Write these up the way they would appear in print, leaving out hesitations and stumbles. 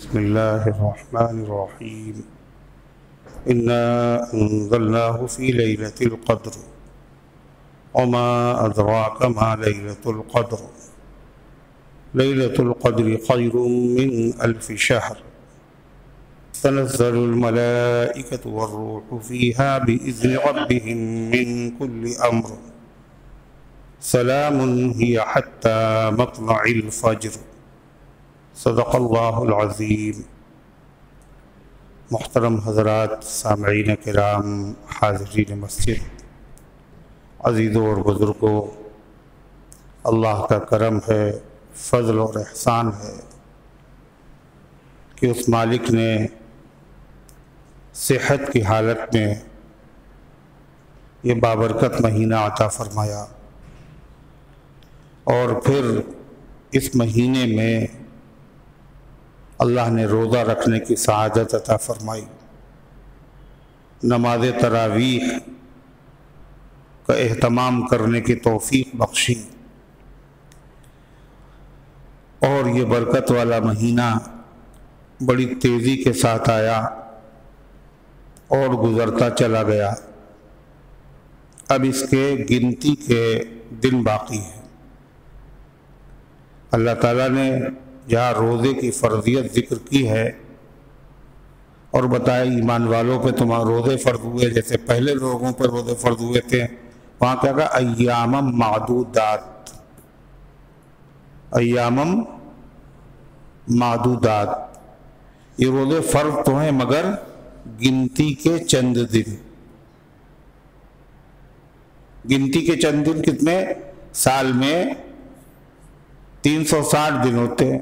بسم الله الرحمن الرحيم إنا أنزلناه في ليلة القدر وما أدراك ما ليلة القدر ليلة القدر خير من 1000 شهر تنزل الملائكة والروح فيها بإذن ربهم من كل أمر سلام هي حتى مطلع الفجر صدق اللہ العظیم۔ محترم حضرات، سامعین کرام، حاضرین مسجد، عزیزوں اور بزرگوں، اللہ کا کرم ہے، فضل اور احسان ہے کہ اس مالک نے صحت کی حالت میں یہ بابرکت مہینہ عطا فرمایا، اور پھر اس مہینے میں اللہ نے روزہ رکھنے کی سعادت عطا فرمائی، نماز تراویح کا اہتمام کرنے کی توفیق بخشی، اور یہ برکت والا مہینہ بڑی تیزی کے ساتھ آیا اور گزرتا چلا گیا۔ اب اس کے گنتی کے دن باقی ہیں۔ اللہ تعالیٰ نے جہاں روزے کی فرضیت ذکر کی ہے اور بتایا ایمان والوں پہ تمہارے روزے فرض ہوئے جیسے پہلے لوگوں پر روزے فرض ہوئے تھے، وہاں کیا کہا؟ ایامم معدودات، ایامم معدودات، یہ روزے فرض تو ہیں مگر گنتی کے چند دن۔ گنتی کے چند دن کتنے؟ سال میں 360 دن ہوتے ہیں،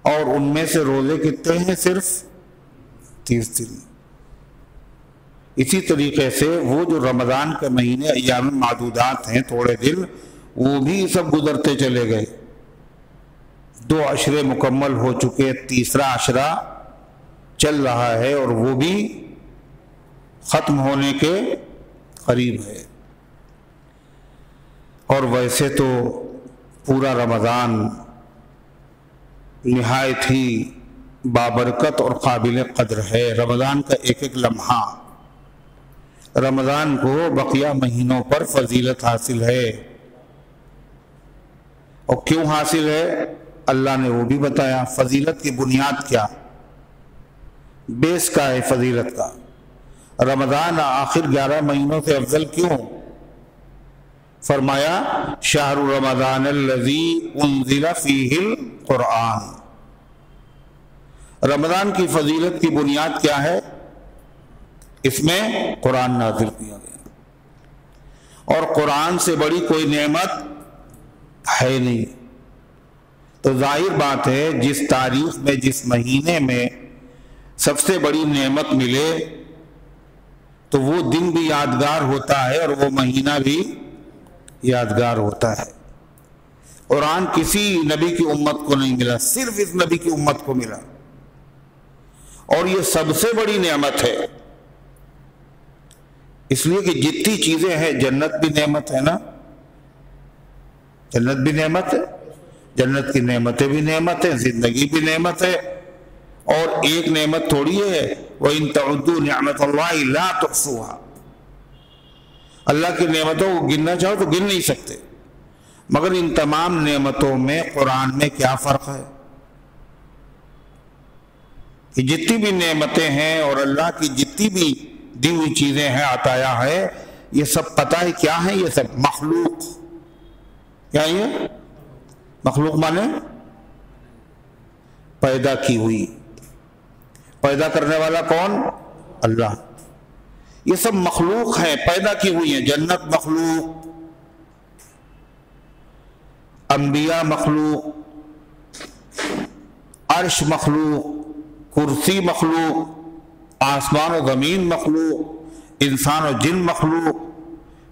اور ان میں سے روزے کتنے ہیں؟ صرف 30 دن۔ اسی طریقے سے وہ جو رمضان کے مہینے ایام معدودات ہیں، تھوڑے دن، وہ بھی سب گزرتے چلے گئے۔ 2 عشرے مکمل ہو چکے، تیسرا عشرہ چل رہا ہے اور وہ بھی ختم ہونے کے قریب ہے۔ اور ویسے تو پورا رمضان نہایت ہی بابرکت اور قابل قدر ہے۔ رمضان کا ایک ایک لمحہ، رمضان کو بقیہ مہینوں پر فضیلت حاصل ہے، اور کیوں حاصل ہے اللہ نے وہ بھی بتایا۔ فضیلت کی بنیاد کیا؟ بیس کا ہے فضیلت کا۔ رمضان آخر 11 مہینوں سے افضل کیوں؟ فرمایا شہر رمضان الذی انزل فیہ القرآن۔ رمضان کی فضیلت کی بنیاد کیا ہے؟ اس میں قرآن نازل کیا گیا، اور قرآن سے بڑی کوئی نعمت ہے نہیں۔ تو ظاہر بات ہے جس تاریخ میں، جس مہینے میں سب سے بڑی نعمت ملے تو وہ دن بھی یادگار ہوتا ہے اور وہ مہینہ بھی یادگار ہوتا ہے۔ قرآن کسی نبی کی امت کو نہیں ملا، صرف اس نبی کی امت کو ملا، اور یہ سب سے بڑی نعمت ہے۔ اس لیے کہ جتنی چیزیں ہیں، جنت بھی نعمت ہے نا، جنت بھی نعمت ہے، جنت کی نعمتیں بھی نعمت ہیں، زندگی بھی نعمت ہے، اور ایک نعمت تھوڑی ہے وَإِن تَعُدُّوا نِعْمَةَ اللَّهِ لَا تُحْصُوهَا۔ اللہ کی نعمتوں کو گننا چاہو تو گن نہیں سکتے، مگر ان تمام نعمتوں میں قرآن میں کیا فرق ہے کہ جتنی بھی نعمتیں ہیں اور اللہ کی جتنی بھی دی ہوئی چیزیں ہیں، عطایا ہے، یہ سب پتہ ہے کیا ہے؟ یہ سب مخلوق۔ کیا یہ مخلوق مانے؟ پیدا کی ہوئی۔ پیدا کرنے والا کون؟ اللہ۔ یہ سب مخلوق ہیں، پیدا کی ہوئی ہیں۔ جنت مخلوق، انبیاء مخلوق، عرش مخلوق، کرسی مخلوق، آسمان و زمین مخلوق، انسان و جن مخلوق۔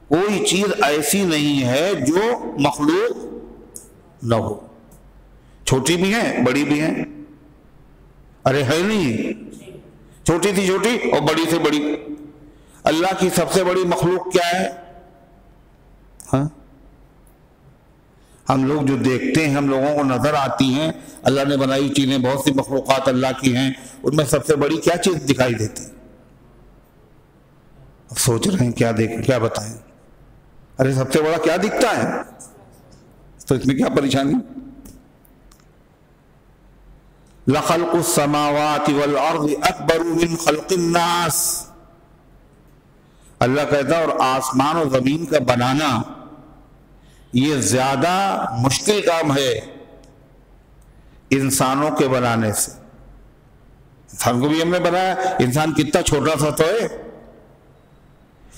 کوئی چیز ایسی نہیں ہے جو مخلوق نہ ہو۔ چھوٹی بھی ہیں، بڑی بھی ہیں۔ ارے ہے نہیں، چھوٹی تھی چھوٹی اور بڑی سے بڑی۔ اللہ کی سب سے بڑی مخلوق کیا ہے؟ ہاں ہم لوگ جو دیکھتے ہیں، ہم لوگوں کو نظر آتی ہیں، اللہ نے بنائی چیزیں بہت سی مخلوقات اللہ کی ہیں، ان میں سب سے بڑی کیا چیز دکھائی دیتی؟ سوچ رہے ہیں کیا بتائیں؟ ارے سب سے بڑا کیا دکھتا ہے؟ تو اس میں کیا پریشانی؟ لَخَلْقُ السَّمَاوَاتِ وَالْأَرْضِ أَكْبَرُ مِنْ خَلْقِ النَّاسِ، اللہ کہتا ہے اور آسمان و زمین کا بنانا یہ زیادہ مشکل کام ہے انسانوں کے بنانے سے۔ انسان کو بھی ہم نے بنایا، انسان کتنا چھوٹا سا تو ہے،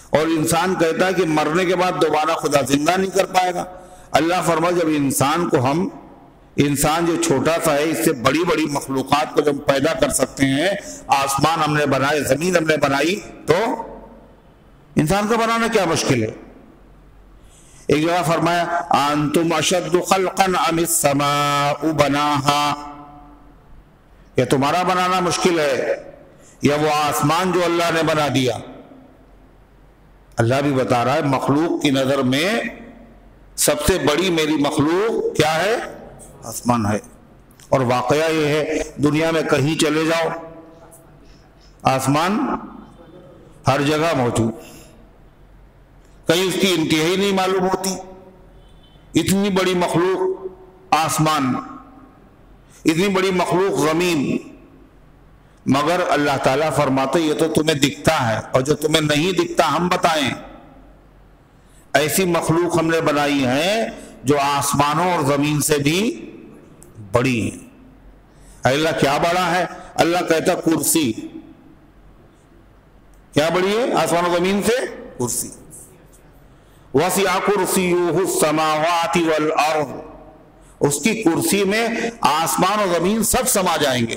اور انسان کہتا ہے کہ مرنے کے بعد دوبارہ خدا زندہ نہیں کر پائے گا۔ اللہ فرمایا جب انسان جو چھوٹا سا ہے، اس سے بڑی بڑی مخلوقات کو جب پیدا کر سکتے ہیں، آسمان ہم نے بنائے، زمین ہم نے بنائی، تو انسان کا بنانا کیا مشکل ہے؟ ایک جگہ فرمایا انتم اشد خلقا ام السماء بناها، کہ تمہارا بنانا مشکل ہے یا وہ آسمان جو اللہ نے بنا دیا؟ اللہ بھی بتا رہا ہے مخلوق کی نظر میں سب سے بڑی میری مخلوق کیا ہے؟ آسمان ہے۔ اور واقعہ یہ ہے دنیا میں کہیں چلے جاؤ آسمان ہر جگہ موجود، کہیں اس کی انتہائی نہیں معلوم ہوتی، اتنی بڑی مخلوق آسمان، اتنی بڑی مخلوق زمین، مگر اللہ تعالیٰ فرماتے یہ تو تمہیں دکھتا ہے، اور جو تمہیں نہیں دکھتا ہم بتائیں۔ ایسی مخلوق ہم نے بنائی ہے جو آسمانوں اور زمین سے بھی بڑی ہے۔ اللہ کیا بڑا ہے؟ اللہ کہتا کرسی، کیا بڑی ہے آسمان و زمین سے؟ کرسی۔ وَسِعَ كُرْسِيُّهُ السَّمَاوَاتِ وَالْأَرْضِ، اس کی کرسی میں آسمان و زمین سب سما جائیں گے۔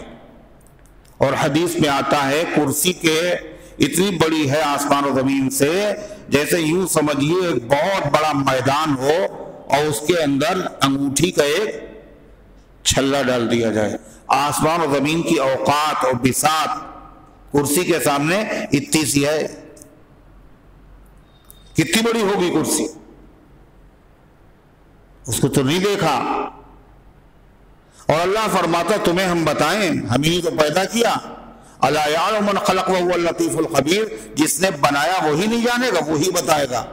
اور حدیث میں آتا ہے کرسی کے اتنی بڑی ہے آسمان و زمین سے، جیسے یوں سمجھیے ایک بہت بڑا میدان ہو اور اس کے اندر انگوٹھی کا ایک چھلا ڈال دیا جائے۔ آسمان و زمین کی اوقات اور بساط کرسی کے سامنے اتنی سی ہے۔ کتنی بڑی ہوگی کرسی؟ اس کو تو نہیں دیکھا۔ اور اللہ فرماتا تمہیں ہم بتائیں، ہم ہی تو پیدا کیا۔ الا یعلم من خلق وهو اللطیف الخبیر، جس نے بنایا وہی نہیں جانے گا، وہی بتائے گا۔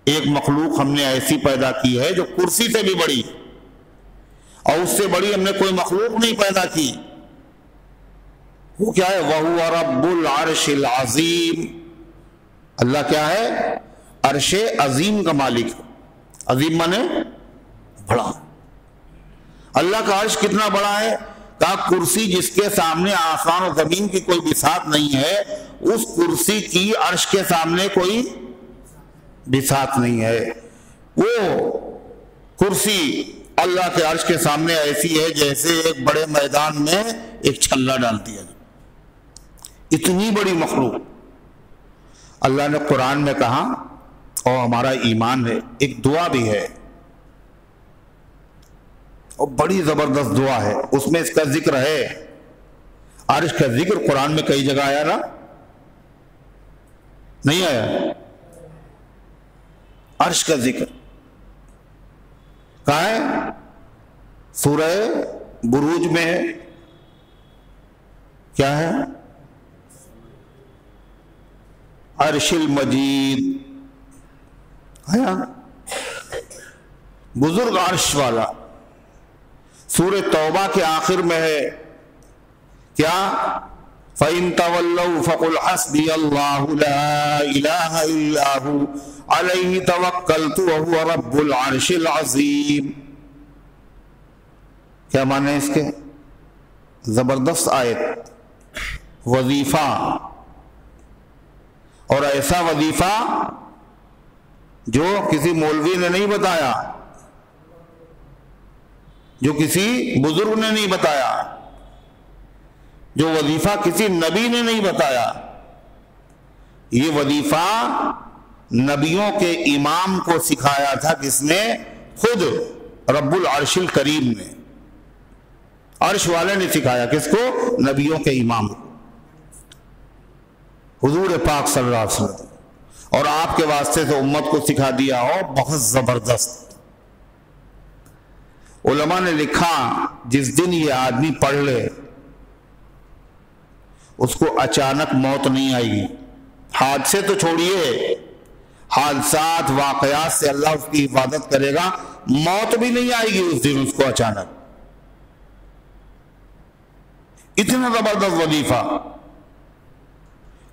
ایک مخلوق ہم نے ایسی پیدا کی ہے جو کرسی سے بھی بڑی، اور اس سے بڑی ہم نے کوئی مخلوق نہیں پیدا کی۔ وہ کیا ہے؟ وَهُوَ رَبُّ الْعَرْشِ الْعَظِيمِ، اللہ کیا ہے؟ عرش عظیم کا مالک۔ عظیم مانے بڑا۔ اللہ کا عرش کتنا بڑا ہے؟ کہا کرسی جس کے سامنے آسمان و زمین کی کوئی بساط نہیں ہے، اس کرسی کی عرش کے سامنے کوئی بساط نہیں ہے۔ وہ کرسی اللہ کے عرش کے سامنے ایسی ہے جیسے ایک بڑے میدان میں ایک چھلا ڈال دیا جائے، اتنی بڑی مخلوق۔ اللہ نے قرآن میں کہا، اور ہمارا ایمان ہے، ایک دعا بھی ہے اور بڑی زبردست دعا ہے، اس میں اس کا ذکر ہے۔ عرش کا ذکر قرآن میں کئی جگہ آیا نا؟ نہیں آیا؟ عرش کا ذکر کہاں ہے؟ سورہ بروج میں ہے۔ کیا ہے؟ عرش المجید آیا، بزرگ عرش والا۔ سورہ توبہ کے آخر میں ہے کیا؟ فَإِن تَوَلَّوْا فَقُلْ حَسْبِيَ اللَّهُ لَا إِلَٰهَ إِلَّا هُوَ عَلَيْهِ تَوَكَّلْتُ وَهُوَ رَبُّ الْعَرْشِ الْعَظِيمِ۔ کیا معنی اس کے؟ زبردست آیت، وظیفہ، اور ایسا وظیفہ جو کسی مولوی نے نہیں بتایا، جو کسی بزرگ نے نہیں بتایا، جو وظیفہ کسی نبی نے نہیں بتایا۔ یہ وظیفہ نبیوں کے امام کو سکھایا تھا، کس نے؟ خود رب العرش الکریم نے، عرش والے نے سکھایا۔ کس کو؟ نبیوں کے امام کو، حضور پاک صلی اللہ علیہ وسلم، اور آپ کے واسطے سے امت کو سکھا دیا ہو۔ بہت زبردست علماء نے لکھا جس دن یہ آدمی پڑھ لے اس کو اچانک موت نہیں آئے گی. حادثے تو چھوڑیے، حادثات واقعات سے اللہ اس کی حفاظت کرے گا، موت بھی نہیں آئے گی اس دن اس کو اچانک. اتنا زبردست وظیفہ.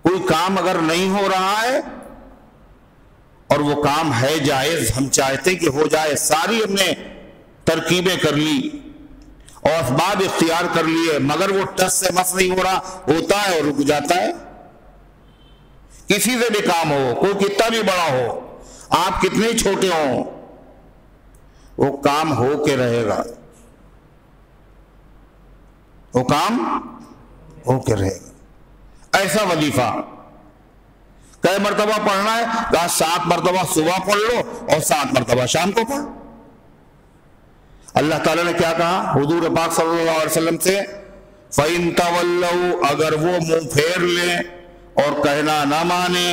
کوئی کام اگر نہیں ہو رہا ہے اور وہ کام ہے جائز، ہم چاہتے کہ ہو جائے، ساری ہم نے ترکیبیں کر لی اور اسباب اختیار کر لیے، مگر وہ ٹس سے مس نہیں ہو رہا، ہوتا ہے اور رک جاتا ہے. کسی سے بھی کام ہو، کوئی کتنا بھی بڑا ہو، آپ کتنے چھوٹے ہوں، وہ کام ہو کے رہے گا، وہ کام ہو کے رہے گا. ایسا وظیفہ کئی مرتبہ پڑھنا ہے، کہا 7 مرتبہ صبح پڑھ لو اور 7 مرتبہ شام کو پڑھ. اللہ تعالیٰ نے کیا کہا حضور پاک صلی اللہ علیہ وسلم سے؟ فَإِن تَوَلَّوْا، اگر وہ منہ پھیر لیں اور کہنا نہ مانے،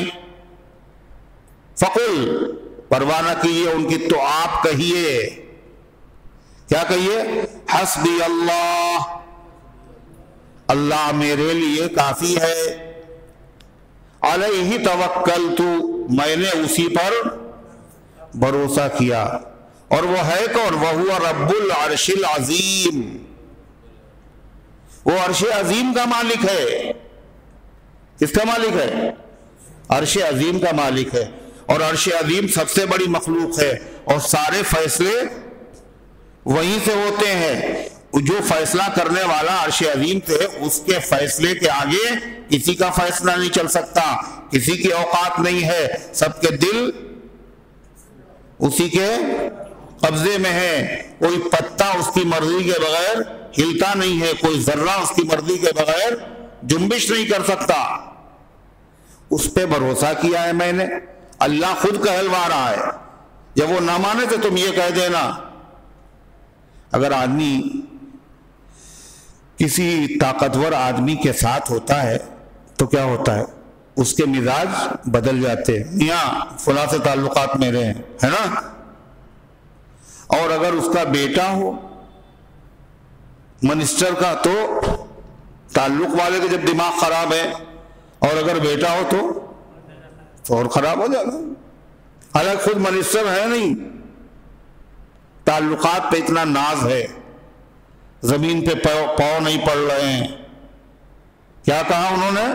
فَقُلْ، پرواہ نہ کیجیے ان کی، تو آپ کہیے، کیا کہیے؟ حسبی اللہ، اللہ میرے لیے کافی ہے، علیہ توکلت، میں نے اسی پر بھروسہ کیا. اور وہ ہے کون؟ وَهُوَ رَبُّ الْعَرْشِ الْعَظِيمِ، وہ عرش عظیم کا مالک ہے. کس کا مالک ہے؟ عرش عظیم کا مالک ہے. اور عرش عظیم سب سے بڑی مخلوق ہے اور سارے فیصلے وہیں سے ہوتے ہیں. جو فیصلہ کرنے والا عرش عظیم سے، اس کے فیصلے کے آگے کسی کا فیصلہ نہیں چل سکتا، کسی کی اوقات نہیں ہے، سب کے دل اسی کے قبضے میں ہے. کوئی پتا اس کی مرضی کے بغیر ہلتا نہیں ہے، کوئی ذرہ اس کی مرضی کے بغیر جنبش نہیں کر سکتا. اس پہ بھروسہ کیا ہے میں نے، اللہ خود کہلوا رہا ہے. جب وہ نہ مانے تو تم یہ کہہ دینا. اگر آدمی کسی طاقتور آدمی کے ساتھ ہوتا ہے تو کیا ہوتا ہے؟ اس کے مزاج بدل جاتے ہیں، میاں فلاں سے تعلقات میرے ہیں، ہے نا. اور اگر اس کا بیٹا ہو منسٹر کا تو تعلق والے کے جب دماغ خراب ہے، اور اگر بیٹا ہو تو اور خراب ہو جائے گا. حالانکہ خود منسٹر ہے نہیں، تعلقات پہ اتنا ناز ہے، زمین پہ پاؤں نہیں پڑ رہے ہیں. کیا کہا انہوں نے؟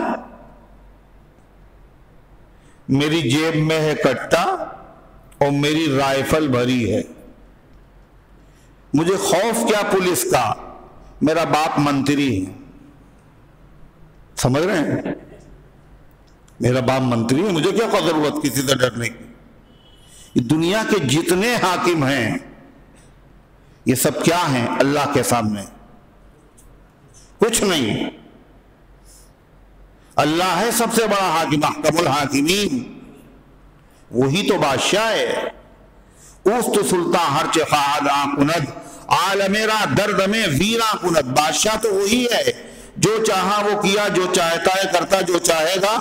میری جیب میں ہے کٹا اور میری رائفل بھری ہے، مجھے خوف کیا پولیس کا، میرا باپ منتری ہے. سمجھ رہے ہیں؟ میرا باپ منتری ہے، مجھے کیا ضرورت کسی سے ڈرنے کی. دنیا کے جتنے حاکم ہیں یہ سب کیا ہیں اللہ کے سامنے؟ کچھ نہیں. اللہ ہے سب سے بڑا حاکم، احکم الحاکمین، وہی تو بادشاہ ہے. اوست سلطان ہر چه خواهد کند، عالم را درد میں ویراں کند. بادشاہ تو وہی ہے، جو چاہا وہ کیا، جو چاہتا ہے کرتا، جو چاہے گا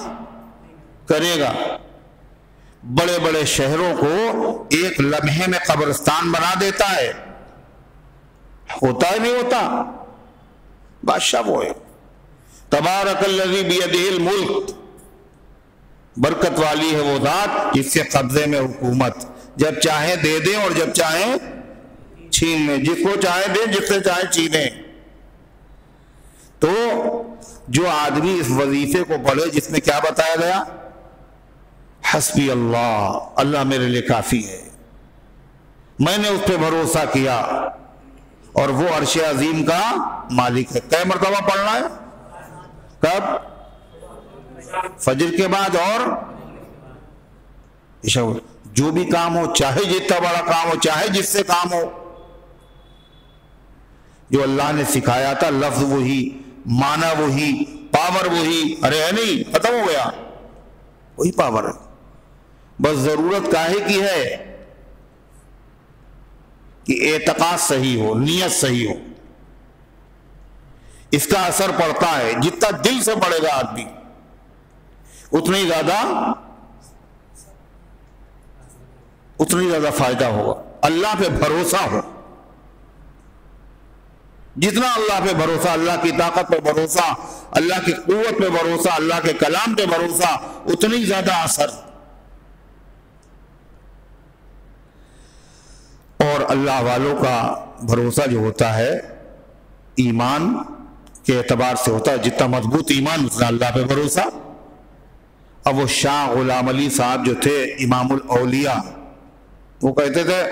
کرے گا. بڑے بڑے شہروں کو ایک لمحے میں قبرستان بنا دیتا ہے. ہوتا ہے نہیں ہوتا؟ بادشاہ وہ ہے. تبارک الذی بیدہ الملک، برکت والی ہے وہ ذات جس کے قبضے میں حکومت، جب چاہے دے دیں اور جب چاہے چھین لیں، جس کو چاہے دیں، جس سے چاہے چھینیں. تو جو آدمی اس وظیفے کو پڑھے جس میں کیا بتایا گیا؟ حسبی اللہ، اللہ میرے لیے کافی ہے، میں نے اس پہ بھروسہ کیا، اور وہ عرش عظیم کا مالک ہے. کئی مرتبہ پڑھنا ہے؟ کب؟ فجر کے بعد اور عشاء. جو بھی کام ہو، چاہے جتنا بڑا کام ہو، چاہے جس سے کام ہو، جو اللہ نے سکھایا تھا، لفظ وہی، معنی وہی، پاور وہی. ارے ہے نہیں، ختم ہو گیا، وہی پاور ہے. بس ضرورت کاہے کی ہے کہ اعتقاد صحیح ہو، نیت صحیح ہو. اس کا اثر پڑتا ہے، جتنا دل سے پڑے گا آدمی اتنی زیادہ فائدہ ہوگا. اللہ پہ بھروسہ ہو. جتنا اللہ پہ بھروسہ، اللہ کی طاقت پہ بھروسہ، اللہ کی قوت پہ بھروسہ، اللہ کے کلام پہ بھروسہ، اتنی زیادہ اثر۔ اور اللہ والوں کا بھروسہ جو ہوتا ہے ایمان کے اعتبار سے ہوتا ہے، جتنا مضبوط ایمان اتنا اللہ پہ بھروسہ۔ اب وہ شاہ غلام علی صاحب جو تھے امام الاولیاء، وہ کہتے تھے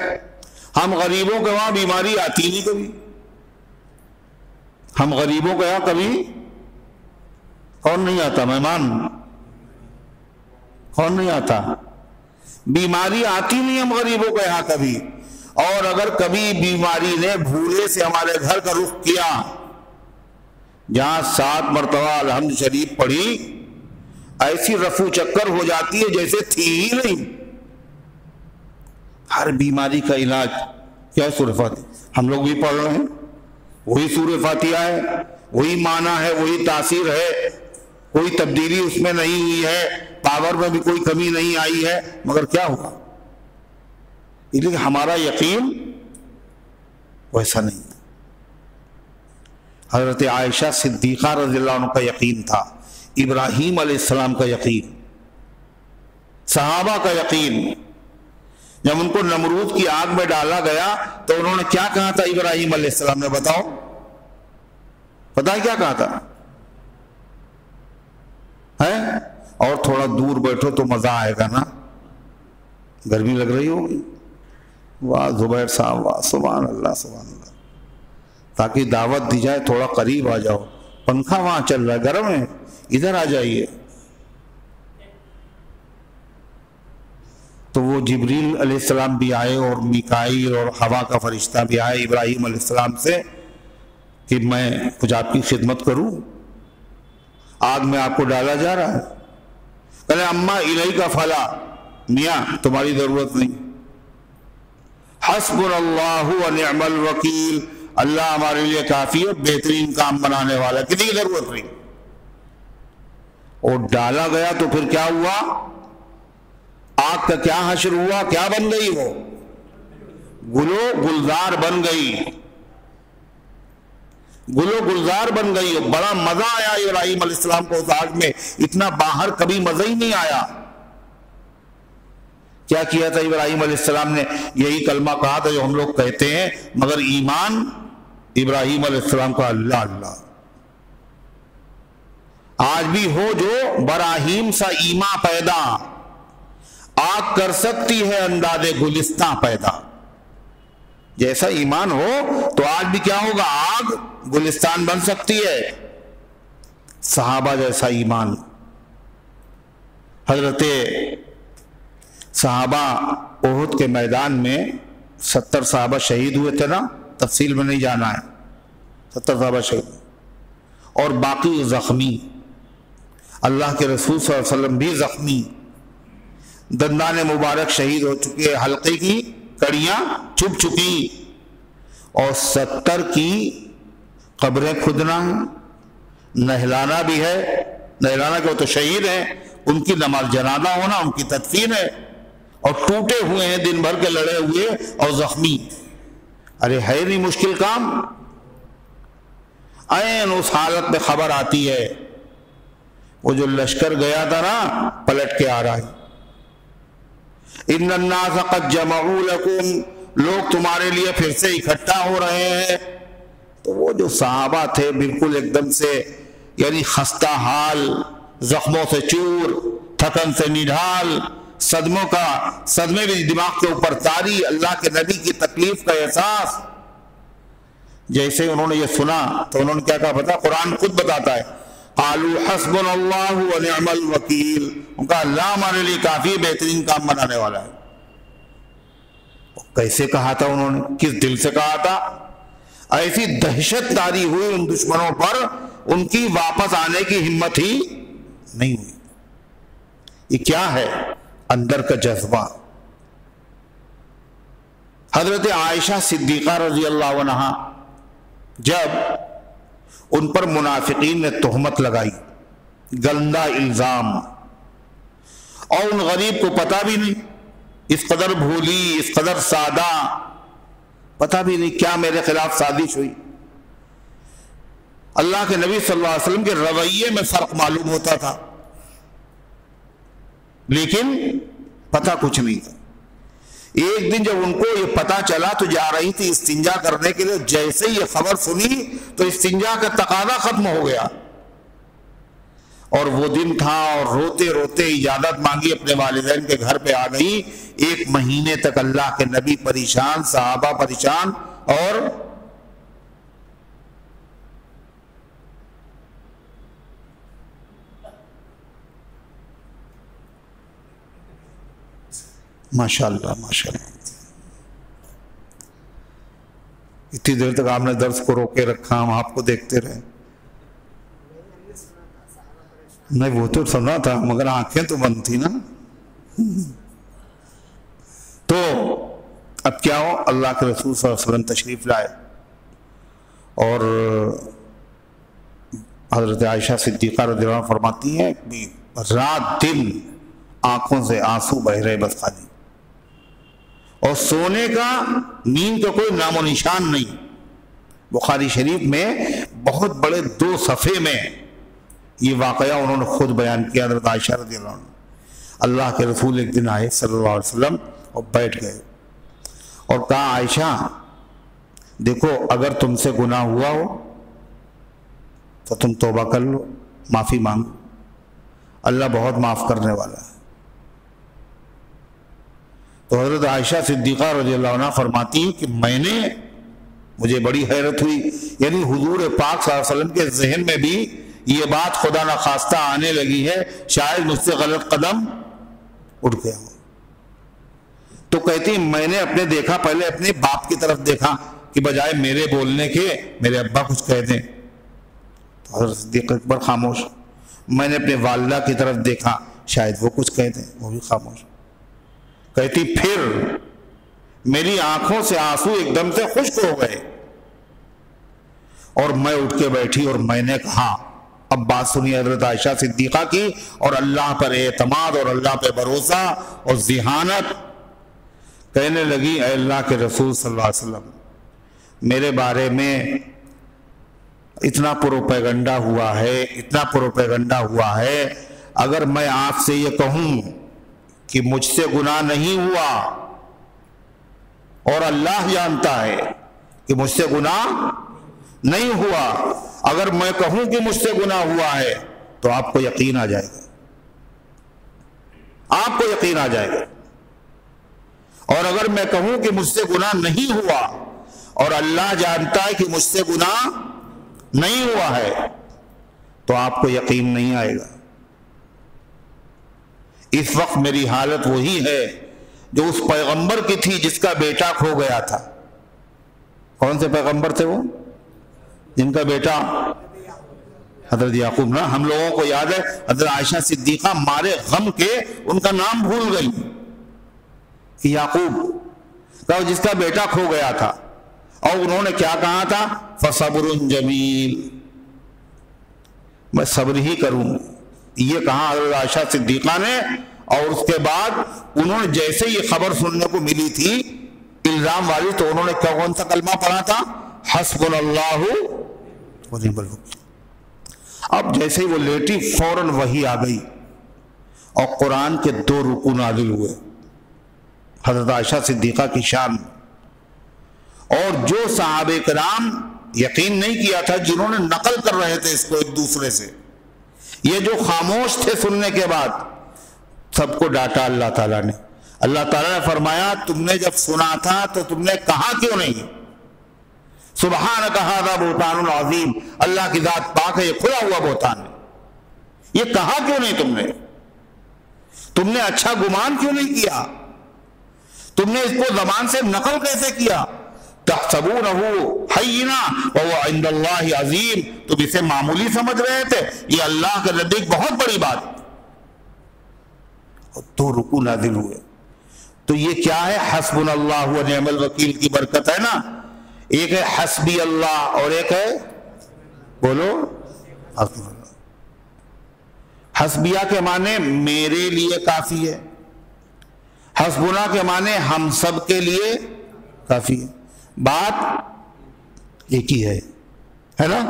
ہم غریبوں کے وہاں بیماری آتی نہیں کبھی، ہم غریبوں کے یہاں کبھی کون نہیں آتا مہمان، کون نہیں آتا، بیماری آتی نہیں ہم غریبوں کے یہاں کبھی۔ اور اگر کبھی بیماری نے بھولے سے ہمارے گھر کا رخ کیا، جہاں 7 مرتبہ الحمد شریف پڑھی، ایسی رفو چکر ہو جاتی ہے جیسے تھی ہی نہیں۔ ہر بیماری کا علاج کیا سورہ فاتحہ، ہم لوگ بھی پڑھ رہے ہیں، وہی سورہ فاتحہ ہے، وہی معنی ہے، وہی تاثیر ہے، کوئی تبدیلی اس میں نہیں ہوئی ہے، پاور میں بھی کوئی کمی نہیں آئی ہے، مگر کیا ہوا؟ لیکن ہمارا یقین ویسا نہیں۔ حضرت عائشہ صدیقہ رضی اللہ عنہ کا یقین تھا، ابراہیم علیہ السلام کا یقین، صحابہ کا یقین۔ جب ان کو نمرود کی آگ میں ڈالا گیا تو انہوں نے کیا کہا تھا ابراہیم علیہ السلام نے؟ بتاؤ، پتہ ہے کیا کہا تھا؟ ہے اور تھوڑا دور بیٹھو تو مزہ آئے گا نا، گرمی لگ رہی ہوگی، واہ زبیر صاحب واہ، سبحان اللہ سبحان اللہ، تاکہ دعوت دی جائے تھوڑا قریب آ جاؤ، پنکھا وہاں چل رہا ہے، گرم ہے، ادھر آ جائیے۔ تو وہ جبریل علیہ السلام بھی آئے اور میکائیل اور ہوا کا فرشتہ بھی آئے ابراہیم علیہ السلام سے کہ میں کچھ آپ کی خدمت کروں، آگ میں آپ کو ڈالا جا رہا ہے۔ کہنے اما الیک فلا، میاں تمہاری ضرورت نہیں، حسبنا اللہ ونعم الوکیل، اللہ ہمارے لیے کافی ہے، بہترین کام بنانے والا، کسی کی ضرورت نہیں۔ اور ڈالا گیا تو پھر کیا ہوا؟ آگ کا کیا حشر ہوا؟ کیا بن گئی؟ وہ گلو گلزار بن گئی، گلو گلزار بن گئی۔ بڑا مزہ آیا ابراہیم علیہ السلام کو اس آگ میں، اتنا باہر کبھی مزہ ہی نہیں آیا۔ کیا کیا تھا ابراہیم علیہ السلام نے؟ یہی کلمہ کہا تھا جو ہم لوگ کہتے ہیں، مگر ایمان ابراہیم علیہ السلام کا اللہ اللہ آج بھی ہو جو براہیم سا ایما پیدا، آگ کر سکتی ہے انداز گلستاں پیدا۔ جیسا ایمان ہو تو آج بھی کیا ہوگا؟ آگ گلستان بن سکتی ہے۔ صحابہ جیسا ایمان، حضرت صحابہ احد کے میدان میں 70 صحابہ شہید ہوئے تھے نا، تفصیل میں نہیں جانا ہے، 70 صحابہ شہید اور باقی زخمی، اللہ کے رسول صلی اللہ علیہ وسلم بھی زخمی، دندان مبارک شہید ہو چکے، حلقے کی کڑیاں چھپ چکی، اور 70 کی قبریں کھدنا، نہلانا بھی ہے، نہلانا کہ وہ تو شہید ہیں، ان کی نماز جنازہ ہونا، ان کی تدفین ہے، اور ٹوٹے ہوئے ہیں، دن بھر کے لڑے ہوئے اور زخمی۔ ارے ہے نہیں مشکل کام؟ عین اس حالت میں خبر آتی ہے، وہ جو لشکر گیا تھا نا پلٹ کے آ رہا ہے، ان الناس قد جمعوا لکم، لوگ تمہارے لیے پھر سے اکٹھا ہو رہے ہیں۔ تو وہ جو صحابہ تھے بالکل ایک دم سے یعنی خستہ حال، زخموں سے چور، تھکن سے نڈھال، صدمے بھی دماغ کے اوپر طاری، اللہ کے نبی کی تکلیف کا احساس۔ جیسے انہوں نے یہ سنا تو انہوں نے کیا کہا پتا؟ قرآن خود بتاتا ہے، قالوا حسبنا اللہ ونعم الوکیل، ان کا اللہ ہمارے لیے کافی بہترین کام بنانے والا ہے۔ کیسے کہا تھا انہوں نے؟ کس دل سے کہا تھا؟ ایسی دہشت طاری ہوئی ان دشمنوں پر، ان کی واپس آنے کی ہمت ہی نہیں ہوئی۔ یہ کیا ہے؟ اندر کا جذبہ۔ حضرت عائشہ صدیقہ رضی اللہ عنہا جب ان پر منافقین نے تہمت لگائی، گندہ الزام، اور ان غریب کو پتہ بھی نہیں، اس قدر بھولی، اس قدر سادہ، پتہ بھی نہیں کیا میرے خلاف سازش ہوئی، اللہ کے نبی صلی اللہ علیہ وسلم کے رویے میں فرق معلوم ہوتا تھا، لیکن پتہ کچھ نہیں تھا۔ ایک دن جب ان کو یہ پتہ چلا تو جا رہی تھی استنجا کرنے کے لیے، جیسے یہ خبر سنی تو استنجا کا تقاضا ختم ہو گیا، اور وہ دن تھا، اور روتے روتے اجازت مانگی، اپنے والدین کے گھر پہ آ گئی۔ 1 مہینے تک اللہ کے نبی پریشان، صحابہ پریشان، اور ماشاءاللہ ماشاءاللہ اتنی دیر تک آپ نے درس کو روکے رکھا، ہم آپ کو دیکھتے رہے۔ نہیں وہ تو سنا تھا، مگر آنکھیں تو بند تھی نا۔ تو اب کیا ہو، اللہ کے رسول صلی اللہ علیہ وسلم تشریف لائے، اور حضرت عائشہ صدیقہ رضی اللہ عنہ فرماتی ہیں کہ رات دن آنکھوں سے آنسو بہ رہے بس خالی، اور سونے کا، نیند کا کوئی نام و نشان نہیں۔ بخاری شریف میں بہت بڑے 2 صفحے میں یہ واقعہ انہوں نے خود بیان کیا، حضرت عائشہ رضی اللہ عنہ۔ اللہ کے رسول ایک دن آئے صلی اللہ علیہ وسلم اور بیٹھ گئے، اور کہا عائشہ دیکھو اگر تم سے گناہ ہوا ہو تو تم توبہ کر لو، معافی مانگو، اللہ بہت معاف کرنے والا ہے۔ تو حضرت عائشہ صدیقہ رضی اللہ عنہ فرماتی ہیں کہ مجھے بڑی حیرت ہوئی، یعنی حضور پاک صلی اللہ علیہ وسلم کے ذہن میں بھی یہ بات خدا نخواستہ آنے لگی ہے، شاید مجھ سے غلط قدم اٹھ گیا ہو۔ تو کہتی ہیں میں نے پہلے اپنے باپ کی طرف دیکھا کہ بجائے میرے بولنے کے میرے ابا کچھ کہہ دیں، تو حضرت صدیق اکبر خاموش۔ میں نے اپنے والدہ کی طرف دیکھا، شاید وہ کچھ کہہ دیں، وہ بھی خاموش۔ کہتی پھر میری آنکھوں سے آنسو ایک دم سے خشک ہو گئے، اور میں اٹھ کے بیٹھی اور میں نے کہا، اب بات سنی حضرت عائشہ صدیقہ کی، اور اللہ پر اعتماد اور اللہ پہ بھروسہ اور ذہانت، کہنے لگی اے اللہ کے رسول صلی اللہ علیہ وسلم، میرے بارے میں اتنا پروپیگنڈا ہوا ہے، اگر میں آپ سے یہ کہوں کہ مجھ سے گناہ نہیں ہوا، اور اللہ جانتا ہے کہ مجھ سے گناہ نہیں ہوا، اگر میں کہوں کہ مجھ سے گناہ ہوا ہے تو آپ کو یقین آ جائے گا، آپ کو یقین آ جائے گا، اور اگر میں کہوں کہ مجھ سے گناہ نہیں ہوا اور اللہ جانتا ہے کہ مجھ سے گناہ نہیں ہوا ہے تو آپ کو یقین نہیں آئے گا۔ اس وقت میری حالت وہی ہے جو اس پیغمبر کی تھی جس کا بیٹا کھو گیا تھا۔ کون سے پیغمبر تھے وہ؟ جن کا بیٹا حضرت یعقوب نا، ہم لوگوں کو یاد ہے حضرت عائشہ صدیقہ مارے غم کے ان کا نام بھول گئی کہ یعقوب کا جس کا بیٹا کھو گیا تھا، اور انہوں نے کیا کہا تھا؟ فَصَبْرٌ جَمِيلٌ، میں صبر ہی کروں، یہ کہا حضرت عائشہ صدیقہ نے۔ اور اس کے بعد انہوں نے جیسے یہ خبر سننے کو ملی تھی الزام والی، تو انہوں نے کون سا کلمہ پڑھا تھا؟ حسبنا اللہ ونعم الوکیل۔ اب جیسے ہی وہ لیٹی فوراً وحی آ گئی، اور قرآن کے 2 رکوع نازل ہوئے حضرت عائشہ صدیقہ کی شان، اور جو صحابہ کرام یقین نہیں کیا تھا، جنہوں نے نقل کر رہے تھے اس کو ایک دوسرے سے، یہ جو خاموش تھے سننے کے بعد، سب کو ڈانٹا اللہ تعالیٰ نے۔ اللہ تعالیٰ نے فرمایا تم نے جب سنا تھا تو تم نے کہا کیوں نہیں؟ سبحانک ھذا بہتان عظیم، اللہ کی ذات پاک ہے، یہ کھلا ہوا بہتان ہے، یہ کہا کیوں نہیں تم نے اچھا گمان کیوں نہیں کیا؟ تم نے اس کو زبان سے نقل کیسے کیا؟ تحسبونہ حینا وہو عند اللہ عظیم، تم اسے معمولی سمجھ رہے تھے، یہ اللہ کے نزدیک بہت بڑی بات۔ اور 2 رکوع نازل ہوئے۔ تو یہ کیا ہے؟ حسبنا اللہ و نعم الوکیل کی برکت ہے نا۔ ایک ہے حسبی اللہ اور ایک ہے بولو حسبنا اللہ۔ حسبیہ کے معنی میرے لیے کافی ہے، حسبنا کے معنی ہم سب کے لیے کافی ہے، بات ایک ہی ہے نا۔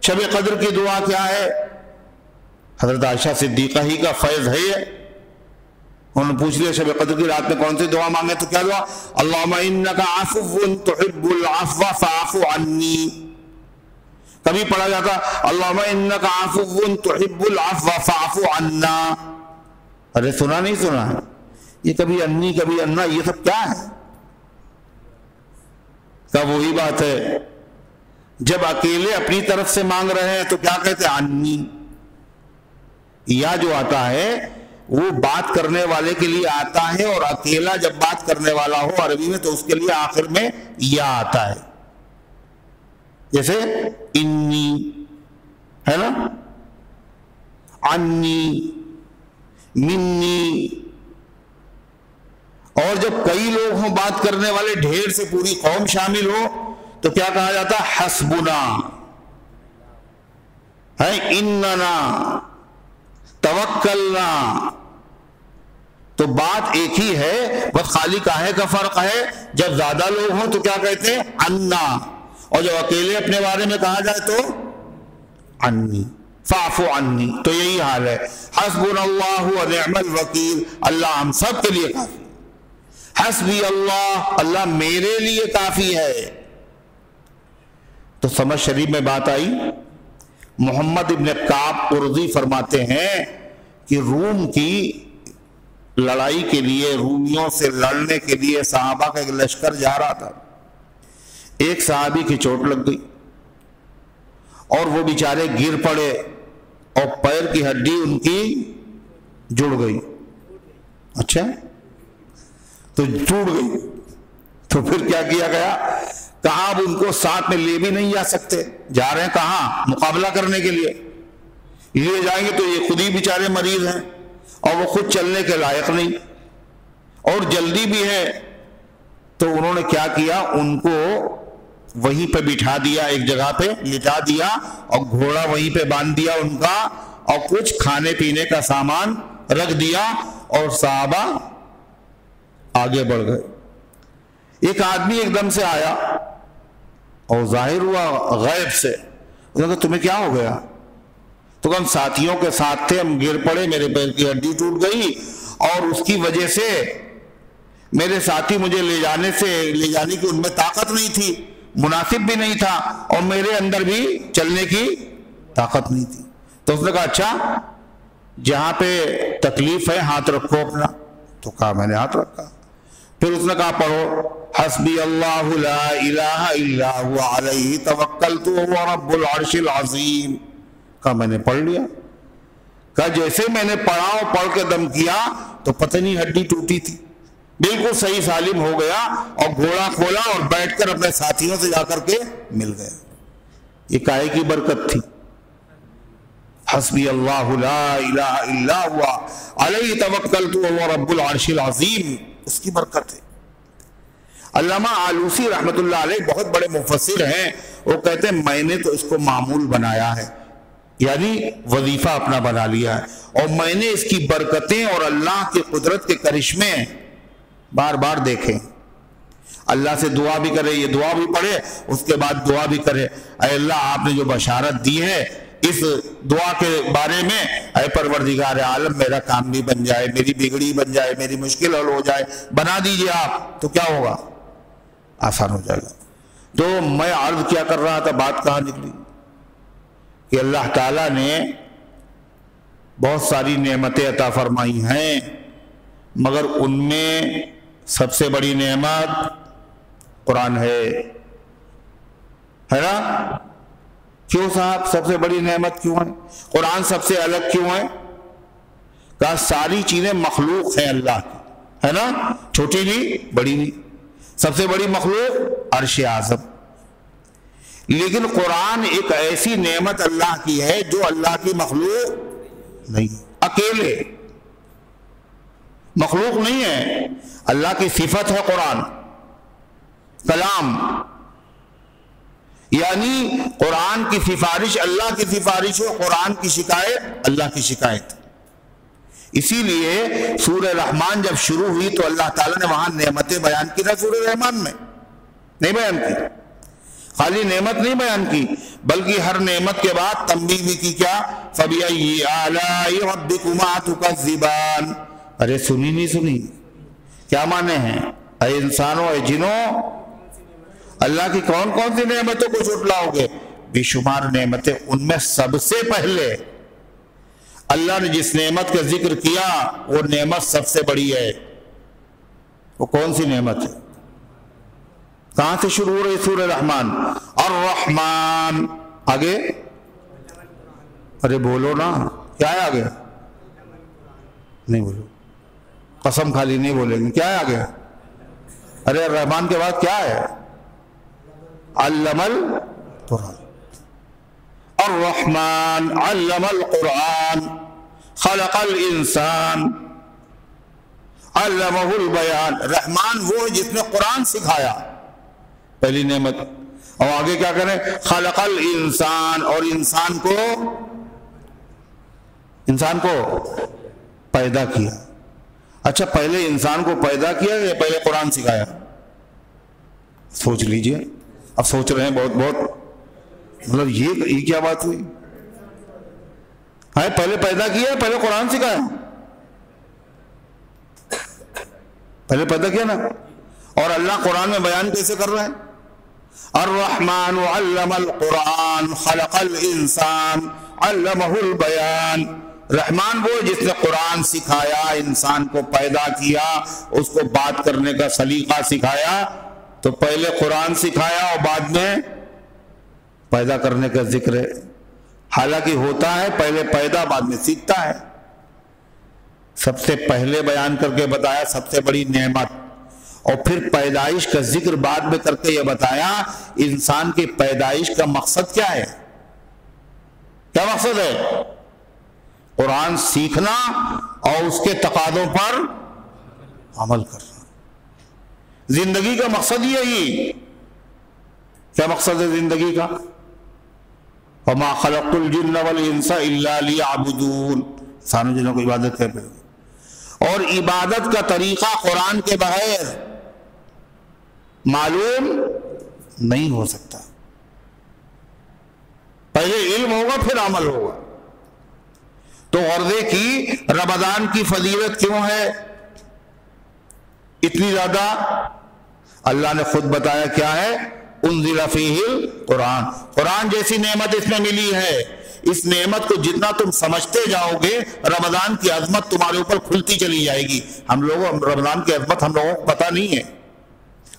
شب قدر کی دعا کیا ہے؟ حضرت عائشہ صدیقہ ہی کا فیض ہے یہ. انہوں نے پوچھ لیا شب قدر کی رات میں کون سی دعا مانگے؟ تو کیا دعا؟ اللہم انک عفو تحب العفو فاعف عنی. کبھی پڑھا جاتا اللہم انک عفو تحب العفو فاعف عنا. ارے سنا نہیں سنا ہے یہ؟ کبھی انی کبھی انا، یہ سب کیا ہے؟ کب وہی بات ہے جب اکیلے اپنی طرف سے مانگ رہے ہیں تو کیا کہتے ہیں؟ انی. یا جو آتا ہے وہ بات کرنے والے کے لیے آتا ہے، اور اکیلا جب بات کرنے والا ہو عربی میں تو اس کے لیے آخر میں یا آتا ہے. جیسے انی ہے نا، انی، منی. اور جب کئی لوگ ہوں بات کرنے والے، ڈھیر سے پوری قوم شامل ہو، تو کیا کہا جاتا ہے؟ حسبنا ہے، اننا، توکلنا. تو بات ایک ہی ہے، بس خالی کاہے کا فرق ہے. جب زیادہ لوگ ہوں تو کیا کہتے ہیں؟ انا. اور جب اکیلے اپنے بارے میں کہا جائے تو انی، فاعف عنی. تو یہی حال ہے. حسبنا اللہ ونعم الوکیل. اللہ ہم سب کے لیے کافی. حسبی اللہ، اللہ میرے لیے کافی ہے. تو سمجھ شریف میں بات آئی. محمد ابن کعب قرظی فرماتے ہیں کہ روم کی لڑائی کے لیے، رومیوں سے لڑنے کے لیے صحابہ کا ایک لشکر جا رہا تھا. ایک صحابی کی چوٹ لگ گئی اور وہ بیچارے گر پڑے اور پیر کی ہڈی ان کی جڑ گئی. اچھا، تو ٹوٹ گئی. تو پھر کیا کیا گیا؟ کہاں اب ان کو ساتھ میں لے بھی نہیں جا سکتے. جا رہے ہیں کہاں؟ مقابلہ کرنے کے لیے. لے جائیں گے تو یہ خود ہی بیچارے مریض ہیں اور وہ خود چلنے کے لائق نہیں، اور جلدی بھی ہے. تو انہوں نے کیا کیا؟ ان کو وہیں پہ بٹھا دیا، ایک جگہ پہ لٹا دیا، اور گھوڑا وہیں پہ باندھ دیا ان کا، اور کچھ کھانے پینے کا سامان رکھ دیا، اور صحابہ آگے بڑھ گئے. ایک آدمی ایک دم سے آیا اور ظاہر ہوا غیب سے. انہوں نے کہا تمہیں کیا ہو گیا؟ تو ہم ساتھیوں کے ساتھ تھے، ہم گر پڑے، میرے پیر کی ہڈی ٹوٹ گئی، اور اس کی وجہ سے میرے ساتھی مجھے لے جانے کی ان میں طاقت نہیں تھی، مناسب بھی نہیں تھا، اور میرے اندر بھی چلنے کی طاقت نہیں تھی. تو اس نے کہا اچھا جہاں پہ تکلیف ہے ہاتھ رکھو اپنا. تو کہا میں نے ہاتھ رکھا. پھر اس نے کہا پڑھو حسبی اللہ لا الہ الا هو علیہ توکلت وهو رب العرش العظیم. کہا میں نے پڑھ لیا. کہا جیسے میں نے پڑھا اور پڑھ کے دم کیا تو پتہ نہیں ہڈی ٹوٹی تھی، بالکل صحیح سالم ہو گیا، اور گھوڑا کھولا اور بیٹھ کر اپنے ساتھیوں سے جا کر کے مل گیا. یہ کاہے کی برکت تھی؟ حسبی اللہ لا الہ الا هو علیہ توکلت وهو رب العرش العظیم. اس کی برکت ہے. علامہ آلوسی رحمت اللہ علیہ بہت بڑے مفسر ہیں. وہ کہتے ہیں میں نے تو اس کو معمول بنایا ہے، یعنی وظیفہ اپنا بنا لیا ہے، اور میں نے اس کی برکتیں اور اللہ کی قدرت کے کرشمے بار بار دیکھے. اللہ سے دعا بھی کرے، یہ دعا بھی پڑھے، اس کے بعد دعا بھی کرے اے اللہ آپ نے جو بشارت دی ہے اس دعا کے بارے میں، اے پروردگار عالم میرا کام بھی بن جائے، میری بگڑی بن جائے، میری مشکل حل ہو جائے، بنا دیجئے آپ، تو کیا ہوگا؟ آسان ہو جائے گا. تو میں عرض کیا کر رہا تھا، بات کہاں نکلی کہ اللہ تعالیٰ نے بہت ساری نعمتیں عطا فرمائی ہیں، مگر ان میں سب سے بڑی نعمت قرآن ہے نا؟ کیوں صاحب سب سے بڑی نعمت کیوں ہے؟ قرآن سب سے الگ کیوں ہے؟ کہا ساری چیزیں مخلوق ہیں اللہ کی، ہے نا، چھوٹی بھی بڑی بھی. سب سے بڑی مخلوق عرش اعظم، لیکن قرآن ایک ایسی نعمت اللہ کی ہے جو اللہ کی مخلوق نہیں، اکیلے مخلوق نہیں ہے، اللہ کی صفت ہے قرآن کلام. یعنی قرآن کی سفارش اللہ کی سفارش ہے، قرآن کی شکایت اللہ کی شکایت. اسی لیے سورہ رحمان جب شروع ہوئی تو اللہ تعالیٰ نے وہاں نعمتیں بیان کی نا، سورہ رحمان میں نہیں بیان کی. خالی نعمت نہیں بیان کی بلکہ ہر نعمت کے بعد تنبیہ بھی کی کیا؟ فَبِأَيِّ آلَاءِ رَبِّكُمَا تُكَذِّبَانِ. ارے سنی نہیں سنی؟ کیا معنی ہیں؟ اے انسانوں اے جنوں، اللہ کی کون کون سی نعمتوں کو جھٹلاؤ گے؟ بے شمار نعمتیں، ان میں سب سے پہلے اللہ نے جس نعمت کا ذکر کیا وہ نعمت سب سے بڑی ہے. وہ کون سی نعمت ہے؟ کہاں سے شروع ہو رہی سورہ رحمان؟ الرحمن. آگے ارے بولو نا، کیا ہے آگے؟ نہیں بولو، قسم خالی نہیں بولیں گے. کیا ہے آگے؟ ارے الرحمن کے بعد کیا ہے؟ علم القرآن. الرحمن علم القرآن خلق الانسان علمہ البیان. رحمان وہ ہے جس نے قرآن سکھایا، پہلی نعمت. اور آگے کیا کریں؟ خلق الانسان، اور انسان کو پیدا کیا. اچھا پہلے انسان کو پیدا کیا یا پہلے قرآن سکھایا؟ سوچ لیجئے. اب سوچ رہے ہیں بہت مطلب یہ کیا بات ہوئی؟ پہلے پیدا کیا پہلے قرآن سکھایا؟ پہلے پیدا کیا نا. اور اللہ قرآن میں بیان کیسے کر رہا ہے؟ الرحمن علم القرآن خلق الانسان علمہ البیان. رحمان وہ جس نے قرآن سکھایا، انسان کو پیدا کیا، اس کو بات کرنے کا سلیقہ سکھایا. تو پہلے قرآن سکھایا اور بعد میں پیدا کرنے کا ذکر ہے. حالانکہ ہوتا ہے پہلے پیدا بعد میں سیکھتا ہے. سب سے پہلے بیان کر کے بتایا سب سے بڑی نعمت، اور پھر پیدائش کا ذکر بعد میں کر کے یہ بتایا انسان کی پیدائش کا مقصد کیا ہے. کیا مقصد ہے؟ قرآن سیکھنا اور اس کے تقاضوں پر عمل کرنا. زندگی کا مقصد یہی. کیا مقصد ہے زندگی کا؟ وَمَا خَلَقْتُ الْجِنَّ وَالْإِنسَ إِلَّا لِيَعْبُدُونَ. انسانوں جنوں کو عبادت کر پہ، اور عبادت کا طریقہ قرآن کے بغیر معلوم نہیں ہو سکتا. پہلے علم ہوگا پھر عمل ہوگا. تو غرضے کی رمضان کی فضیلت کیوں ہے اتنی زیادہ؟ اللہ نے خود بتایا کیا ہے؟ انزل فیہ القرآن. قرآن جیسی نعمت اس میں ملی ہے. اس نعمت کو جتنا تم سمجھتے جاؤ گے رمضان کی عظمت تمہارے اوپر کھلتی چلی جائے گی. ہم لوگوں رمضان کی عظمت ہم لوگوں کو پتہ نہیں ہے،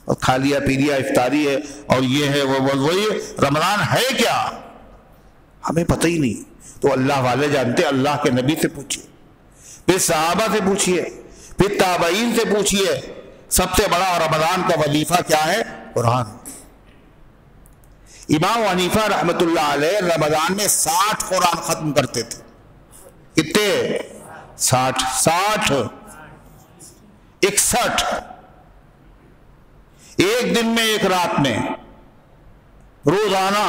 اور کھا لیا پی لیا افطاری ہے اور یہ ہے وہی. رمضان ہے کیا ہمیں پتہ ہی نہیں. تو اللہ والے جانتے. اللہ کے نبی سے پوچھئے، پھر صحابہ سے پوچھئے، پھر تابعین سے پوچھئے. سب سے بڑا رمضان کا وظیفہ کیا ہے؟ قرآن. امام حنیفہ رحمت اللہ علیہ رمضان میں 60 قرآن ختم کرتے تھے. کتنے؟ 60 61 ایک دن میں، ایک رات میں، روزانہ،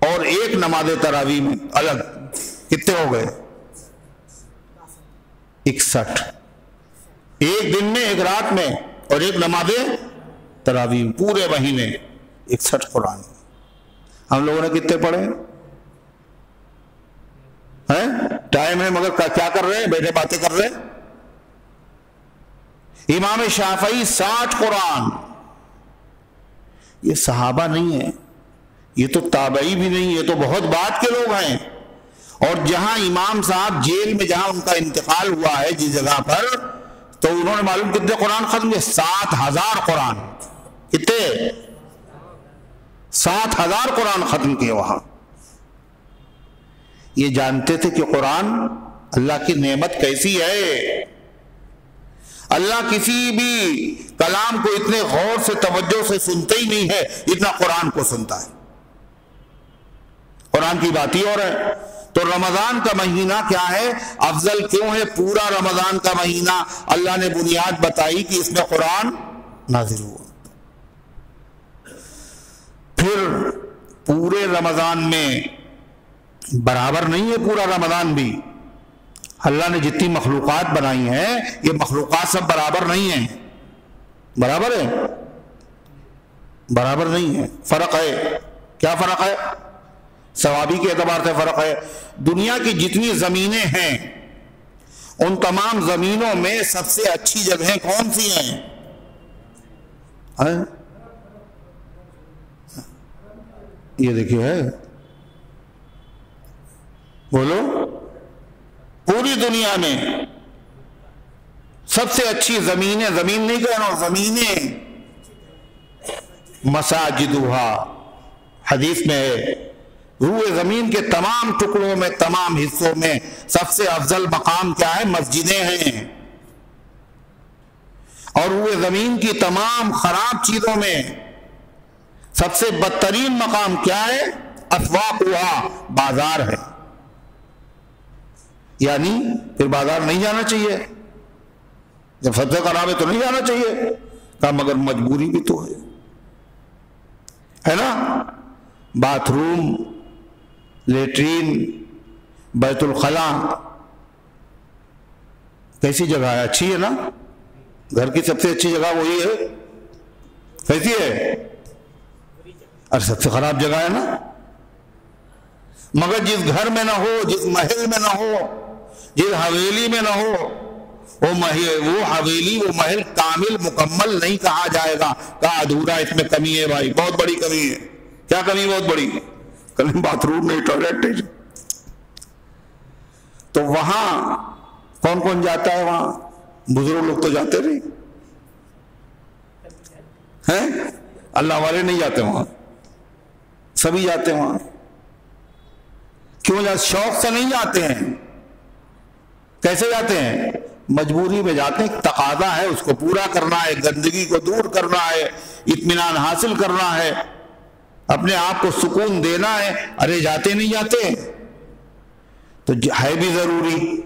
اور ایک نماز تراویح میں الگ. کتنے ہو گئے؟ 61. ایک دن میں، ایک رات میں، اور ایک نماز تراویح میں، پورے مہینے 61 قرآن. ہم لوگوں نے کتنے پڑھے ہیں؟ ٹائم ہے مگر کیا کر رہے ہیں؟ بیٹھے باتیں کر رہے ہیں. امام شافعی 60 قرآن. یہ صحابہ نہیں ہے، یہ تو تابعی بھی نہیں، یہ تو بہت بعد کے لوگ ہیں. اور جہاں امام صاحب جیل میں جہاں ان کا انتقال ہوا ہے جس جگہ پر، تو انہوں نے معلوم کتنے قرآن ختم کیے؟ 7000 قرآن. کتنے؟ 7000 قرآن ختم کیے وہاں. یہ جانتے تھے کہ قرآن اللہ کی نعمت کیسی ہے. اللہ کسی بھی کلام کو اتنے غور سے توجہ سے سنتا ہی نہیں ہے اتنا قرآن کو سنتا ہے. قرآن کی بات ہی اور ہے. تو رمضان کا مہینہ کیا ہے؟ افضل کیوں ہے؟ پورا رمضان کا مہینہ اللہ نے بنیاد بتائی کہ اس میں قرآن نازل ہوا. پھر پورے رمضان میں برابر نہیں ہے پورا رمضان بھی. اللہ نے جتنی مخلوقات بنائی ہیں یہ مخلوقات سب برابر نہیں ہیں. برابر ہے؟ برابر نہیں ہے، فرق ہے۔ کیا فرق ہے؟ ثوابی کے اعتبار سے فرق ہے۔ دنیا کی جتنی زمینیں ہیں ان تمام زمینوں میں سب سے اچھی جگہیں کون سی ہیں؟ یہ دیکھیے ہے، بولو، پوری دنیا میں سب سے اچھی زمینیں، زمین نہیں کہہ رہا ہوں، زمینیں، مساجدہا، حدیث میں ہے روئے زمین کے تمام ٹکڑوں میں، تمام حصوں میں سب سے افضل مقام کیا ہے؟ مسجدیں ہیں۔ اور روئے زمین کی تمام خراب چیزوں میں سب سے بدترین مقام کیا ہے؟ اسواقہا، بازار ہے۔ یعنی پھر بازار نہیں جانا چاہیے، جب سب سے خراب ہے تو نہیں جانا چاہیے، کہا مگر مجبوری بھی تو ہے نا۔ باتھ روم، لیٹرین، بیت الخلا کیسی جگہ ہے؟ اچھی ہے نا، گھر کی سب سے اچھی جگہ وہی ہے، کیسی ہے؟ اور سب سے خراب جگہ ہے نا۔ مگر جس گھر میں نہ ہو، جس محل میں نہ ہو، جس حویلی میں نہ ہو، وہ حویلی، وہ محل کامل مکمل نہیں کہا جائے گا، کہا ادھورا، اس میں کمی ہے بھائی، بہت بڑی کمی ہے۔ کیا کمی؟ بہت بڑی، کہیں باتھ روم نہیں، ٹوائلٹ نہیں۔ تو وہاں کون کون جاتا ہے؟ وہاں بزرگ لوگ تو جاتے نہیں ہیں، اللہ والے نہیں جاتے وہاں، سبھی جاتے ہیں وہاں۔ کیوں جاتے؟ شوق سے نہیں جاتے ہیں۔ کیسے جاتے ہیں؟ مجبوری میں جاتے ہیں، تقاضا ہے، اس کو پورا کرنا ہے، گندگی کو دور کرنا ہے، اطمینان حاصل کرنا ہے، اپنے آپ کو سکون دینا ہے۔ ارے جاتے نہیں جاتے تو ہے بھی ضروری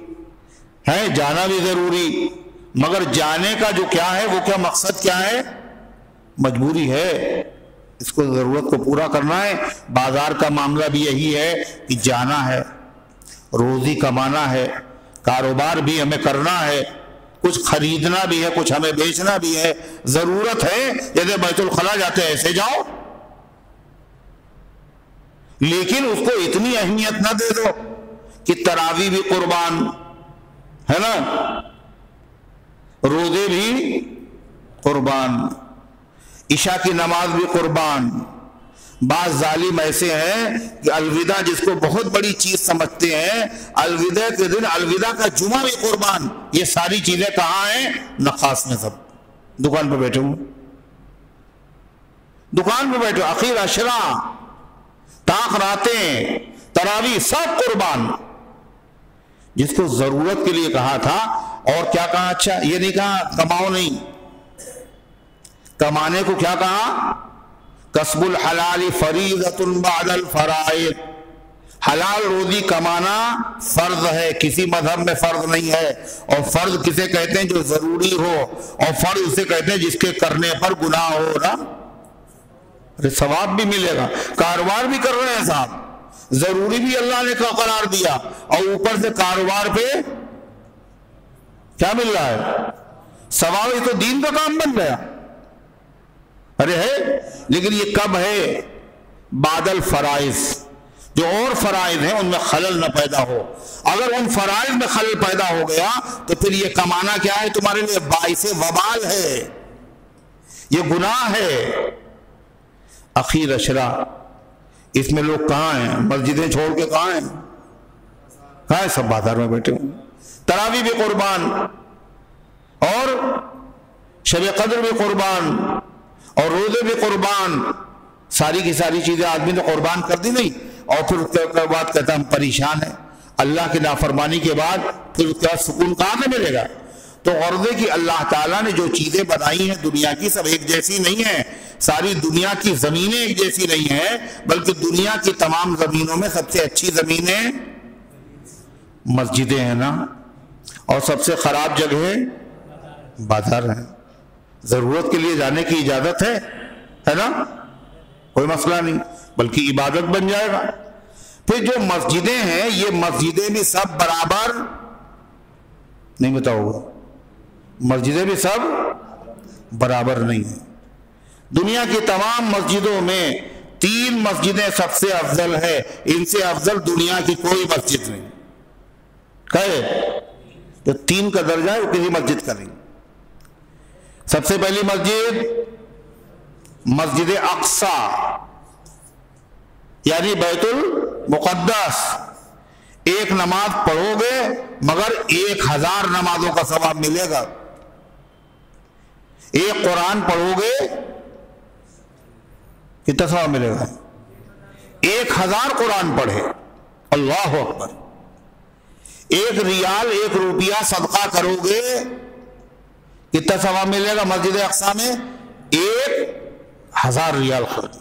ہے، جانا بھی ضروری، مگر جانے کا جو کیا ہے، وہ کیا مقصد کیا ہے؟ مجبوری ہے، اس کو ضرورت کو پورا کرنا ہے۔ بازار کا معاملہ بھی یہی ہے کہ جانا ہے، روزی کمانا ہے، کاروبار بھی ہمیں کرنا ہے، کچھ خریدنا بھی ہے، کچھ ہمیں بیچنا بھی ہے، ضرورت ہے۔ جیسے بیت الخلا جاتے ہیں ایسے جاؤ، لیکن اس کو اتنی اہمیت نہ دے دو کہ تراویح بھی قربان ہے نا، روزے بھی قربان، عشاء کی نماز بھی قربان۔ بعض ظالم ایسے ہیں کہ الوداع جس کو بہت بڑی چیز سمجھتے ہیں، الوداع کے دن الوداع کا جمعہ بھی قربان۔ یہ ساری چیزیں کہاں ہیں؟ نخاس میں، سب دکان پہ بیٹھے ہوں، دکان پہ بیٹھے، اخیر عشرہ، طاق راتیں، تراویح، سب قربان۔ جس کو ضرورت کے لیے کہا تھا، اور کیا کہا؟ اچھا یہ نہیں کہا کماؤ نہیں، کمانے کو کیا کہا؟ کسب الحلال فریضۃ بعد الفرائض، حلال روزی کمانا فرض ہے، کسی مذہب میں فرض نہیں ہے۔ اور فرض کسے کہتے ہیں؟ جو ضروری ہو، اور فرض اسے کہتے ہیں جس کے کرنے پر گناہ ہو نا، ثواب بھی ملے گا۔ کاروبار بھی کر رہے ہیں صاحب، ضروری بھی اللہ نے قرار دیا، اور اوپر سے کاروبار پہ کیا مل رہا ہے؟ ثواب۔ یہ تو دین کا کام بن گیا۔ ارے ہے، لیکن یہ کب ہے؟ بعد الفرائض، جو اور فرائض ہیں ان میں خلل نہ پیدا ہو۔ اگر ان فرائض میں خلل پیدا ہو گیا تو پھر یہ کمانا کیا ہے؟ تمہارے لیے باعث وبال ہے، یہ گناہ ہے۔ اخیر عشرہ، اس میں لوگ کہاں ہیں؟ مسجدیں چھوڑ کے کہاں ہیں؟ کہاں ہیں؟ سب بازار میں بیٹھے ہوں۔ تراویح بھی قربان، اور شب قدر بھی قربان، اور روزے بھی قربان، ساری کی ساری چیزیں آدمی نے قربان کر دی نہیں، اور پھر اس کے بعد کہتا ہم پریشان ہیں۔ اللہ کی نافرمانی کے بعد پھر اس کا سکون کہاں سے ملے گا؟ تو غرض ہے کہ اللہ تعالیٰ نے جو چیزیں بنائی ہیں دنیا کی، سب ایک جیسی نہیں ہیں۔ ساری دنیا کی زمینیں ایک جیسی نہیں ہیں، بلکہ دنیا کی تمام زمینوں میں سب سے اچھی زمینیں مسجدیں ہیں نا، اور سب سے خراب جگہیں بازار ہیں۔ ضرورت کے لیے جانے کی اجازت ہے نا، کوئی مسئلہ نہیں، بلکہ عبادت بن جائے گا۔ پھر جو مسجدیں ہیں، یہ مسجدیں بھی سب برابر نہیں، بتاؤ گا، مسجدیں بھی سب برابر نہیں ہیں۔ دنیا کی تمام مسجدوں میں 3 مسجدیں سب سے افضل ہے، ان سے افضل دنیا کی کوئی مسجد نہیں. کہے جو 3 کا درجہ ہے وہ کسی مسجد کا نہیں. سب سے پہلی مسجد اقصی یعنی بیت المقدس. ایک نماز پڑھو گے مگر 1000 نمازوں کا ثواب ملے گا. ایک قرآن پڑھو گے کتنا ثواب ملے گا؟ 1000 قرآن پڑھے. اللہ اکبر. 1 ریال 1 روپیہ صدقہ کرو گے کتنا ثواب ملے گا؟ مسجد اقصی میں 1000 ریال خرچ.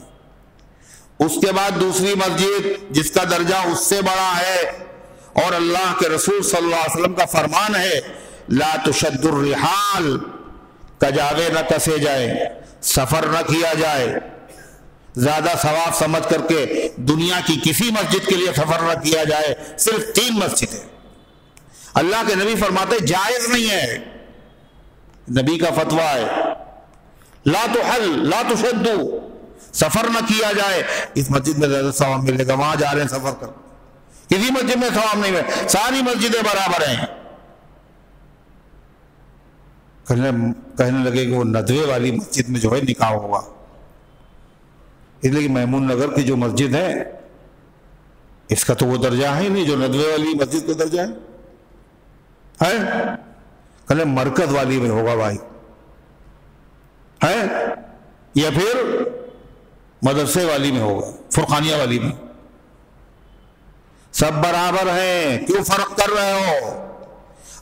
اس کے بعد دوسری مسجد جس کا درجہ اس سے بڑا ہے اور اللہ کے رسول صلی اللہ علیہ وسلم کا فرمان ہے لا تشد الرحال، کجاوے نہ کسے جائے، سفر نہ کیا جائے. زیادہ ثواب سمجھ کر کے دنیا کی کسی مسجد کے لیے سفر نہ کیا جائے. صرف 3 مسجدیں. اللہ کے نبی فرماتے جائز نہیں ہے، نبی کا فتویٰ ہے لا تحل لا تشدو، سفر نہ کیا جائے. اس مسجد میں زیادہ ثواب ملے گا، وہاں جا رہے ہیں سفر کر. کسی مسجد میں ثواب نہیں ملے، ساری مسجدیں برابر ہیں. کہنے لگے کہ وہ ندوے والی مسجد میں جو ہے نکاح ہوا، اس لیے کہ میمون نگر کی جو مسجد ہے اس کا تو وہ درجہ ہے ہی نہیں جو ندوے والی مسجد کا درجہ ہے. کہنے مرکز والی میں ہوگا بھائی ہے یا پھر مدرسے والی میں ہوگا، فرقانیہ والی میں. سب برابر ہیں، کیوں فرق کر رہے ہو؟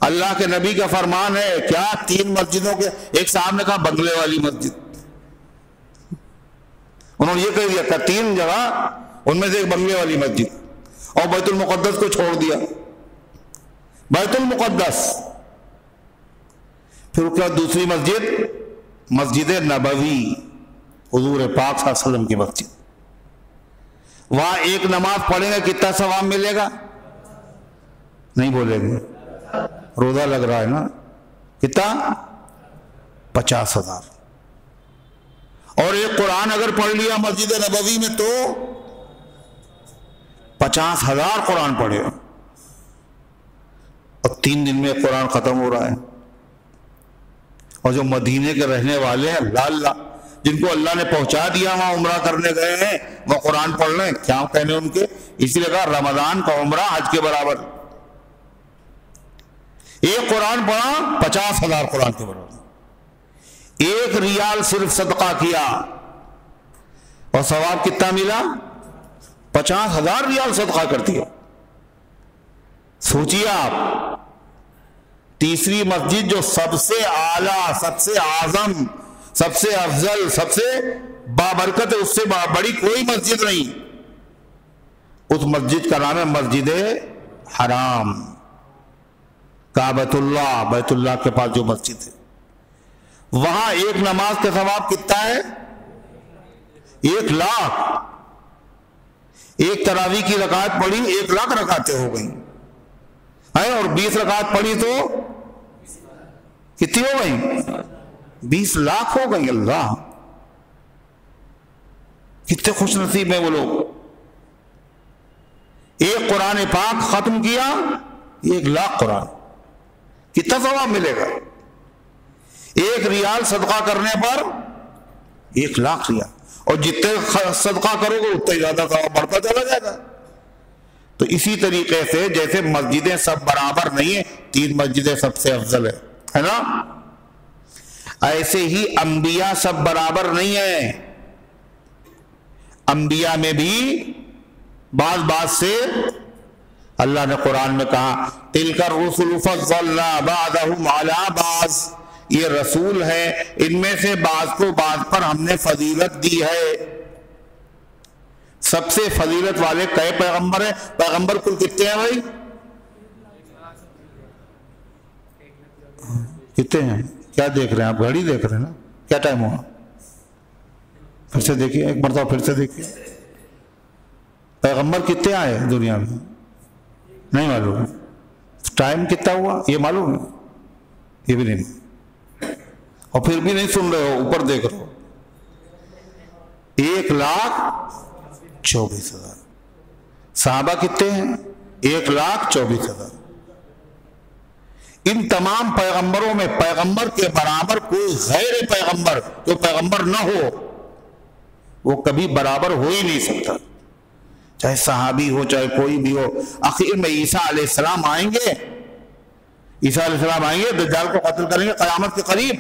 اللہ کے نبی کا فرمان ہے. کیا 3 مسجدوں کے ایک صاحب نے کہا بنگلے والی مسجد، انہوں نے یہ کہہ دیا کہ 3 جگہ ان میں سے ایک بنگلے والی مسجد، اور بیت المقدس کو چھوڑ دیا. بیت المقدس. پھر اس کے بعد دوسری مسجد نبوی، حضور پاک صلی اللہ علیہ وسلم کی مسجد. وہاں ایک نماز پڑھیں گے کتنا ثواب ملے گا؟ نہیں بولے گے، روزہ لگ رہا ہے نا. کتنا؟ 50,000. اور ایک قرآن اگر پڑھ لیا مسجد نبوی میں تو 50,000 قرآن پڑھے. اور 3 دن میں قرآن ختم ہو رہا ہے. اور جو مدینے کے رہنے والے ہیں اللہ جن کو اللہ نے پہنچا دیا وہاں عمرہ کرنے گئے ہیں وہ قرآن پڑھ لیں، کیا کہنے ان کے؟ اسی لیے کہا رمضان کا عمرہ حج کے برابر. ایک قرآن پڑھا 50,000 قرآن کے برابر. 1 ریال صرف صدقہ کیا اور ثواب کتنا ملا؟ 50,000 ریال صدقہ کر دیا. سوچیے آپ. تیسری مسجد جو سب سے اعلیٰ، سب سے اعظم، سب سے افضل، سب سے بابرکت ہے، اس سے بڑی کوئی مسجد نہیں. اس مسجد کا نام ہے مسجد حرام. کعبۃ اللہ، بیت اللہ کے پاس جو مسجد ہے، وہاں ایک نماز کا ثواب کتنا ہے؟ 1,00,000. ایک تراویح کی رکعت پڑھی 1,00,000 رکعتیں ہو گئیں. اور 20 رکعت پڑھی تو کتنی ہو گئی؟ 20 لاکھ ہو گئی. اللہ کتنے خوش نصیب ہیں وہ لوگ. ایک قرآن پاک ختم کیا 1,00,000 قرآن، کتنا ثواب ملے گا؟ 1 ریال صدقہ کرنے پر 1,00,000 ریال. اور جتنے صدقہ کرو گے اتنا زیادہ ثواب بڑھتا چلا جائے گا. تو اسی طریقے سے جیسے مسجدیں سب برابر نہیں ہیں، 3 مسجدیں سب سے افضل ہے نا، ایسے ہی انبیاء سب برابر نہیں ہیں. انبیاء میں بھی بعض سے اللہ نے قرآن میں کہا تِلْكَ الرُّسُلُ فَضَّلْنَا بَعْضَهُمْ عَلَى بَعْضٍ، یہ رسول ہیں، ان میں سے بعض کو بعض پر ہم نے فضیلت دی ہے. سب سے فضیلت والے کئے پیغمبر ہیں؟ پیغمبر کل کتنے ہیں بھائی؟ کتنے ہیں؟ کیا دیکھ رہے ہیں آپ؟ گھڑی دیکھ رہے ہیں نا؟ کیا ٹائم ہوا؟ پھر سے دیکھیے، ایک مرتبہ پھر سے دیکھیے. پیغمبر کتنے آئے دنیا میں؟ نہیں معلوم. ٹائم کتنا ہوا یہ معلوم ہے؟ یہ بھی نہیں. اور پھر بھی نہیں سن رہے ہو، اوپر دیکھ رہے ہو. 1,24,000। صحابہ کتنے ہیں؟ 1,24,000۔ ان تمام پیغمبروں میں پیغمبر کے برابر کوئی غیر پیغمبر جو پیغمبر نہ ہو وہ کبھی برابر ہو ہی نہیں سکتا، چاہے صحابی ہو چاہے کوئی بھی ہو۔ آخر میں عیسیٰ علیہ السلام آئیں گے، عیسیٰ علیہ السلام آئیں گے، دجال کو قتل کریں گے قیامت کے قریب،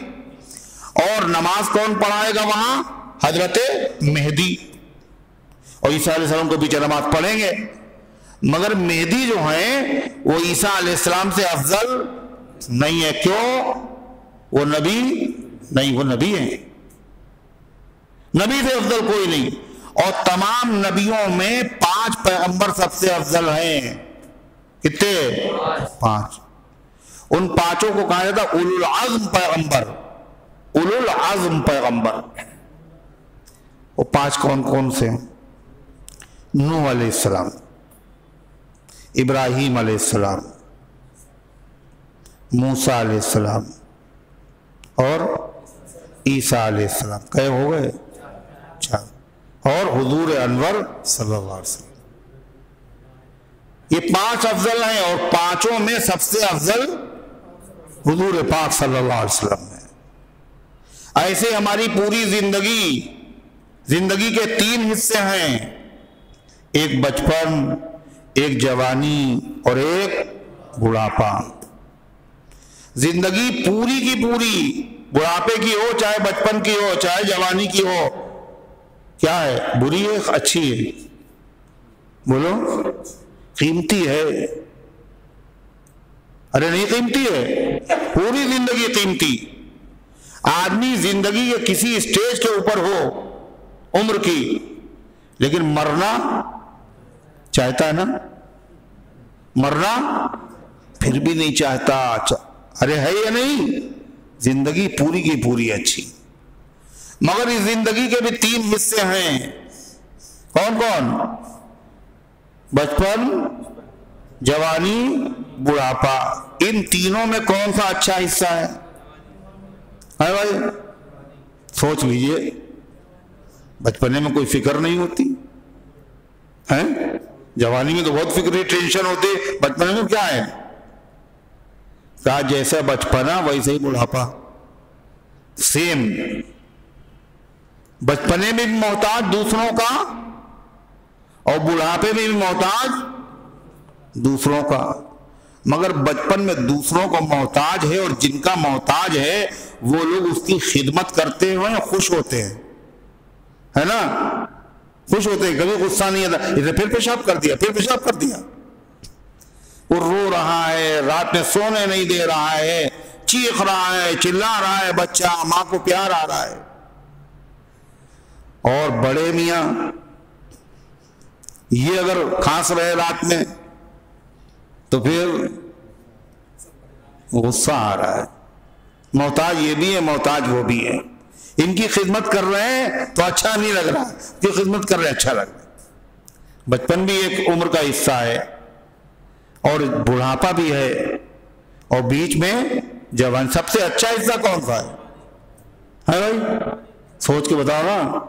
اور نماز کون پڑھائے گا وہاں؟ حضرت مہدی، اور عیسیٰ علیہ السلام کو پیچھے نماز پڑھیں گے۔ مگر مہدی جو ہیں وہ عیسیٰ علیہ السلام سے افضل نہیں ہے۔ کیوں؟ وہ نبی نہیں، وہ نبی ہیں، نبی سے افضل کوئی نہیں۔ اور تمام نبیوں میں 5 پیغمبر سب سے افضل ہیں۔ کتنے؟ 5۔ ان 5 کو کہا جاتا اولو العزم پیغمبر، اولو العزم پیغمبر۔ وہ 5 کون کون سے ہیں؟ نوح علیہ السلام، ابراہیم علیہ السلام، موسیٰ علیہ السلام اور عیسیٰ علیہ السلام۔ کئے ہو گئے؟ 4۔ اور حضور انور صلی اللہ علیہ وسلم۔ یہ 5 افضل ہیں، اور 5 میں سب سے افضل حضور پاک صلی اللہ علیہ وسلم ہے۔ ایسے ہماری پوری زندگی کے 3 حصے ہیں، ایک بچپن، ایک جوانی اور ایک بڑھاپا۔ زندگی پوری کی پوری، بڑھاپے کی ہو چاہے بچپن کی ہو چاہے جوانی کی ہو، کیا ہے؟ بری ہے اچھی ہے؟ بولو، قیمتی ہے؟ ارے نہیں قیمتی ہے؟ پوری زندگی قیمتی۔ آدمی زندگی کے کسی اسٹیج کے اوپر ہو عمر کی، لیکن مرنا چاہتا ہے نا؟ مرنا پھر بھی نہیں چاہتا۔ ارے ہے یا نہیں؟ زندگی پوری کی پوری اچھی، مگر اس زندگی کے بھی 3 حصے ہیں۔ کون کون؟ بچپن، جوانی، بڑھاپا۔ ان تینوں میں کون سا اچھا حصہ ہے بھائی؟ سوچ لیجئے۔ بچپنے میں کوئی فکر نہیں ہوتی ہے، جوانی میں تو بہت فکری ٹینشن ہوتی، بچپنے میں کیا ہے؟ کہا جیسا بچپنا ویسے ہی بڑھاپا، سیم۔ بچپنے میں بھی محتاج دوسروں کا، اور بڑھاپے میں بھی محتاج دوسروں کا۔ مگر بچپن میں دوسروں کو محتاج ہے، اور جن کا محتاج ہے وہ لوگ اس کی خدمت کرتے ہوئے خوش ہوتے ہیں، ہے نا؟ خوش ہوتے ہیں، کبھی غصہ نہیں آتا، اسے پھر پیشاب کر دیا، پھر پیشاب کر دیا۔ وہ رو رہا ہے، رات میں سونے نہیں دے رہا ہے، چیخ رہا ہے، چلا رہا ہے بچہ، ماں کو پیار آ رہا ہے۔ اور بڑے میاں یہ اگر کھانس رہے رات میں تو پھر غصہ آ رہا ہے۔ محتاج یہ بھی ہے، محتاج وہ بھی ہے۔ ان کی خدمت کر رہے ہیں تو اچھا نہیں لگ رہا، کی خدمت کر رہے ہیں اچھا لگ رہا ہے۔ بچپن بھی ایک عمر کا حصہ ہے، اور بڑھاپا بھی ہے، اور بیچ میں جوان۔ سب سے اچھا حصہ کون سا ہے بھائی؟ سوچ کے بتاؤ نا۔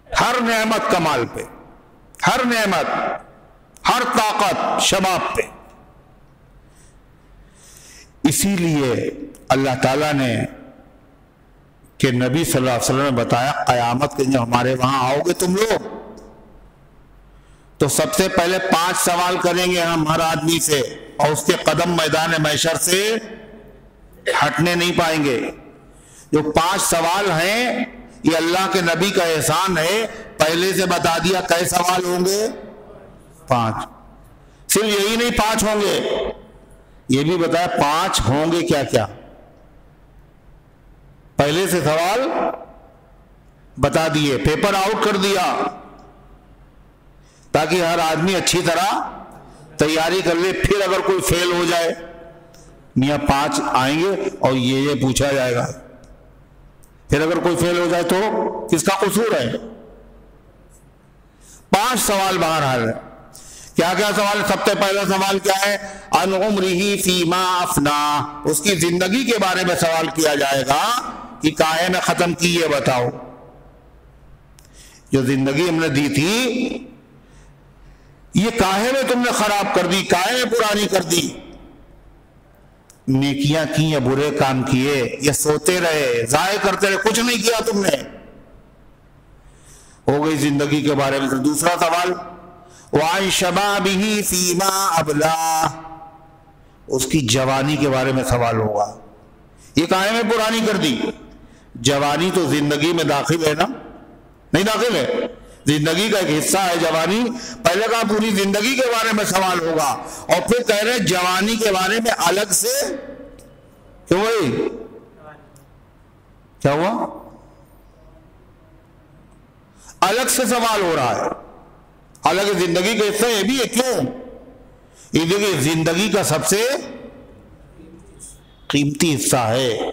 ہر نعمت کمال پہ، ہر نعمت، ہر طاقت شباب پہ۔ اسی لیے اللہ تعالیٰ نے کہ نبی صلی اللہ علیہ وسلم نے بتایا قیامت کے جب ہمارے وہاں آؤ گے تم لوگ تو سب سے پہلے 5 سوال کریں گے ہم ہر آدمی سے، اور اس کے قدم میدان محشر سے ہٹنے نہیں پائیں گے۔ جو 5 سوال ہیں یہ اللہ کے نبی کا احسان ہے، پہلے سے بتا دیا کئے سوال ہوں گے؟ 5۔ صرف یہی نہیں 5 ہوں گے، یہ بھی بتایا 5 ہوں گے کیا کیا، پہلے سے سوال بتا دیے، پیپر آؤٹ کر دیا، تاکہ ہر آدمی اچھی طرح تیاری کر لے۔ پھر اگر کوئی فیل ہو جائے، میاں 5 آئیں گے اور یہ پوچھا جائے گا، پھر اگر کوئی فیل ہو جائے تو کس کا قصور ہے؟ 5 سوال بہرحال ہے۔ کیا کیا سوال؟ سب سے پہلا سوال کیا ہے؟ عن عمرہ فیما افنا، اس کی زندگی کے بارے میں سوال کیا جائے گا کہ کاہے میں ختم کی، یہ بتاؤ۔ جو زندگی ہم نے دی تھی یہ کاہے میں تم نے خراب کر دی، کاہے میں پرانی کر دی؟ نیکیاں کی یا برے کام کیے یا سوتے رہے، ضائع کرتے رہے، کچھ نہیں کیا تم نے، ہو گئی زندگی کے بارے میں۔ دوسرا سوال وَعَنْ شَبَابِهِ فِي مَا أَبْلَاهُ، اس کی جوانی کے بارے میں سوال ہوگا، یہ کاہے میں پرانی کر دی؟ جوانی تو زندگی میں داخل ہے نا، نہیں داخل ہے؟ زندگی کا ایک حصہ ہے جوانی۔ پہلے کہا پوری زندگی کے بارے میں سوال ہوگا، اور پھر کہہ رہے جوانی کے بارے میں الگ سے کیوں بھائی کیا ہوا؟ الگ سے سوال ہو رہا ہے، الگ زندگی کا حصہ یہ بھی ہے، کیوں؟ یہ دیکھیے زندگی کا سب سے قیمتی حصہ ہے۔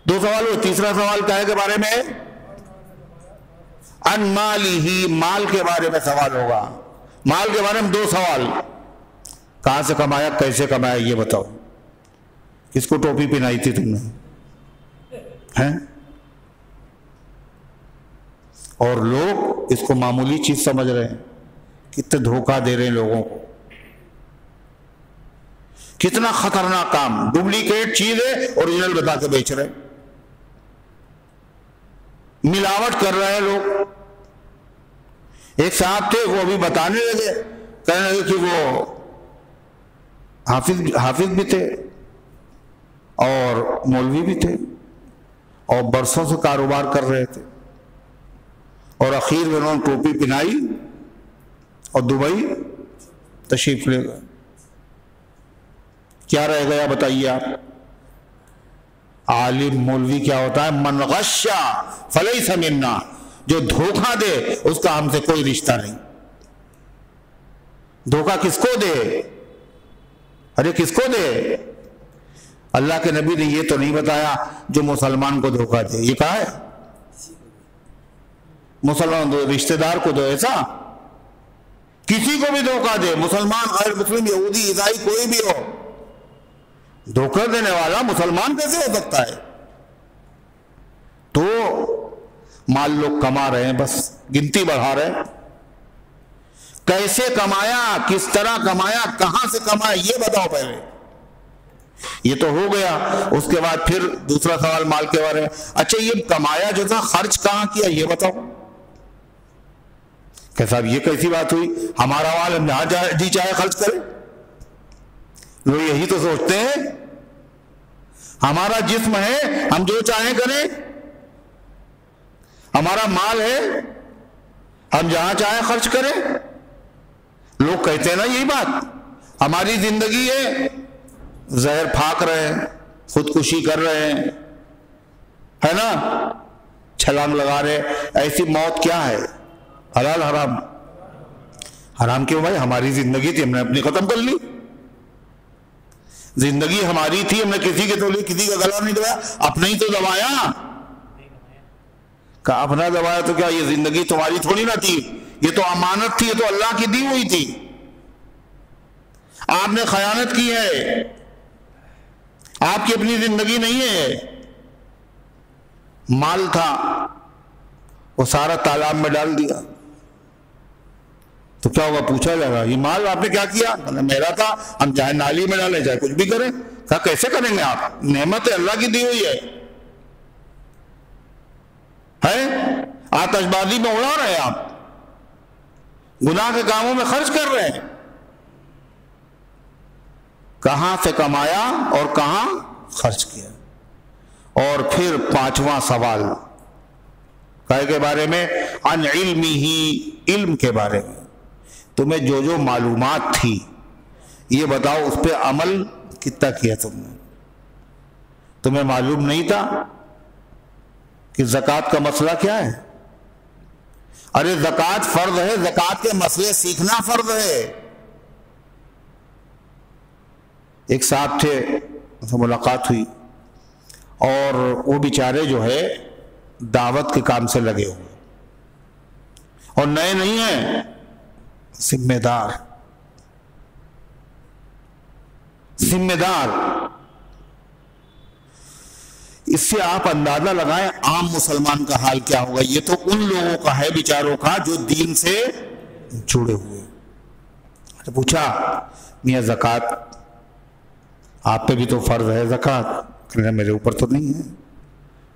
دو سوال ہوئے، تیسرا سوال کیا ہے کے بارے میں؟ ان مالی، مال کے بارے میں سوال ہوگا۔ مال کے بارے میں دو سوال، کہاں سے کمایا، کیسے کمایا، یہ بتاؤ۔ کس کو ٹوپی پہنائی تھی تم نے ہیں؟ اور لوگ اس کو معمولی چیز سمجھ رہے ہیں، کتنے دھوکہ دے رہے ہیں لوگوں کو، کتنا خطرناک کام، ڈپلیکیٹ چیز ہے اوریجنل بتا کے بیچ رہے، ملاوٹ کر رہے ہیں لوگ۔ ایک صاحب تھے وہ ابھی بتانے لگے، کہنے لگے کہ وہ حافظ بھی تھے اور مولوی بھی تھے اور برسوں سے کاروبار کر رہے تھے، اور اخیر میں انہوں نے ٹوپی پہنائی اور دبئی تشریف لے گئے۔ کیا رہ گیا بتائیے آپ؟ عالم مولوی کیا ہوتا ہے؟ من غش فلیس منا، جو دھوکہ دے اس کا ہم سے کوئی رشتہ نہیں۔ دھوکہ کس کو دے؟ ارے کس کو دے؟ اللہ کے نبی نے یہ تو نہیں بتایا جو مسلمان کو دھوکہ دے، یہ کہا ہے مسلمان دو رشتہ دار کو دو، ایسا کسی کو بھی دھوکہ دے، مسلمان غیر مسلم یہودی عیسائی کوئی بھی ہو، دھوکہ دینے والا مسلمان کیسے ہو سکتا ہے؟ تو مال لوگ کما رہے ہیں، بس گنتی بڑھا رہے ہیں۔ کیسے کمایا، کس طرح کمایا، کہاں سے کمایا، یہ بتاؤ پہلے۔ یہ تو ہو گیا، اس کے بعد پھر دوسرا سوال مال کے بارے میں، اچھا یہ کمایا جو تھا خرچ کہاں کیا، یہ بتاؤ۔ کہ صاحب یہ کیسی بات ہوئی، ہمارا مال ہم جہاں جی چاہے خرچ کریں؟ لوگ یہی تو سوچتے ہیں، ہمارا جسم ہے ہم جو چاہیں کریں، ہمارا مال ہے ہم جہاں چاہیں خرچ کریں۔ لوگ کہتے ہیں نا یہی بات، ہماری زندگی ہے زہر پھاک رہے ہیں، خودکشی کر رہے ہیں، ہے نا، چھلانگ لگا رہے، ایسی موت کیا ہے؟ حلال حرام؟ حرام کیوں بھائی؟ ہماری زندگی تھی ہم نے اپنی ختم کر لی، زندگی ہماری تھی، ہم نے کسی کے تو لیے کسی کا گلا نہیں دبایا، اپنا ہی تو دبایا۔ کہا اپنا دبایا تو کیا یہ زندگی تمہاری تھوڑی نہ تھی، یہ تو امانت تھی، یہ تو اللہ کی دی ہوئی تھی، آپ نے خیانت کی ہے، آپ کی اپنی زندگی نہیں ہے۔ مال تھا وہ سارا تالاب میں ڈال دیا تو کیا ہوگا؟ پوچھا جائے گا یہ مال آپ نے کیا کیا؟ میرا تھا، ہم چاہے نالی میں ڈالیں چاہے کچھ بھی کریں۔ کہا کیسے کریں گے آپ؟ نعمت اللہ کی دی ہوئی ہے، آتش بازی میں اڑا رہے ہیں، آپ گناہ کے کاموں میں خرچ کر رہے ہیں۔ کہاں سے کمایا اور کہاں خرچ کیا؟ اور پھر پانچواں سوال کائے کے بارے میں؟ عن علمہ، علم کے بارے میں۔ تمہیں جو جو معلومات تھی یہ بتاؤ، اس پہ عمل کتنا کیا تم نے؟ تمہیں معلوم نہیں تھا کہ زکوٰۃ کا مسئلہ کیا ہے؟ ارے زکوٰۃ فرض ہے، زکوٰۃ کے مسئلے سیکھنا فرض ہے۔ ایک صاحب تھے، ان سے ملاقات ہوئی، اور وہ بیچارے جو ہے دعوت کے کام سے لگے ہوئے، اور نئے نہیں ہیں، ذمہ دار اس سے آپ اندازہ لگائیں عام مسلمان کا حال کیا ہوگا. یہ تو ان لوگوں کا ہے بیچاروں کا جو دین سے جڑے ہوئے. تو پوچھا میاں زکوٰۃ آپ پہ بھی تو فرض ہے زکوٰۃ؟ کہنے میرے اوپر تو نہیں ہے.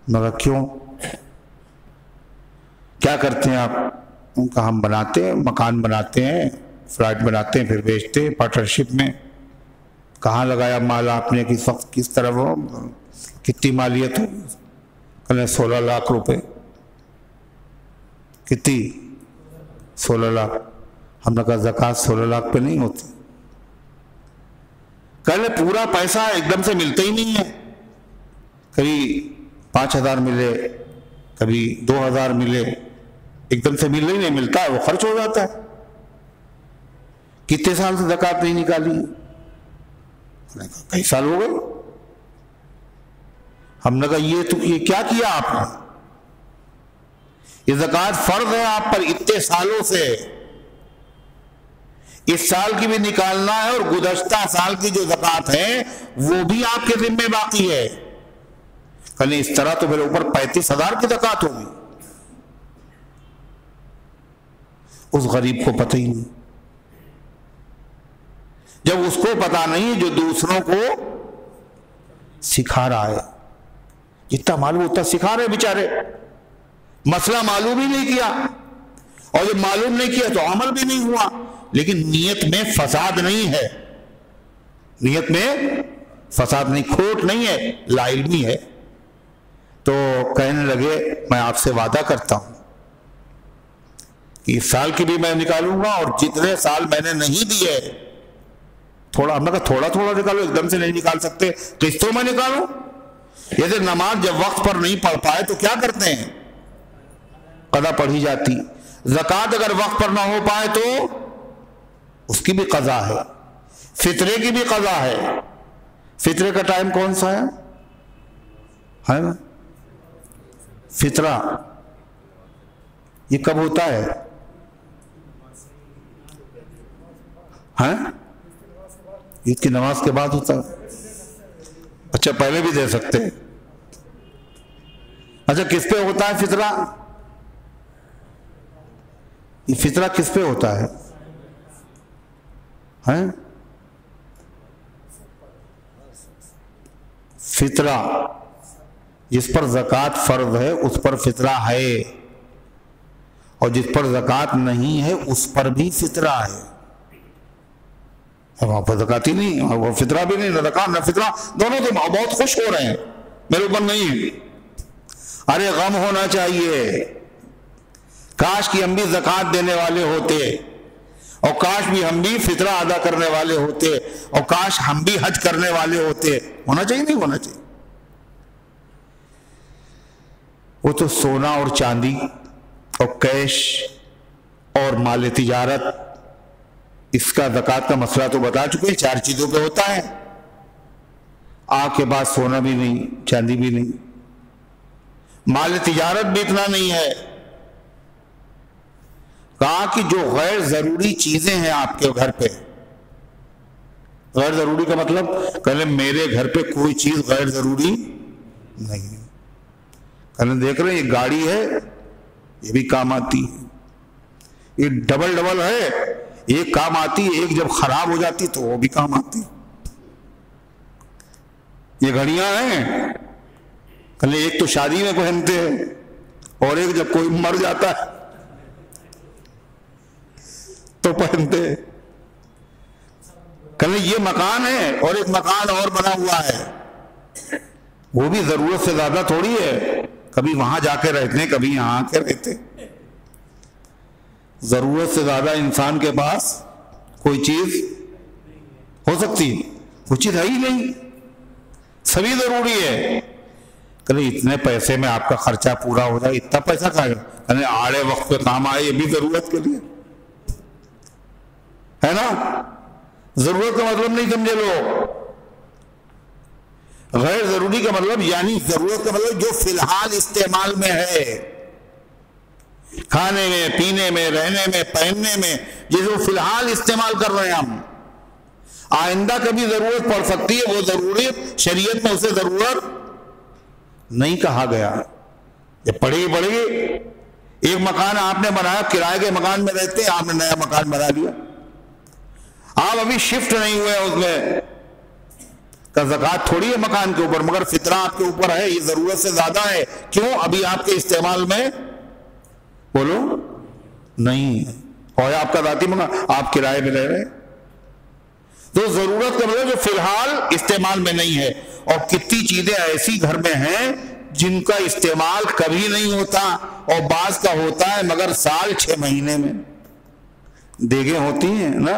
مگر کیوں، کیا کرتے ہیں آپ؟ ان کا ہم بناتے ہیں، مکان بناتے ہیں، فلیٹ بناتے ہیں، پھر بیچتے ہیں پارٹنرشپ میں. کہاں لگایا مال آپ نے، کس وقت، کس طرف ہو، کتنی مالیت ہو؟ کہنے 16 لاکھ روپے. کتنی؟ 16 لاکھ. ہم نے کہا زکوٰۃ 16 لاکھ پہ نہیں ہوتی. کہنے پورا پیسہ ایک دم سے ملتا ہی نہیں ہے، کبھی 5000 ملے، کبھی 2000 ملے، ایک دم سے مل ہی نہیں ملتا ہے، وہ خرچ ہو جاتا ہے. کتنے سال سے زکوٰۃ نہیں نکالی؟ ہم نے کہا کئی سال ہو گئے. ہم نے کہا یہ کیا کیا آپ نے؟ یہ زکوٰۃ فرض ہے آپ پر اتنے سالوں سے، اس سال کی بھی نکالنا ہے اور گزشتہ سال کی جو زکوٰۃ ہے وہ بھی آپ کے ذمے باقی ہے. کہنے اس طرح تو میرے اوپر 35,000 کی زکوٰۃ ہوگی. اس غریب کو پتہ ہی نہیں. جب اس کو پتہ نہیں جو دوسروں کو سکھا رہا ہے، جتنا معلوم اتنا سکھا رہے بیچارے. مسئلہ معلوم ہی نہیں کیا، اور جب معلوم نہیں کیا تو عمل بھی نہیں ہوا. لیکن نیت میں فساد نہیں ہے، نیت میں فساد نہیں، کھوٹ نہیں ہے، لا علمی ہے. تو کہنے لگے میں آپ سے وعدہ کرتا ہوں کہ اس سال کی بھی میں نکالوں گا، اور جتنے سال میں نے نہیں دیے تھوڑا، ہم نے کہا تھوڑا تھوڑا نکالو، ایک دم سے نہیں نکال سکتے، قسطوں میں نکالو. جیسے نماز جب وقت پر نہیں پڑھ پائے تو کیا کرتے ہیں، قضا پڑھی جاتی. زکوٰۃ اگر وقت پر نہ ہو پائے تو اس کی بھی قضا ہے، فطرے کی بھی قضا ہے. فطرے کا ٹائم کون سا ہے نا؟ فطرہ یہ کب ہوتا ہے؟ عید کی نماز کے بعد ہوتا ہے. اچھا پہلے بھی دے سکتے ہیں. اچھا کس پہ ہوتا ہے فطرہ؟ یہ فطرہ کس پہ ہوتا ہے؟ فطرہ جس پر زکوٰۃ فرض ہے اس پر فطرہ ہے، اور جس پر زکوٰۃ نہیں ہے اس پر بھی فطرہ ہے. وہاں پر زکوٰۃ ہی نہیں، وہ فطرہ بھی نہیں، نہ زکوٰۃ نہ فطرہ، دونوں تو بہت خوش ہو رہے ہیں، میرے اوپر نہیں ہے. ارے غم ہونا چاہیے، کاش کہ ہم بھی زکوٰۃ دینے والے ہوتے، اور کاش بھی ہم بھی فطرہ ادا کرنے والے ہوتے، اور کاش ہم بھی حج کرنے والے ہوتے. ہونا چاہیے نہیں ہونا چاہیے؟ وہ تو سونا اور چاندی اور کیش اور مال تجارت، اس کا زکوٰۃ کا مسئلہ تو بتا چکے ہیں، 4 چیزوں پہ ہوتا ہے. آپ کے پاس سونا بھی نہیں، چاندی بھی نہیں، مال تجارت بھی اتنا نہیں ہے. کہا کہ جو غیر ضروری چیزیں ہیں آپ کے گھر پہ، غیر ضروری کا مطلب کہنے میرے گھر پہ کوئی چیز غیر ضروری نہیں ہے. کہنے دیکھ رہے ہیں یہ گاڑی ہے، یہ بھی کام آتی ہے، یہ ڈبل ہے، ایک کام آتی ہے، ایک جب خراب ہو جاتی تو وہ بھی کام آتی. یہ گھڑیاں ہیں، کہنے ایک تو شادی میں پہنتے ہیں، اور ایک جب کوئی مر جاتا ہے تو پہنتے. کہنے یہ مکان ہے اور ایک مکان اور بنا ہوا ہے، وہ بھی ضرورت سے زیادہ تھوڑی ہے، کبھی وہاں جا کے رہتے ہیں، کبھی یہاں آ کے رہتے. ضرورت سے زیادہ انسان کے پاس کوئی چیز ہو سکتی ہے؟ کوئی چیز ہے ہی نہیں، سبھی ضروری ہے. کہنے اتنے پیسے میں آپ کا خرچہ پورا ہو جائے، اتنا پیسہ کہنے آڑے وقت پہ کام آئے، یہ بھی ضرورت کے لیے ہے نا. ضرورت کا مطلب نہیں سمجھے لوگ، غیر ضروری کا مطلب یعنی ضرورت کا مطلب جو فی الحال استعمال میں ہے، کھانے میں، پینے میں، رہنے میں، پہننے میں، جسے وہ فی الحال استعمال کر رہے ہیں ہم. آئندہ کبھی ضرورت پڑ سکتی ہے، وہ ضروری شریعت میں اسے ضرورت نہیں کہا گیا. جب پڑے گی ایک مکان آپ نے بنایا، کرائے کے مکان میں رہتے ہیں، آپ نے نیا مکان بنا لیا، آپ ابھی شفٹ نہیں ہوئے اس میں، کا زکوٰۃ تھوڑی ہے مکان کے اوپر، مگر فطرہ آپ کے اوپر ہے، یہ ضرورت سے زیادہ ہے. کیوں؟ ابھی آپ کے استعمال میں بولو نہیں، اور آپ کا ذاتی مکان، آپ کرائے میں رہ رہے ہیں. تو ضرورت کا مطلب جو فی الحال استعمال میں نہیں ہے. اور کتنی چیزیں ایسی گھر میں ہیں جن کا استعمال کبھی نہیں ہوتا، اور بعض کا ہوتا ہے مگر سال 6 مہینے میں. دیگیں ہوتی ہیں نا،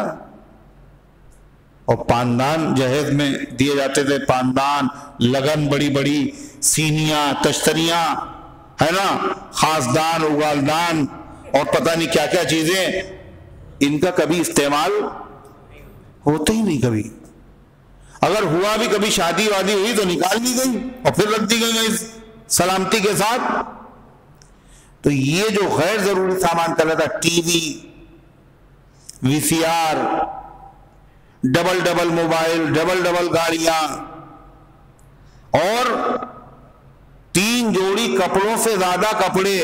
اور پاندان جہیز میں دیے جاتے تھے، پاندان، لگن، بڑی بڑی سینیاں، تشتریاں، ہے نا، خاصدان، اگالدان، اور پتہ نہیں کیا کیا چیزیں، ان کا کبھی استعمال ہوتا ہی نہیں. کبھی اگر ہوا بھی، کبھی شادی وادی ہوئی تو نکال دی گئی اور پھر رکھ دی گئی سلامتی کے ساتھ. تو یہ جو غیر ضروری سامان کر رہا تھا، TV, V C R, double mobile, double گاڑیاں، اور 3 جوڑی کپڑوں سے زیادہ کپڑے،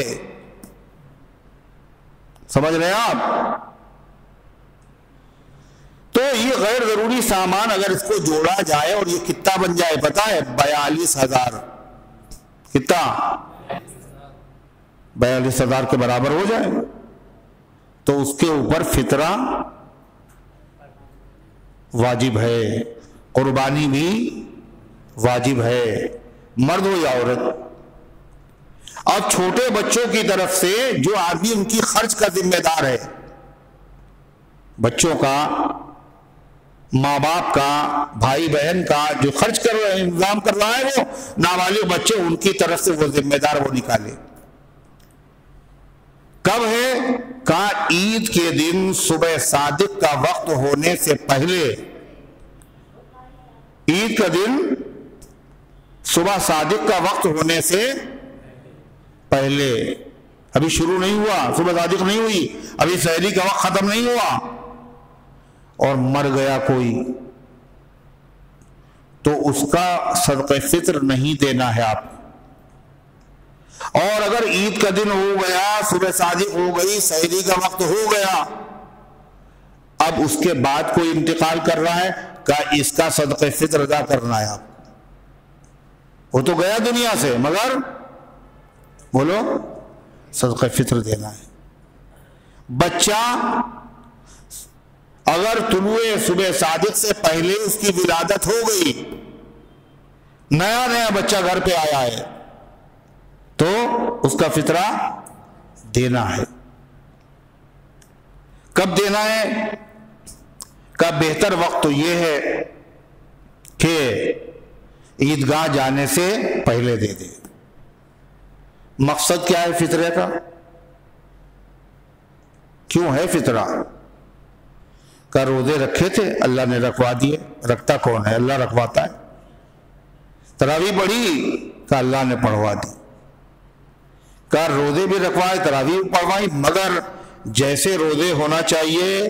سمجھ رہے ہیں آپ؟ تو یہ غیر ضروری سامان اگر اس کو جوڑا جائے اور یہ کتنا بن جائے پتا ہے؟ 42,000. کتنا؟ 42,000 کے برابر ہو جائے. تو اس کے اوپر فطرہ واجب ہے، قربانی بھی واجب ہے، مرد ہو یا عورت. اب چھوٹے بچوں کی طرف سے جو آدمی ان کی خرچ کا ذمہ دار ہے، بچوں کا، ماں باپ کا، بھائی بہن کا، جو خرچ کر رہے ہیں، انتظام کر رہا ہے، وہ نابالغ بچے، ان کی طرف سے وہ ذمہ دار وہ نکالے. کب ہے؟ کہا عید کے دن صبح صادق کا وقت ہونے سے پہلے. عید کا دن صبح صادق کا وقت ہونے سے پہلے، ابھی شروع نہیں ہوا، صبح صادق نہیں ہوئی، ابھی سحری کا وقت ختم نہیں ہوا، اور مر گیا کوئی، تو اس کا صدقہ فطر نہیں دینا ہے آپ. اور اگر عید کا دن ہو گیا، صبح صادق ہو گئی، سحری کا وقت ہو گیا، اب اس کے بعد کوئی انتقال کر رہا ہے، کہا اس کا صدقہ فطر ادا کرنا ہے آپ. وہ تو گیا دنیا سے، مگر بولو صدقہ فطر دینا ہے. بچہ اگر طلوع صبح صادق سے پہلے اس کی ولادت ہو گئی، نیا بچہ گھر پہ آیا ہے، تو اس کا فطرہ دینا ہے. کب دینا ہے؟ کا بہتر وقت تو یہ ہے کہ عیدگاہ جانے سے پہلے دے دے. مقصد کیا ہے فطرے کا؟ کیوں ہے فطرہ؟ کا روزے رکھے تھے، اللہ نے رکھوا دیے. رکھتا کون ہے؟ اللہ رکھواتا ہے. تراویح پڑھی، کا اللہ نے پڑھوا دی. کا روزے بھی رکھوائے، تراویح بھی پڑھوائی، مگر جیسے روزے ہونا چاہیے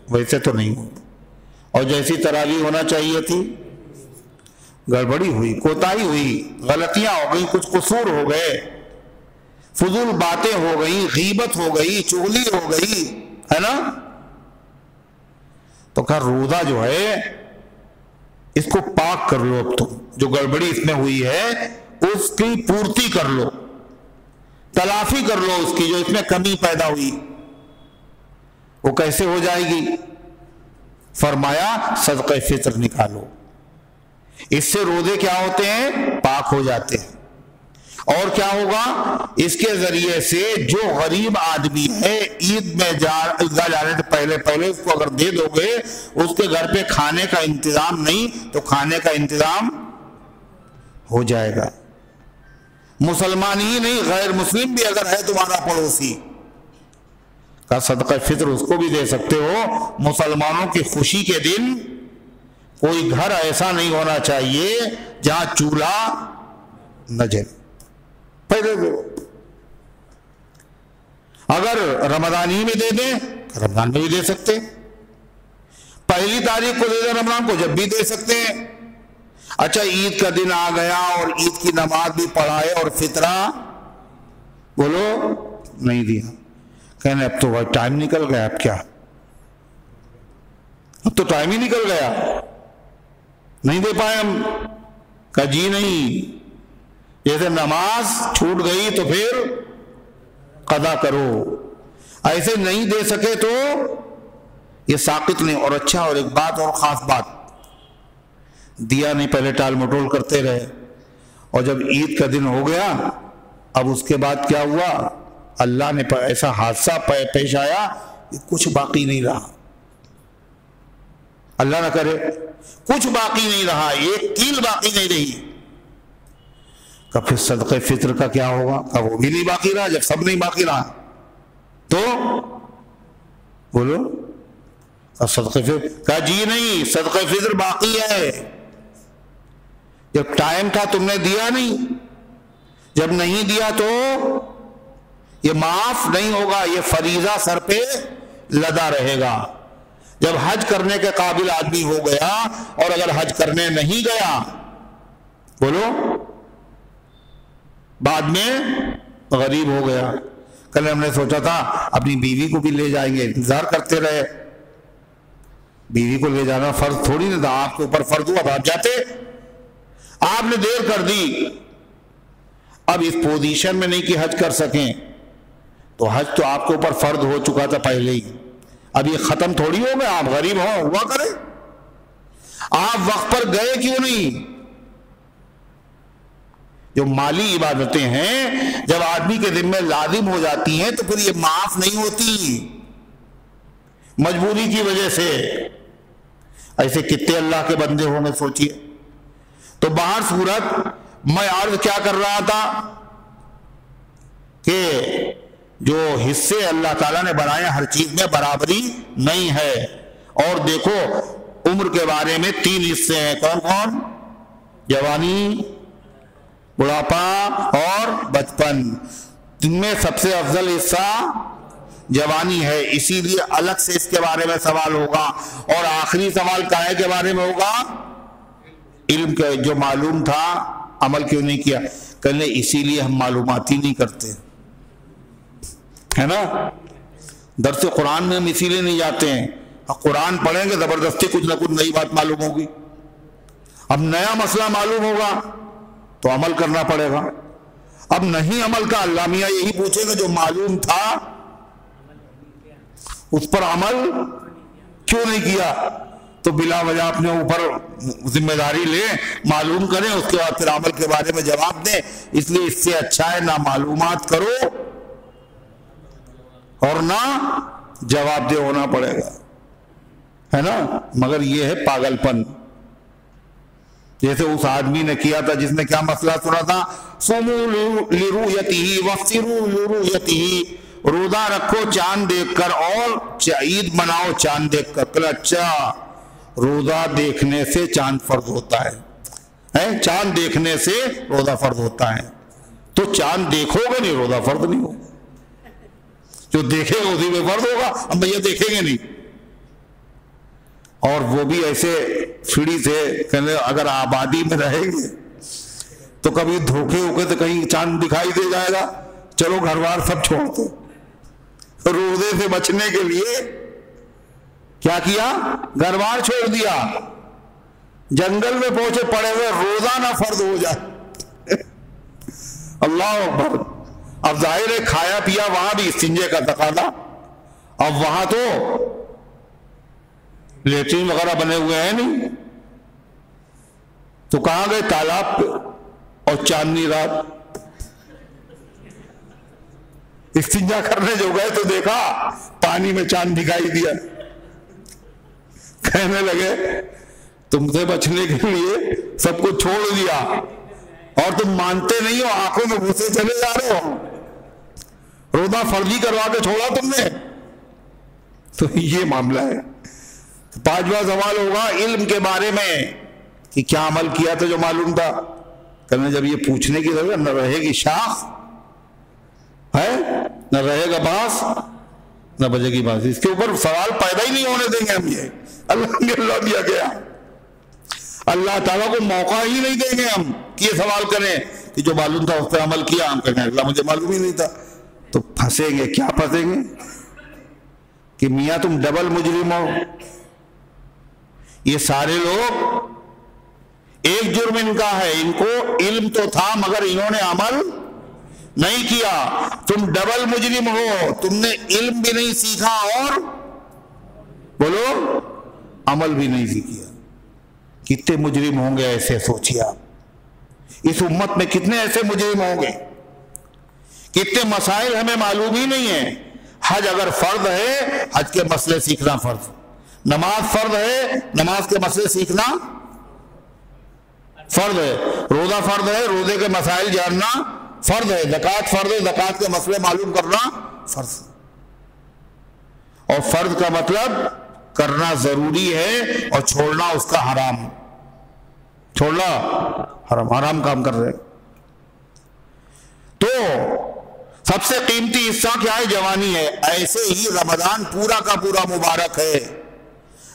ویسے تو نہیں ہوئی، اور جیسی تراویح ہونا چاہیے تھی گڑبڑی ہوئی، کوتاہی ہوئی، غلطیاں ہو گئی، کچھ قصور ہو گئے، فضول باتیں ہو گئی، غیبت ہو گئی، چغلی ہو گئی، ہے نا. تو کہا روزہ جو ہے اس کو پاک کر لو، اب تم جو گڑبڑی اس میں ہوئی ہے اس کی پورتی کر لو، تلافی کر لو اس کی، جو اس میں کمی پیدا ہوئی. وہ کیسے ہو جائے گی؟ فرمایا صدقہ فطر نکالو. اس سے روزے کیا ہوتے ہیں؟ پاک ہو جاتے ہیں. اور کیا ہوگا؟ اس کے ذریعے سے جو غریب آدمی ہے، عید میں عیدگاہ جانے سے پہلے اس کو اگر دے دو گے، اس کے گھر پہ کھانے کا انتظام نہیں تو کھانے کا انتظام ہو جائے گا. مسلمان ہی نہیں، غیر مسلم بھی اگر ہے تمہارا پڑوسی، کا صدقہ فطر اس کو بھی دے سکتے ہو. مسلمانوں کی خوشی کے دن کوئی گھر ایسا نہیں ہونا چاہیے جہاں چولہا نہ جلے، پہلے دو. اگر رمضانی میں دے دیں، رمضان میں بھی دے سکتے. 1 تاریخ کو دے دیں رمضان کو، جب بھی دے سکتے ہیں. اچھا عید کا دن آ گیا اور عید کی نماز بھی پڑھائے اور فطرہ بولو نہیں دیا، کہنے اب تو وہ ٹائم نکل گیا، اب کیا، اب تو ٹائم ہی نکل گیا، نہیں دے پائے ہم۔ کہا جی نہیں، جیسے نماز چھوٹ گئی تو پھر قضا کرو، ایسے نہیں دے سکے تو یہ ساقط نہیں۔ اور اچھا، اور ایک بات اور خاص بات، دیا نہیں، پہلے ٹال مٹول کرتے رہے، اور جب عید کا دن ہو گیا اب اس کے بعد کیا ہوا، اللہ نے ایسا حادثہ پیش آیا کہ کچھ باقی نہیں رہا، اللہ نہ کرے کچھ باقی نہیں رہا، ایک کیل باقی نہیں رہی۔ کہ پھر صدقہ فطر کا کیا ہوگا؟ کہ وہ بھی نہیں باقی رہا، جب سب نہیں باقی رہا تو بولو صدقہ فطر، کہا جی نہیں، صدقہ فطر باقی ہے، جب ٹائم تھا تم نے دیا نہیں، جب نہیں دیا تو یہ معاف نہیں ہوگا، یہ فریضہ سر پہ لدا رہے گا۔ جب حج کرنے کے قابل آدمی ہو گیا اور اگر حج کرنے نہیں گیا، بولو بعد میں غریب ہو گیا، کل ہم نے سوچا تھا اپنی بیوی کو بھی لے جائیں گے، انتظار کرتے رہے، بیوی کو لے جانا فرض تھوڑی نہ تھا، آپ کے اوپر فرض ہوا تو آپ جاتے، آپ نے دیر کر دی، اب اس پوزیشن میں نہیں کہ حج کر سکیں، تو حج تو آپ کے اوپر فرض ہو چکا تھا پہلے ہی، اب یہ ختم تھوڑی ہو گیا، آپ غریب ہوا کریں، آپ وقت پر گئے کیوں نہیں؟ جو مالی عبادتیں ہیں جب آدمی کے ذمہ لازم ہو جاتی ہیں تو پھر یہ معاف نہیں ہوتی مجبوری کی وجہ سے۔ ایسے کتنے اللہ کے بندے ہوں گے سوچئے۔ تو باہر صورت میں عرض کیا کر رہا تھا کہ جو حصے اللہ تعالیٰ نے بنائے ہر چیز میں برابری نہیں ہے۔ اور دیکھو عمر کے بارے میں 3 حصے ہیں، کون کون؟ جوانی، بڑھاپا اور بچپن۔ ان میں سب سے افضل حصہ جوانی ہے، اسی لیے الگ سے اس کے بارے میں سوال ہوگا۔ اور آخری سوال کائے کے بارے میں ہوگا؟ علم کے، جو معلوم تھا عمل کیوں نہیں کیا؟ کہنے اسی لیے ہم معلومات ہی نہیں کرتے، ہے نا؟ درس قرآن میں ہم اسی لیے نہیں جاتے ہیں، قرآن پڑھیں گے زبردستی کچھ نہ کچھ نئی بات معلوم ہوگی، اب نیا مسئلہ معلوم ہوگا تو عمل کرنا پڑے گا۔ اب نہیں عمل کا، اللہ میاں یہی پوچھے گا جو معلوم تھا اس پر عمل کیوں نہیں کیا؟ تو بلا وجہ اپنے اوپر ذمہ داری لیں، معلوم کریں، اس کے بعد پھر عمل کے بارے میں جواب دیں۔ اس لیے اس سے اچھا ہے نہ معلومات کرو اور نہ جواب دہ ہونا پڑے گا، ہے نا؟ مگر یہ ہے پاگل پن، جیسے اس آدمی نے کیا تھا جس نے کیا مسئلہ سنا تھا، صوموا لرؤیتہ وافطروا لرؤیتہ، روزہ رکھو چاند دیکھ کر اور عید مناؤ چاند دیکھ کر۔ کہ اچھا روزہ دیکھنے سے چاند فرض ہوتا ہے، چاند دیکھنے سے روزہ فرض ہوتا ہے، تو چاند دیکھو گے نہیں روزہ فرض نہیں ہوگا، جو دیکھے گا اسی میں فرض ہوگا، ہم بھیا دیکھیں گے نہیں۔ اور وہ بھی ایسے فیڑی سے کہنے اگر آبادی میں رہیں گے تو کبھی دھوکے ہوکے تو کہیں چاند دکھائی دے جائے گا، چلو گھر بار سب چھوڑ دو۔ روزے سے بچنے کے لیے کیا کیا؟ گھر بار چھوڑ دیا، جنگل میں پہنچے پڑے ہوئے، روزہ نہ فرض ہو جائے۔ اللہ اکبر۔ اب ظاہر ہے کھایا پیا وہاں بھی استنجے کا تقاضا، اب وہاں تو لیٹرین وغیرہ بنے ہوئے ہیں نہیں، تو کہاں گئے؟ تالاب پہ، اور چاندنی رات استنجا کرنے جو گئے تو دیکھا پانی میں چاند دکھائی دیا، کہنے لگے تم سے بچنے کے لیے سب کو چھوڑ دیا اور تم مانتے نہیں ہو، آنکھوں میں گھسے چلے جا رہے ہو، روزہ فرضی کروا کے چھوڑا تم نے۔ تو یہ معاملہ ہے۔ 5واں سوال ہوگا علم کے بارے میں کہ کیا عمل کیا تھا جو معلوم تھا؟ کہنا جب یہ پوچھنے کی ضرورت، نہ رہے گی شاخ ہے، نہ رہے گا بانس، نہ بجے گی بانس، اس کے اوپر سوال پیدا ہی نہیں ہونے دیں گے ہم، یہ اللہ نے اللہ دیا گیا۔ اللہ تعالیٰ کو موقع ہی نہیں دیں گے ہم کہ یہ سوال کریں کہ جو معلوم تھا اس پہ عمل کیا. ہم کہیں اللہ مجھے معلوم ہی نہیں تھا. تو پھنسیں گے. کیا پھنسیں گے؟ کہ میاں تم ڈبل مجرم ہو. یہ سارے لوگ ایک جرم ان کا ہے, ان کو علم تو تھا مگر انہوں نے عمل نہیں کیا. تم ڈبل مجرم ہو, تم نے علم بھی نہیں سیکھا اور بولو عمل بھی نہیں سیکھا. کتنے مجرم ہوں گے ایسے, سوچیے آپ. اس امت میں کتنے ایسے مجرم ہوں گے. کتنے مسائل ہمیں معلوم ہی نہیں ہیں. حج اگر فرض ہے, حج کے مسئلے سیکھنا فرض. نماز فرض ہے, نماز کے مسئلے سیکھنا فرض ہے. روزہ فرض ہے, روزے کے مسائل جاننا فرض ہے. زکوٰۃ فرض ہے, زکوٰۃ کے مسئلے معلوم کرنا فرض. اور فرض کا مطلب کرنا ضروری ہے اور چھوڑنا اس کا حرام. چھوڑنا حرام, حرام کام کر رہے. تو سب سے قیمتی حصہ کیا ہے؟ جوانی ہے. ایسے ہی رمضان پورا کا پورا مبارک ہے,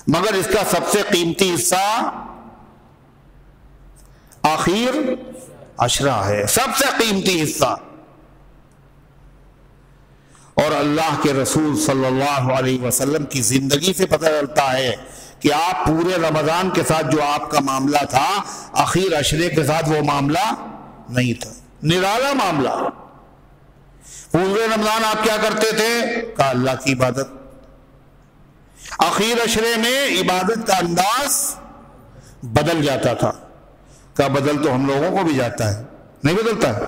مگر اس کا سب سے قیمتی حصہ آخر عشرہ ہے. سب سے قیمتی حصہ. اور اللہ کے رسول صلی اللہ علیہ وسلم کی زندگی سے پتہ چلتا ہے کہ آپ پورے رمضان کے ساتھ جو آپ کا معاملہ تھا, آخر عشرے کے ساتھ وہ معاملہ نہیں تھا. نرالا معاملہ. پورے رمضان آپ کیا کرتے تھے؟ کہا اللہ کی عبادت. آخر عشرے میں عبادت کا انداز بدل جاتا تھا. کہا بدل تو ہم لوگوں کو بھی جاتا ہے. نہیں بدلتا ہے؟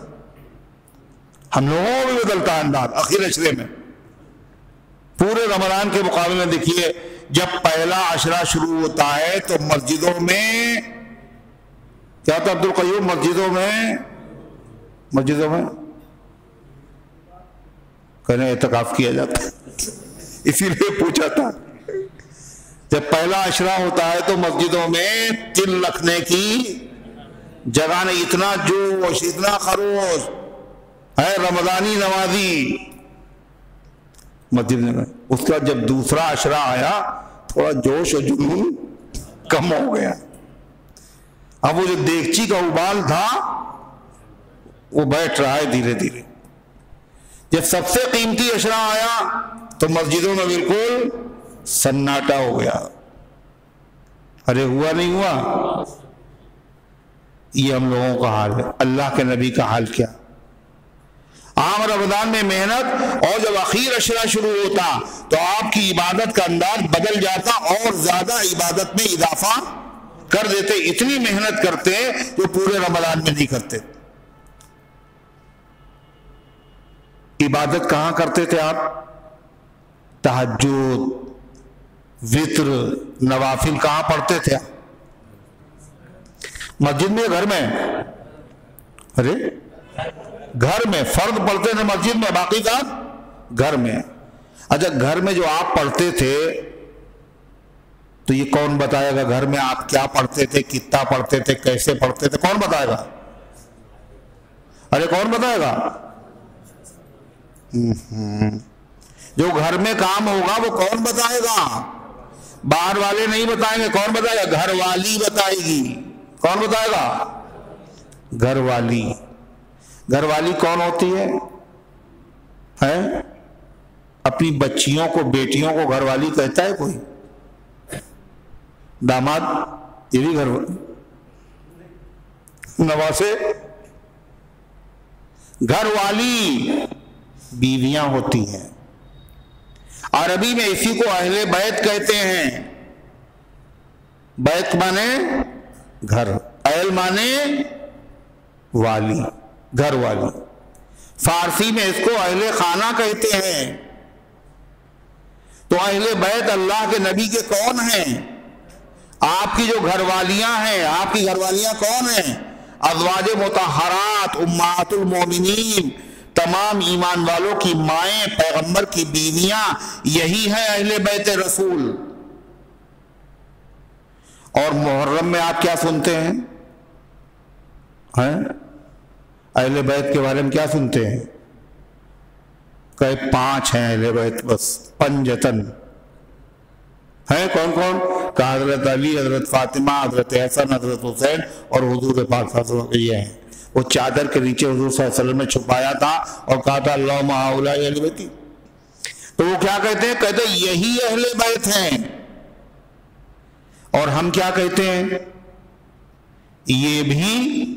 ہم لوگوں کو بھی بدلتا ہے انداز آخر عشرے میں. پورے رمضان کے مقابلے میں دیکھیے, جب پہلا عشرہ شروع ہوتا ہے تو مسجدوں میں کیا تھا عبد القیوم؟ مسجدوں میں کہنے اعتکاف کیا جاتا ہے. اسی لیے پوچھا تھا. جب پہلا عشرہ ہوتا ہے تو مسجدوں میں تل رکھنے کی جگہ نہیں. اتنا جوش, اتنا خروش ہے رمضانی نمازی مسجد میں. اس کے بعد جب دوسرا عشرہ آیا تھوڑا جوش و جنون کم ہو گیا. اب وہ جو دیگچی کا ابال تھا وہ بیٹھ رہا ہے دھیرے دھیرے. جب سب سے قیمتی عشرہ آیا تو مسجدوں میں بالکل سناٹا ہو گیا. ارے ہوا نہیں ہوا؟ یہ ہم لوگوں کا حال ہے. اللہ کے نبی کا حال کیا؟ عام رمضان میں محنت, اور جب اخیر عشرہ شروع ہوتا تو آپ کی عبادت کا انداز بدل جاتا اور زیادہ عبادت میں اضافہ کر دیتے. اتنی محنت کرتے جو پورے رمضان میں نہیں کرتے. عبادت کہاں کرتے تھے آپ؟ تہجد, وتر, نوافل کہاں پڑھتے تھے؟ مسجد میں, گھر میں؟ ارے گھر میں فرض پڑھتے تھے مسجد میں, باقی کا گھر میں. اچھا گھر میں جو آپ پڑھتے تھے تو یہ کون بتائے گا گھر میں آپ کیا پڑھتے تھے, کتنا پڑھتے تھے, کیسے پڑھتے تھے؟ کون بتائے گا؟ ارے کون بتائے گا؟ جو گھر میں کام ہوگا وہ کون بتائے گا؟ باہر والے نہیں بتائیں گے. کون بتائے گا؟ گھر والی بتائے گی. کون بتائے گا؟ گھر والی. گھر والی کون ہوتی ہے؟ اپنی بچیوں کو, بیٹیوں کو گھر والی کہتا ہے کوئی؟ داماد یہ بھی گھر والی, نواسے. گھر والی بیویاں ہوتی ہیں. عربی میں اسی کو اہل بیت کہتے ہیں. بیت مانے گھر, اہل مانے والی, گھر والی. فارسی میں اس کو اہل خانہ کہتے ہیں. تو اہل بیت اللہ کے نبی کے کون ہیں؟ آپ کی جو گھر والیاں ہیں, آپ کی گھر والیاں کون ہیں؟ ازواج مطہرات, امہات المومنین, تمام ایمان والوں کی مائیں, پیغمبر کی بیویاں, یہی ہیں اہل بیت رسول. اور محرم میں آپ کیا سنتے ہیں؟ اہل بیت کے بارے میں کیا سنتے ہیں؟ کہ 5 ہیں اہل بیت, بس. پنجتن, ہیں کون کون؟ کہ حضرت علی، حضرت فاطمہ، حضرت حسن، حضرت حسین اور حضور پاک صلی اللہ علیہ وسلم. یہ ہیں وہ چادر کے نیچے حضور صلی اللہ علیہ وسلم نے چھپایا تھا اور کہا تھا اللہم ہؤلاء اہل بیتی. تو وہ کیا کہتے ہیں؟ کہتے ہیں یہی اہل بیت ہیں. اور ہم کیا کہتے ہیں؟ یہ بھی،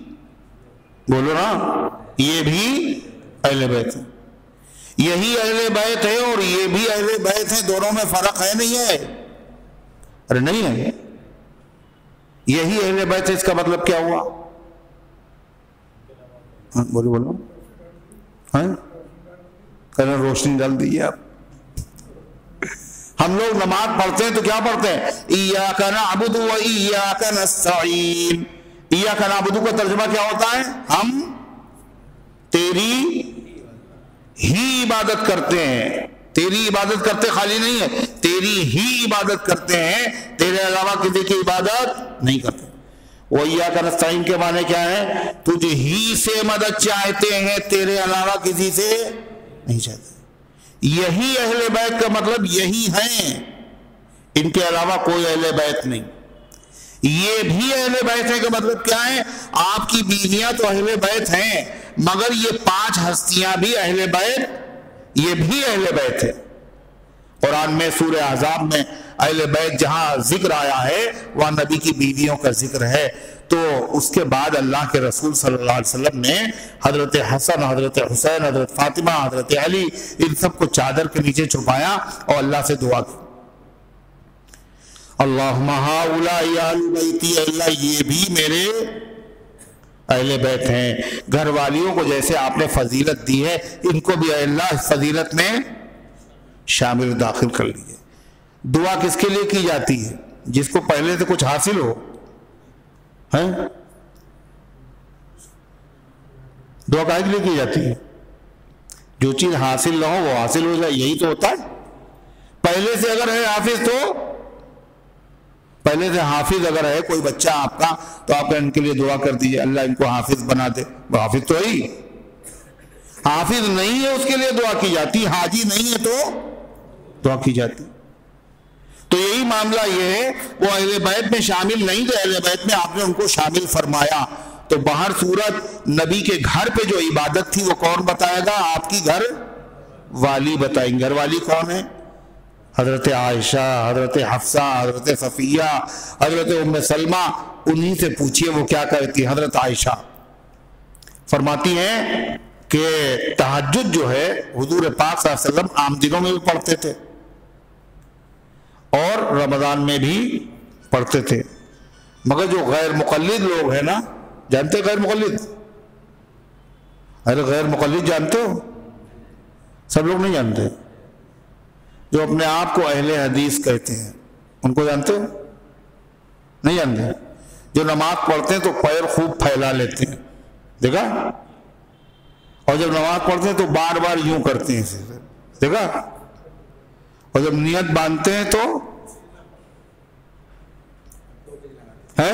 بولو نا، یہ بھی اہل بیت ہیں. یہی اہل بیت ہے اور یہ بھی اہل بیت ہے، دونوں میں فرق ہے نہیں ہے؟ ارے نہیں ہے. یہی اہل بیت ہے، اس کا مطلب کیا ہوا؟ بولو بولو. کہنا روشنی ڈال دیجیے آپ. ہم لوگ نماز پڑھتے ہیں تو کیا پڑھتے ہیں؟ ایاک نعبد و ایاک نستعین. ایاک نعبد کا ترجمہ کیا ہوتا ہے؟ ہم تیری ہی عبادت کرتے ہیں. تیری عبادت کرتے خالی نہیں ہے، تیری ہی عبادت کرتے ہیں، تیرے علاوہ کسی کی عبادت نہیں کرتے. وَإِيَّاكَ نَسْتَعِينُ کے معنی کیا ہے؟ تجھ ہی سے مدد چاہتے ہیں، تیرے علاوہ کسی سے نہیں چاہتے. یہی اہل بیت کا مطلب یہی ہیں، ان کے علاوہ کوئی اہل بیت نہیں. یہ بھی اہل بیت ہے کا مطلب کیا ہے؟ آپ کی بیویاں تو اہل بیت ہیں، مگر یہ 5 ہستیاں بھی اہل بیت، یہ بھی اہل بیت ہے. قرآن میں سورہ احزاب میں اہل بیت جہاں ذکر آیا ہے وہاں نبی کی بیویوں کا ذکر ہے. تو اس کے بعد اللہ کے رسول صلی اللہ علیہ وسلم نے حضرت حسن، حضرت حسین، حضرت فاطمہ، حضرت علی، ان سب کو چادر کے نیچے چھپایا اور اللہ سے دعا کی. اللہم ہؤلاء اہل بیتی، اللہ یہ بھی میرے اہل بیت ہیں. گھر والیوں کو جیسے آپ نے فضیلت دی ہے، ان کو بھی اللہ اس فضیلت میں شامل داخل کر لیجیے. دعا کس کے لیے کی جاتی ہے؟ جس کو پہلے سے کچھ حاصل ہو. دعا کہے کے لیے کی جاتی ہے؟ جو چیز حاصل نہ ہو وہ حاصل ہو جائے، یہی تو ہوتا ہے. پہلے سے اگر ہے حافظ، تو پہلے سے حافظ اگر ہے کوئی بچہ آپ کا، تو آپ ان کے لیے دعا کر دیجئے اللہ ان کو حافظ بنا دے. وہ حافظ تو ہے ہی. حافظ نہیں ہے اس کے لیے دعا کی جاتی، حاجی نہیں ہے تو دعا کی جاتی. تو یہی معاملہ یہ ہے، وہ اہل بیت میں شامل نہیں تھے، اہل بیت میں آپ نے ان کو شامل فرمایا. تو باہر صورت نبی کے گھر پہ جو عبادت تھی وہ کون بتائے گا؟ آپ کی گھر والی بتائیں. گھر والی کون ہے؟ حضرت عائشہ، حضرت حفصہ، حضرت صفیہ، حضرت ام سلمہ. انہی سے پوچھئے وہ کیا کہتی. حضرت عائشہ فرماتی ہیں کہ تہجد جو ہے حضور پاک صلی اللہ علیہ وسلم عام دنوں میں بھی پڑھتے تھے اور رمضان میں بھی پڑھتے تھے. مگر جو غیر مقلد لوگ ہیں نا، جانتے غیر مقلد؟ ارے غیر مقلد جانتے ہو؟ سب لوگ نہیں جانتے. جو اپنے آپ کو اہل حدیث کہتے ہیں ان کو جانتے ہو؟ نہیں جانتے. جو نماز پڑھتے ہیں تو پیر خوب پھیلا لیتے ہیں، دیکھا؟ اور جب نماز پڑھتے ہیں تو بار بار یوں کرتے ہیں، دیکھا؟ اور جب نیت باندھتے ہیں تو ہے،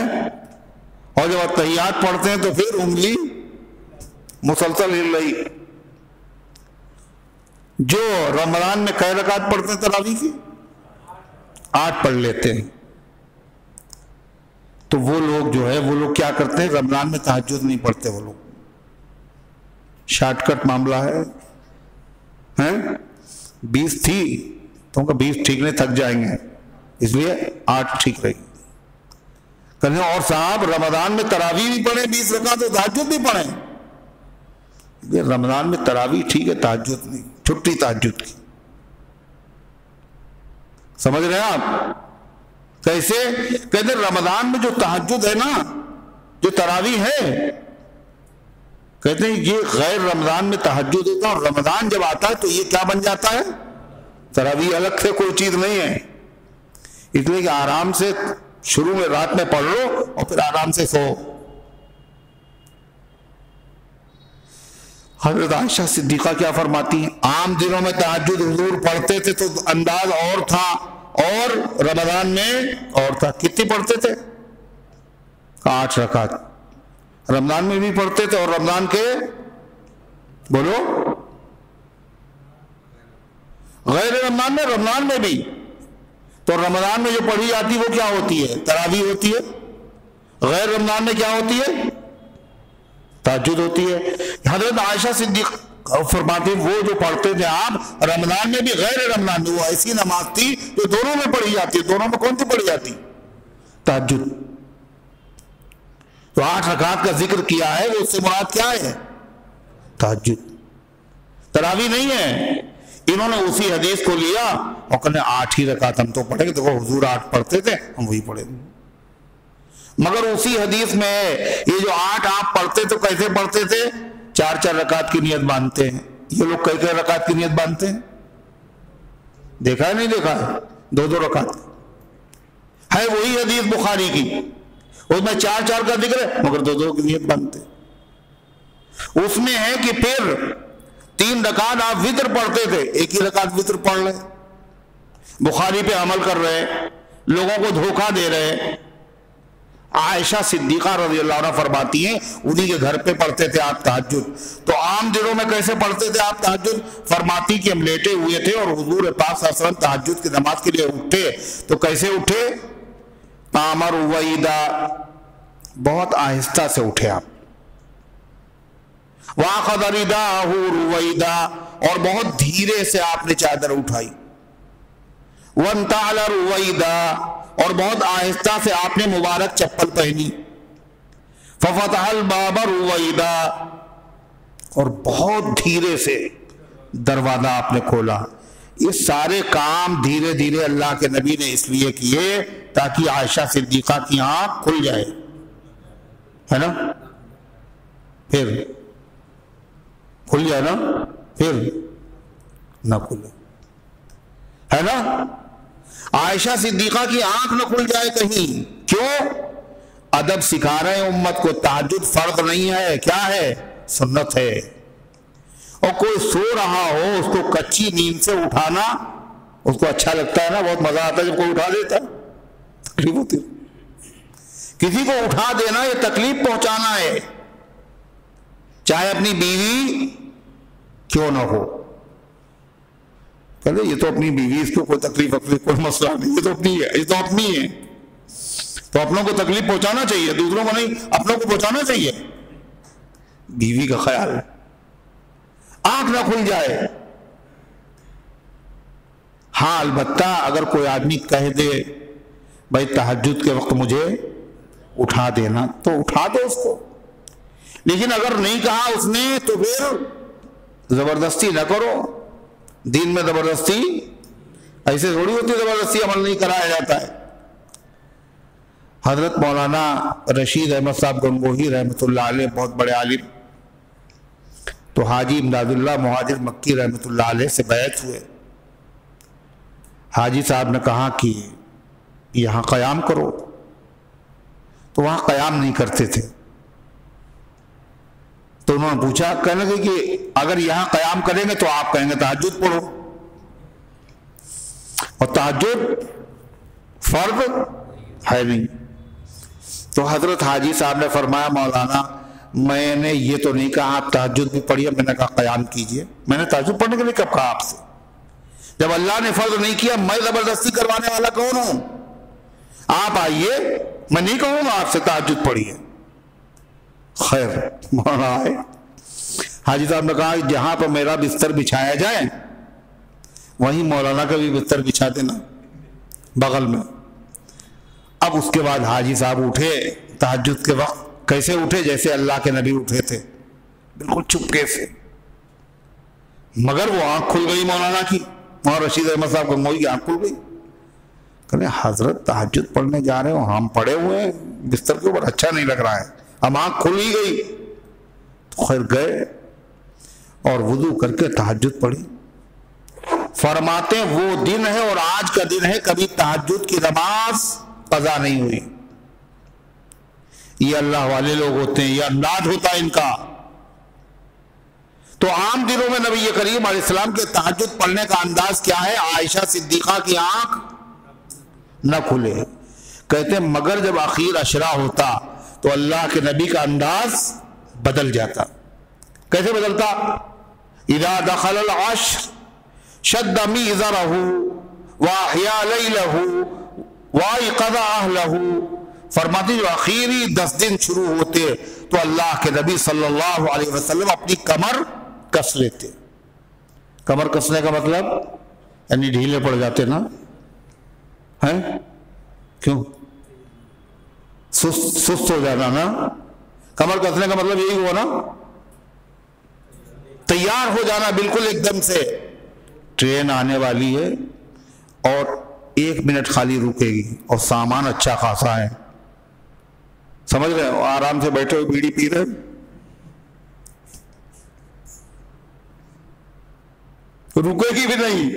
اور جب تحیات پڑھتے ہیں تو پھر انگلی مسلسل ہل رہی. جو رمضان میں کئی رکعت پڑھتے ہیں تراویح کی؟ 8 پڑھ لیتے ہیں. تو وہ لوگ جو ہے وہ لوگ کیا کرتے ہیں؟ رمضان میں تہجد نہیں پڑھتے. وہ لوگ شارٹ کٹ معاملہ ہے. 20 تھی تو ان کا 20 ٹھیک نہیں، تھک جائیں گے، اس لیے 8 ٹھیک رہے گی. کہنے اور صاحب رمضان میں تراویح بھی پڑھیں 20 رکعت، تو تہجد بھی پڑھیں. رمضان میں تراویح ٹھیک ہے، تہجد نہیں، چھٹی تہجد کی. سمجھ رہے ہیں آپ؟ کیسے؟ کہتے رمضان میں جو تہجد ہے نا، جو تراویح ہے، کہتے ہیں یہ غیر رمضان میں تہجد ہوتا ہے، اور رمضان جب آتا ہے تو یہ کیا بن جاتا ہے؟ تراویح. الگ سے کوئی چیز نہیں ہے. اس لیے کہ آرام سے شروع میں رات میں پڑھ لو اور پھر آرام سے سو. حضرت عائشہ صدیقہ کیا فرماتی ہیں؟ عام دنوں میں تہجد حضور پڑھتے تھے تو انداز اور تھا، اور رمضان میں اور تھا. کتنی پڑھتے تھے؟ 8 رکعت. رمضان میں بھی پڑھتے تھے اور رمضان کے، بولو، غیر رمضان میں، رمضان میں بھی. تو رمضان میں جو پڑھی جاتی وہ کیا ہوتی ہے؟ تراویح ہوتی ہے. غیر رمضان میں کیا ہوتی ہے؟ تہجد ہوتی ہے. حضرت عائشہ صدیقہ فرماتے ہیں وہ جو پڑھتے تھے آپ رمضان میں بھی غیر رمضان میں، وہ ایسی نماز تھی جو دونوں میں پڑھی جاتی ہے. دونوں میں کون سی پڑھی جاتی؟ تہجد. تو 8 رکعت کا ذکر کیا ہے، وہ اس سے مراد کیا ہے؟ تہجد. تراویح نہیں ہے. انہوں نے اسی حدیث کو لیا اور کہنے 8 ہی رکعت ہم تو پڑھیں گے. دیکھو حضور 8 پڑھتے تھے، ہم وہی پڑھیں گے. مگر اسی حدیث میں یہ جو 8 آپ پڑھتے تو کیسے پڑھتے تھے؟ 4 رکعت کی نیت باندھتے ہیں. یہ لوگ کئی رکعت کی نیت باندھتے ہیں؟ دیکھا ہے نہیں دیکھا ہے؟ 2 رکعت ہے. وہی حدیث بخاری کی، اس میں 4 کا ذکر ہے مگر 2 کی نیت باندھتے. اس میں ہے کہ پھر 3 رکعت آپ وتر پڑھتے تھے، 1 ہی رکعت وتر پڑھ رہے، بخاری پہ عمل کر رہے، لوگوں کو دھوکہ دے رہے. عائشہ صدیقہ رضی اللہ عنہ فرماتی ہیں انہی کے گھر پہ پڑھتے تھے آپ تہجد. تو عام دنوں میں کیسے پڑھتے تھے آپ تہجد؟ فرماتی کہ ہم لیٹے ہوئے تھے اور حضور پاک صلی اللہ علیہ وسلم تہجد کی نماز کے لیے اٹھے. تو کیسے اٹھے؟ قام رویدا، بہت آہستہ سے اٹھے آپ. واخذ رداءہ رویدا، اور بہت دھیرے سے آپ نے چادر اٹھائی. وانتعل رویدا، اور بہت آہستہ سے آپ نے مبارک چپل پہنی. ففتح الباب رویدا، اور بہت دھیرے سے دروازہ آپ نے کھولا. یہ سارے کام دھیرے دھیرے اللہ کے نبی نے اس لیے کیے تاکہ عائشہ صدیقہ کی آنکھ کھل جائے، ہے نا؟ پھر کھل جائے نا، پھر نہ کھلے، ہے نا؟ عائشہ صدیقہ کی آنکھ نہ کھل جائے کہیں. کیوں؟ ادب سکھا رہے ہیں امت کو. تہجد فرض نہیں ہے، کیا ہے؟ سنت ہے. اور کوئی سو رہا ہو اس کو کچی نیند سے اٹھانا اس کو اچھا لگتا ہے نا، بہت مزہ آتا ہے جب کوئی اٹھا دیتا ہے. تکلیف ہوتی ہے کسی کو اٹھا دینا، یہ تکلیف پہنچانا ہے، چاہے اپنی بیوی کیوں نہ ہو. یہ تو اپنی بیوی، اس کو کوئی تکلیف کوئی مسئلہ نہیں، یہ تو اپنی ہے، یہ تو اپنی ہے. تو اپنوں کو تکلیف پہنچانا چاہیے، دوسروں کو نہیں، اپنوں کو پہنچانا چاہیے. بیوی کا خیال ہے، آنکھ نہ کھل جائے. ہاں البتہ اگر کوئی آدمی کہہ دے بھائی تہجد کے وقت مجھے اٹھا دینا، تو اٹھا دو اس کو. لیکن اگر نہیں کہا اس نے تو پھر زبردستی نہ کرو. دین میں زبردستی ایسے تھوڑی ہوتی ہے، زبردستی عمل نہیں کرایا جاتا ہے. حضرت مولانا رشید احمد صاحب گنگوہی رحمۃ اللہ علیہ بہت بڑے عالم، تو حاجی امداد اللہ مہاجر مکی رحمۃ اللہ علیہ سے بیعت ہوئے. حاجی صاحب نے کہا کہ یہاں قیام کرو، تو وہاں قیام نہیں کرتے تھے. تو انہوں نے پوچھا، کہنے لگے کہ اگر یہاں قیام کریں گے تو آپ کہیں گے تہجد پڑھو، اور تہجد فرض ہے نہیں. تو حضرت حاجی صاحب نے فرمایا مولانا میں نے یہ تو نہیں کہا آپ تہجد بھی پڑھیے، میں نے کہا قیام کیجئے. میں نے تہجد پڑھنے کے لیے کب کہا آپ سے؟ جب اللہ نے فرض نہیں کیا میں زبردستی کروانے والا کون ہوں؟ آپ آئیے، میں نہیں کہوں گا آپ سے تہجد پڑھیے. خیر مولانا آئے، حاجی صاحب نے کہا جہاں پر میرا بستر بچھایا جائے وہیں مولانا کا بھی بستر بچھا دینا بغل میں. اب اس کے بعد حاجی صاحب اٹھے تہجد کے وقت. کیسے اٹھے؟ جیسے اللہ کے نبی اٹھے تھے، بالکل چپکے سے. مگر وہ آنکھ کھل گئی مولانا کی، مولانا رشید احمد صاحب گنگوہی کی آنکھ کھل گئی. کہنے حضرت تہجد پڑھنے جا رہے ہو، ہم پڑے ہوئے ہیں بستر کے اوپر، اچھا نہیں لگ رہا ہے. اب آنکھ کھل ہی گئی تو خیر گئے اور وضو کر کے تہجد پڑھی. فرماتے وہ دن ہے اور آج کا دن ہے کبھی تہجد کی نماز قضا نہیں ہوئی. یہ اللہ والے لوگ ہوتے ہیں، یہ انداز ہوتا ہے ان کا. تو عام دنوں میں نبی کریم علیہ السلام کے تہجد پڑھنے کا انداز کیا ہے؟ عائشہ صدیقہ کی آنکھ نہ کھلے. کہتے ہیں مگر جب آخر عشرہ ہوتا تو اللہ کے نبی کا انداز بدل جاتا. کیسے بدلتا؟ اذا دخل العشر شد میزرہ وَأَحْيَا لَيْلَهُ وَأَيْقَظَ أَهْلَهُ، فرماتی جو آخری 10 دن شروع ہوتے تو اللہ کے نبی صلی اللہ علیہ وسلم اپنی کمر کس لیتے. کمر کسنے کا مطلب یعنی ڈھیلے پڑ جاتے نا، ہیں کیوں؟ سست ہو جانا نا. کمر کسنے کا مطلب یہی ہوا نا، تیار ہو جانا بالکل ایک دم سے. ٹرین آنے والی ہے اور 1 منٹ خالی رکے گی اور سامان اچھا خاصا ہے، سمجھ رہے ہو؟ آرام سے بیٹھے ہوئے بیڑی پی رہے، رکے گی بھی نہیں،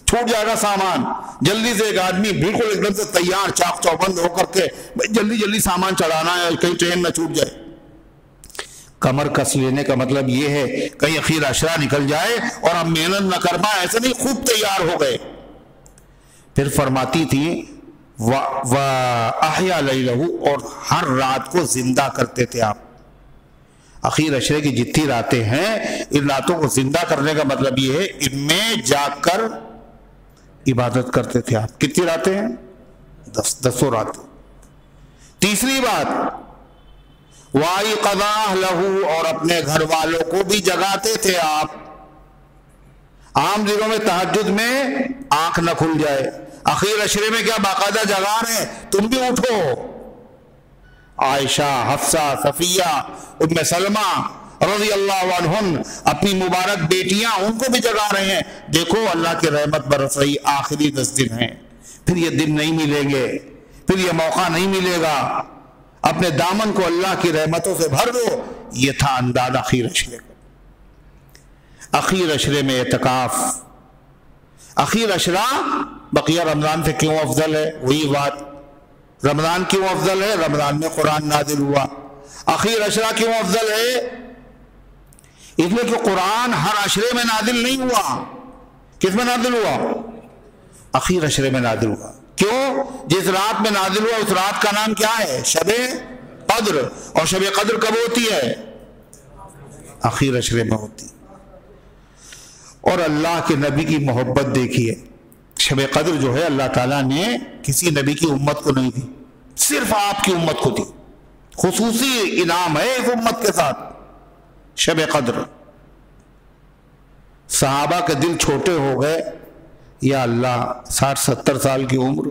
چھوٹ جائے گا سامان. جلدی سے ایک آدمی بالکل ایک دم سے تیار چاق چوبند ہو کر کے جلدی جلدی سامان چڑھانا ہے کہیں ٹرین نہ چھوٹ جائے. کمر کس لینے کا مطلب یہ ہے کہیں اخیر عشرہ نکل جائے اور ہم محنت نہ کر پائیں، ایسے نہیں، خوب تیار ہو گئے. پھر فرماتی تھی وَأَحْيَا لَيْلَهُ، اور ہر رات کو زندہ کرتے تھے آپ. اخیر عشرے کی جتنی راتیں ہیں ان راتوں کو زندہ کرنے کا مطلب یہ ہے ان میں جاگ کر عبادت کرتے تھے آپ. کتنی راتیں ہیں؟ 10 راتیں. تیسری بات وَأَيْقَظَ أَهْلَهُ، اور اپنے گھر والوں کو بھی جگاتے تھے آپ. عام دنوں میں تہجد میں آنکھ نہ کھل جائے، اخیر عشرے میں کیا باقاعدہ جگا رہے ہیں، تم بھی اٹھو. عائشہ، حفصہ، صفیہ، ام سلمہ رضی اللہ عنہن اپنی مبارک بیٹیاں ان کو بھی جگا رہے ہیں. دیکھو اللہ کی رحمت برس رہی، آخری 10 دن ہیں، پھر یہ دن نہیں ملیں گے، پھر یہ موقع نہیں ملے گا. اپنے دامن کو اللہ کی رحمتوں سے بھر دو. یہ تھا انداز اخیر عشرے کا. اخیر عشرے میں اعتکاف. اخیر عشرہ بقیہ رمضان سے کیوں افضل ہے؟ وہی بات، رمضان کیوں افضل ہے؟ رمضان میں قرآن نازل ہوا. اخیر عشرہ کیوں افضل ہے؟ اس لیے کہ قرآن ہر عشرے میں نازل نہیں ہوا. کس میں نازل ہوا؟ اخیر عشرے میں نازل ہوا. کیوں؟ جس رات میں نازل ہوا اس رات کا نام کیا ہے؟ شب قدر. اور شب قدر کب ہوتی ہے؟ اخیر عشرے میں ہوتی. اور اللہ کے نبی کی محبت دیکھیے. شب قدر جو ہے اللہ تعالیٰ نے کسی نبی کی امت کو نہیں دی، صرف آپ کی امت کو دی. خصوصی انعام ہے اس امت کے ساتھ شب قدر. صحابہ کے دل چھوٹے ہو گئے، یا اللہ 60-70 سال کی عمر،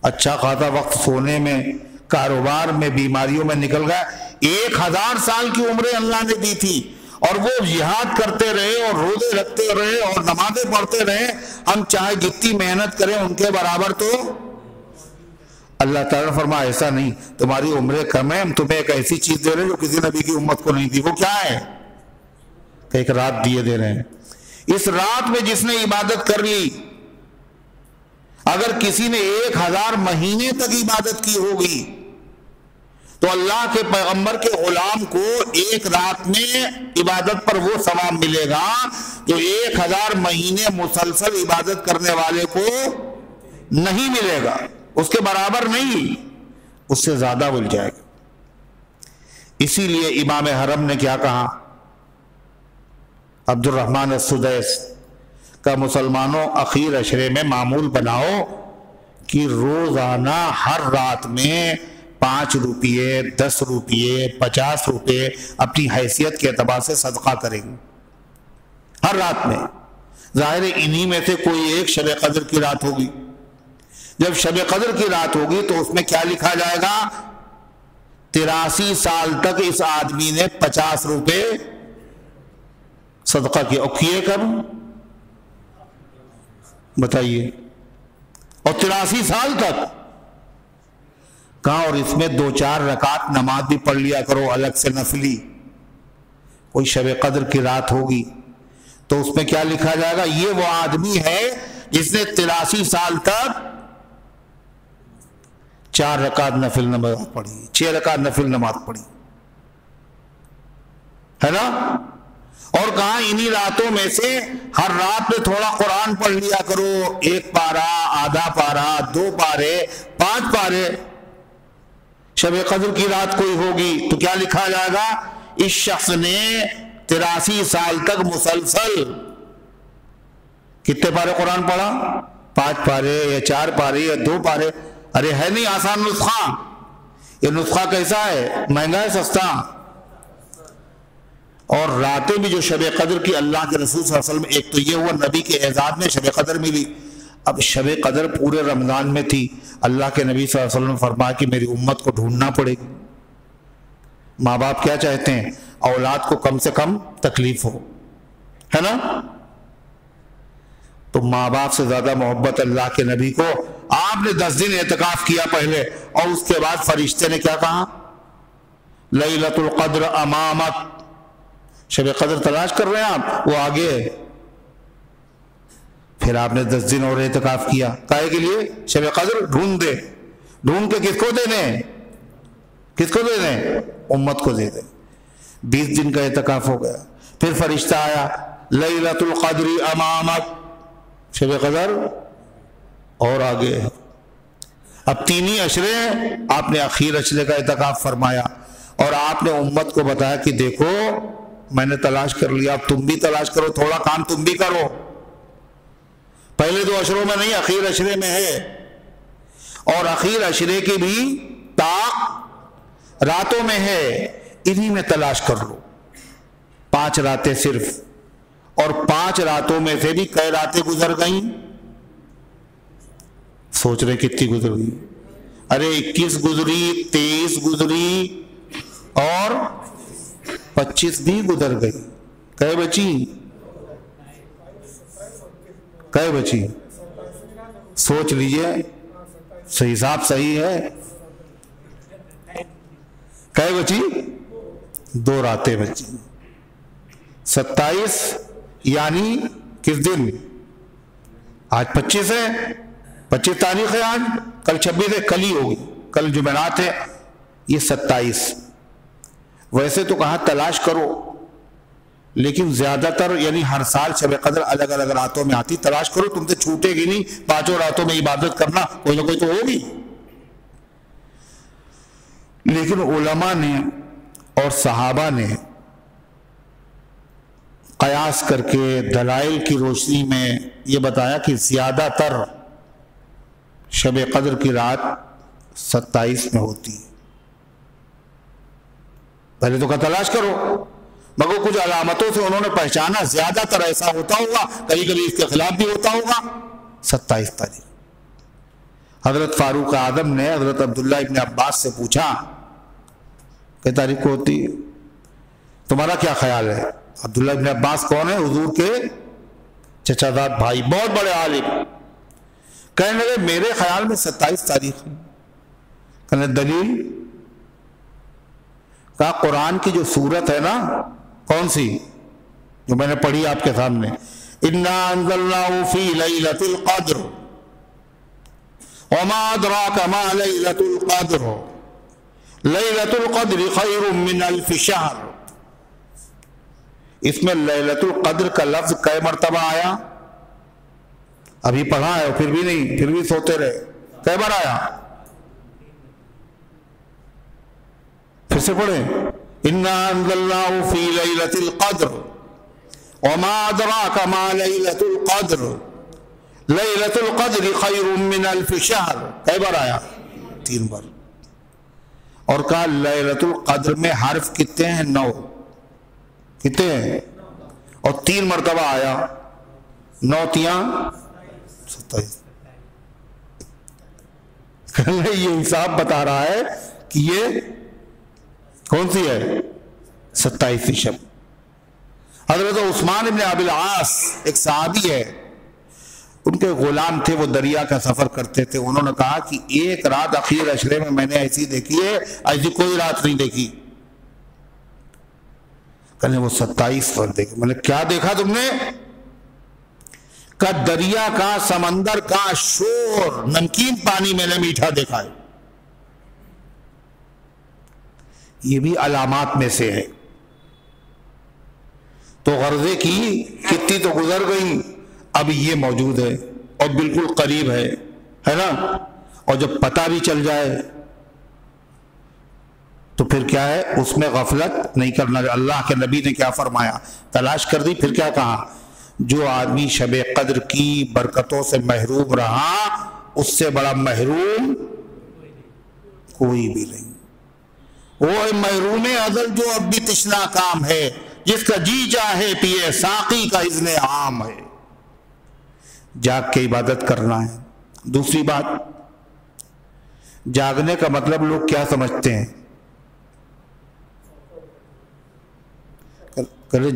اچھا خاصا وقت سونے میں، کاروبار میں، بیماریوں میں نکل گیا. 1000 سال کی عمریں اللہ نے دی تھی اور وہ جہاد کرتے رہے اور روزے رکھتے رہے اور نمازیں پڑھتے رہے. ہم چاہے جتنی محنت کریں ان کے برابر تو اللہ تعالیٰ نے فرمایا ایسا نہیں، تمہاری عمریں کم ہیں، ہم تمہیں ایک ایسی چیز دے رہے ہیں جو کسی نبی کی امت کو نہیں دی. وہ کیا ہے؟ کہ ایک رات دیے دے رہے ہیں. اس رات میں جس نے عبادت کر لی، اگر کسی نے 1000 مہینے تک عبادت کی ہوگی تو اللہ کے پیغمبر کے غلام کو ایک رات میں عبادت پر وہ ثواب ملے گا جو 1000 مہینے مسلسل عبادت کرنے والے کو نہیں ملے گا. اس کے برابر نہیں، اس سے زیادہ مل جائے گا. اسی لیے امام حرم نے کیا کہا؟ عبد الرحمن السدیس کا مسلمانوں اخیر عشرے میں معمول بناؤ کہ روزانہ ہر رات میں 5 روپیے، 10 روپیے، 50 روپے اپنی حیثیت کے اعتبار سے صدقہ کریں گے ہر رات میں. ظاہر انہی میں سے کوئی ایک شب قدر کی رات ہوگی. جب شب قدر کی رات ہوگی تو اس میں کیا لکھا جائے گا؟ 83 سال تک اس آدمی نے 50 روپے صدقہ کیا. اور کیے کب؟ بتائیے. اور 83 سال تک کہاں؟ اور اس میں 2-4 رکعت نماز بھی پڑھ لیا کرو الگ سے نفلی. کوئی شب قدر کی رات ہوگی تو اس میں کیا لکھا جائے گا؟ یہ وہ آدمی ہے جس نے 83 سال تک 4 رکعت نفل نماز پڑھی، 6 رکعت نفل نماز پڑھی، ہے نا. اور کہاں انہی راتوں میں سے ہر رات میں تھوڑا قرآن پڑھ لیا کرو، 1 پارہ، آدھا پارہ، 2 پارے، 5 پارے. شب قدر کی رات کوئی ہوگی تو کیا لکھا جائے گا؟ اس شخص نے 83 سال تک مسلسل کتنے پارے قرآن پڑھا؟ 5 پارے یا 4 پارے یا 2 پارے. ارے ہے نہیں آسان نسخہ. یہ نسخہ کیسا ہے؟ مہنگا ہے سستا؟ اور راتیں بھی جو شب قدر کی اللہ کے رسول صلی اللہ علیہ وسلم، ایک تو یہ ہوا نبی کے اعزاز میں شب قدر ملی. اب شب قدر پورے رمضان میں تھی. اللہ کے نبی صلی اللہ علیہ وسلم نے فرمایا کہ میری امت کو ڈھونڈنا پڑے گی. ماں باپ کیا چاہتے ہیں؟ اولاد کو کم سے کم تکلیف ہو، ہے نا؟ تو ماں باپ سے زیادہ محبت اللہ کے نبی کو. آپ نے 10 دن اعتکاف کیا پہلے، اور اس کے بعد فرشتے نے کیا کہا؟ لیلۃ القدر امامک. شب قدر تلاش کر رہے ہیں آپ، وہ آگے ہے. پھر آپ نے 10 دن اور اعتکاف کیا. کاہے کے لیے؟ شب قدر ڈھونڈ دے. ڈھونڈ کے کس کو دینے؟ کس کو دے دیں؟ امت کو دے دیں. 20 دن کا اعتکاف ہو گیا. پھر فرشتہ آیا، لیلۃ القدر امامک. شب قدر اور آگے ہے. اب 3 ہی اشرے ہیں. آپ نے اخیر اشرے کا اعتکاف فرمایا، اور آپ نے امت کو بتایا کہ دیکھو میں نے تلاش کر لیا، اب تم بھی تلاش کرو، تھوڑا کام تم بھی کرو. پہلے 2 اشروں میں نہیں، اخیر اشرے میں ہے. اور اخیر اشرے کی بھی طاق راتوں میں ہے. انہی میں تلاش کر لو. 5 راتیں صرف. اور 5 راتوں میں سے بھی کئی راتیں گزر گئیں؟ سوچ رہے کتنی گزر گئی؟ ارے 21 گزری، 23 گزری، اور 25 بھی گزر گئی. کئے بچی؟ کئے بچی؟ سوچ لیجئے. صحیح حساب صحیح ہے. کئے بچی؟ 2 راتیں بچی. 27 یعنی کس دن؟ آج 25 ہے، 25 تاریخ ہے آج، کل 26 ہے، کل ہی ہوگی، کل جمعرات ہے. یہ 27. ویسے تو کہا تلاش کرو، لیکن زیادہ تر یعنی ہر سال شب قدر الگ الگ راتوں میں آتی. تلاش کرو، تم سے چھوٹے گی نہیں. 5 راتوں میں عبادت کرنا، کوئی نہ کوئی تو ہوگی. لیکن علماء نے اور صحابہ نے قیاس کر کے دلائل کی روشنی میں یہ بتایا کہ زیادہ تر شب قدر کی رات 27 میں ہوتی ہے. پہلے تو کا تلاش کرو، مگر کچھ علامتوں سے انہوں نے پہچانا زیادہ تر ایسا ہوتا ہوگا، کبھی کبھی اس کے خلاف بھی ہوتا ہوگا. 27 تاریخ. حضرت فاروق اعظم نے حضرت عبداللہ ابن عباس سے پوچھا کئی تاریخ کو ہوتی ہے، تمہارا کیا خیال ہے؟ عبداللہ ابن عباس کون ہے؟ حضور کے چچا زاد بھائی، بہت بڑے عالم. کہنے لگے میرے خیال میں 27 تاریخ ہے. کہنے دلیل؟ کہا قرآن کی جو سورت ہے نا، کون سی جو میں نے پڑھی آپ کے سامنے، اِنَّا أَنزَلْنَاهُ فِي لَيْلَةِ الْقَدْرِ وَمَا أَدْرَاكَ مَا لَيْلَةُ الْقَدْرِ لَيْلَةُ الْقَدْرِ خَيْرٌ مِّنَ أَلْفِ شَهْرٍ. اس میں لیلۃ القدر کا لفظ کئی مرتبہ آیا؟ ابھی پڑھا ہے پھر بھی نہیں، پھر بھی سوتے رہے. کئی بار آیا؟ پھر سے پڑھیں. اِنَّا أَنزَلْنَاهُ فِي لَيْلَةِ الْقَدْرِ وَمَا أَدْرَاكَ مَا لَيْلَةُ الْقَدْرِ لَيْلَةُ الْقَدْرِ خَيْرٌ مِّنَ أَلْفِ شَهْرٍ. کئی بار آیا؟ 3 بار. اور کہا لیلۃ القدر میں حرف کتنے ہیں؟ 9. کتنے ہیں؟ اور 3 مرتبہ آیا. 9 تیاں 27. یہ حساب بتا رہا ہے کہ یہ کون سی ہے؟ 27 شب. حضرت عثمان ابن ابی العاص ایک صحابی ہے، ان کے غلام تھے، وہ دریا کا سفر کرتے تھے. انہوں نے کہا کہ ایک رات اخیر اشرے میں میں نے ایسی دیکھی ہے، ایسی کوئی رات نہیں دیکھی. کہنے وہ 27 پر دیکھے. میں نے کیا دیکھا تم نے؟ کہ دریا کا، سمندر کا شور، نمکین پانی میں نے میٹھا دیکھا ہے. یہ بھی علامات میں سے ہے. تو غرضے کی کتنی تو گزر گئی، اب یہ موجود ہے اور بالکل قریب ہے نا. اور جب پتہ بھی چل جائے تو پھر کیا ہے، اس میں غفلت نہیں کرنا. اللہ کے نبی نے کیا فرمایا؟ تلاش کر دی. پھر کیا کہا؟ جو آدمی شب قدر کی برکتوں سے محروم رہا اس سے بڑا محروم کوئی بھی نہیں. وہ محروم ازل جو اب بھی تشنا کام ہے, جس کا جی چاہے پیے ساقی کا اذن عام ہے. جاگ کے عبادت کرنا ہے. دوسری بات, جاگنے کا مطلب لوگ کیا سمجھتے ہیں؟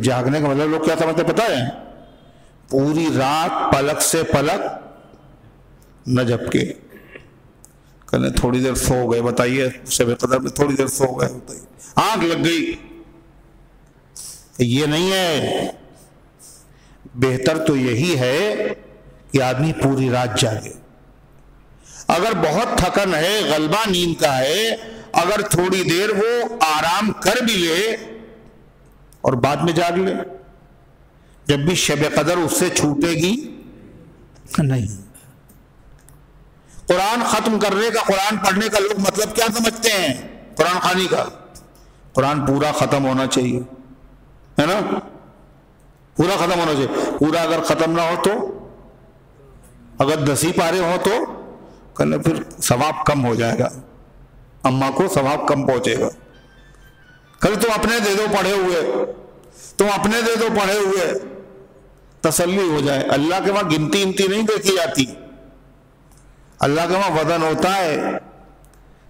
جاگنے کا مطلب لوگ کیا سمجھتے ہیں پتہ ہے؟ پوری رات پلک سے پلک نہ جھپکے. کہنے تھوڑی دیر سو گئے, بتائیے شب قدر میں تھوڑی دیر سو گئے, بتائیے آنکھ لگ گئی. یہ نہیں ہے. بہتر تو یہی ہے کہ آدمی پوری رات جاگے. اگر بہت تھکن ہے, غلبہ نیند کا ہے, اگر تھوڑی دیر وہ آرام کر بھی لے اور بعد میں جاگ لے, جب بھی شب قدر اس سے چھوٹے گی نہیں. قرآن ختم کرنے کا, قرآن پڑھنے کا لوگ مطلب کیا سمجھتے ہیں؟ قرآن خوانی کا. قرآن پورا ختم ہونا چاہیے, ہے نا؟ پورا ختم ہونا چاہیے. پورا اگر ختم نہ ہو تو, اگر 10 ہی پارے ہو تو کہنا پھر ثواب کم ہو جائے گا, اماں کو ثواب کم پہنچے گا. کل تم اپنے دے دو پڑھے ہوئے, تم اپنے دے دو پڑھے ہوئے, تسلی ہو جائے. اللہ کے وہاں گنتی نہیں دیکھی جاتی. اللہ کے وہاں وزن ہوتا ہے,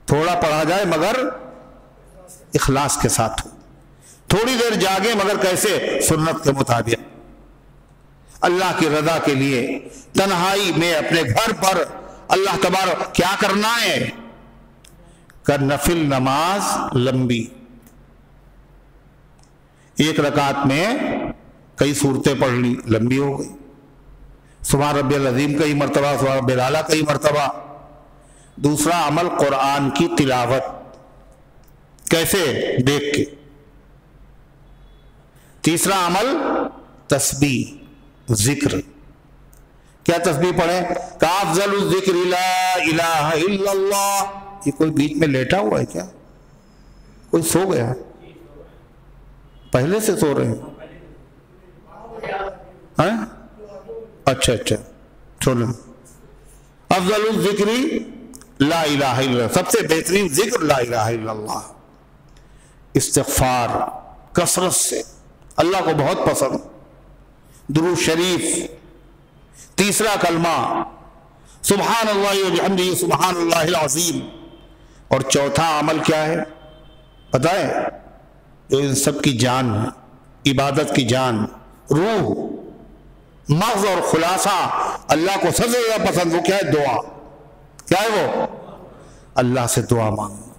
تھوڑا پڑھا جائے مگر اخلاص کے ساتھ ہو. تھوڑی دیر جاگے مگر کیسے؟ سنت کے مطابق, اللہ کی رضا کے لیے, تنہائی میں اپنے گھر پر. اللہ تبارک کیا کرنا ہے؟ کر نفل نماز لمبی, 1 رکعت میں کئی صورتیں پڑھ لی, لمبی ہو گئی. سبحان ربی العظیم کئی مرتبہ, سبحان ربی الاعلی کئی مرتبہ. دوسرا عمل قرآن کی تلاوت. کیسے؟ دیکھ کے. تیسرا عمل تسبیح, ذکر. کیا تسبیح پڑھیں؟ کافضل الذکر لا الہ الا اللہ. یہ کوئی بیچ میں لیٹا ہوا ہے کیا؟ کوئی سو گیا؟ پہلے سے سو رہے ہیں؟ اچھا چھوڑیں. افضل الذکر لا الہ الا اللہ, سب سے بہترین ذکر لا الہ الا اللہ. استغفار کثرت سے, اللہ کو بہت پسند. درود شریف. تیسرا کلمہ سبحان اللہ وبحمدہ سبحان اللہ العظیم. اور چوتھا عمل کیا ہے پتہ ہے؟ جو ان سب کی جان ہے, عبادت کی جان, روح, مغز اور خلاصہ اللہ کو سب سے زیادہ پسند, وہ کیا ہے؟ دعا. کیا ہے وہ؟ اللہ سے دعا مانگو.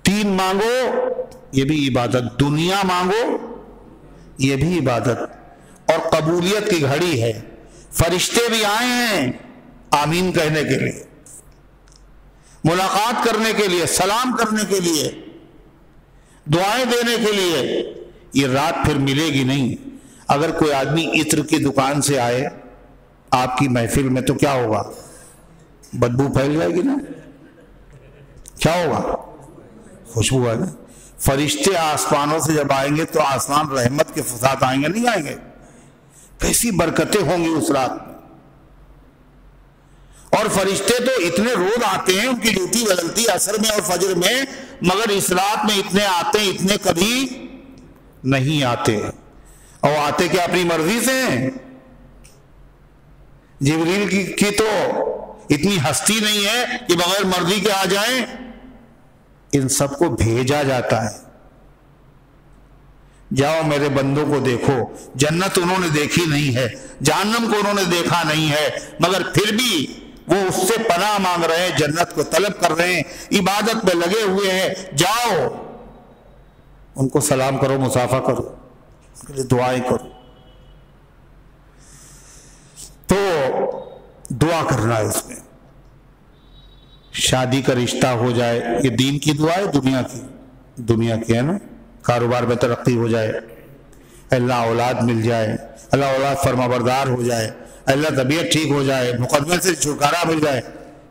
3 مانگو, یہ بھی عبادت. دنیا مانگو, یہ بھی عبادت. اور قبولیت کی گھڑی ہے. فرشتے بھی آئے ہیں آمین کہنے کے لیے, ملاقات کرنے کے لیے, سلام کرنے کے لیے, دعائیں دینے کے لیے. یہ رات پھر ملے گی نہیں. اگر کوئی آدمی عطر کی دکان سے آئے آپ کی محفل میں تو کیا ہوگا؟ بدبو پھیل جائے گی نا. کیا ہوگا؟ خوشبو آئے گا. فرشتے آسمانوں سے جب آئیں گے تو آسمان رحمت کے ساتھ آئیں گے, نہیں آئیں گے؟ کیسی برکتیں ہوں گی اس رات میں. اور فرشتے تو اتنے روز آتے ہیں, ان کی ڈیوٹی بدلتی عصر میں اور فجر میں, مگر اس رات میں اتنے آتے ہیں, اتنے کبھی نہیں آتے. اور آتے کیا اپنی مرضی سے ہیں؟ جبریل کی تو اتنی ہستی نہیں ہے کہ بغیر مرضی کے آ جائیں. ان سب کو بھیجا جاتا ہے. جاؤ میرے بندوں کو دیکھو. جنت انہوں نے دیکھی نہیں ہے, جہنم کو انہوں نے دیکھا نہیں ہے, مگر پھر بھی وہ اس سے پناہ مانگ رہے ہیں, جنت کو طلب کر رہے ہیں, عبادت میں لگے ہوئے ہیں. جاؤ ان کو سلام کرو, مصافحہ کرو, ان کے لیے دعائیں کرو. تو دعا کرنا ہے اس میں. شادی کا رشتہ ہو جائے, یہ دین کی دعا ہے, دنیا کی ہے نا. کاروبار میں ترقی ہو جائے, اللہ اولاد مل جائے, اللہ اولاد فرما بردار ہو جائے, اللہ طبیعت ٹھیک ہو جائے, مقدمے سے چھٹکارا مل جائے,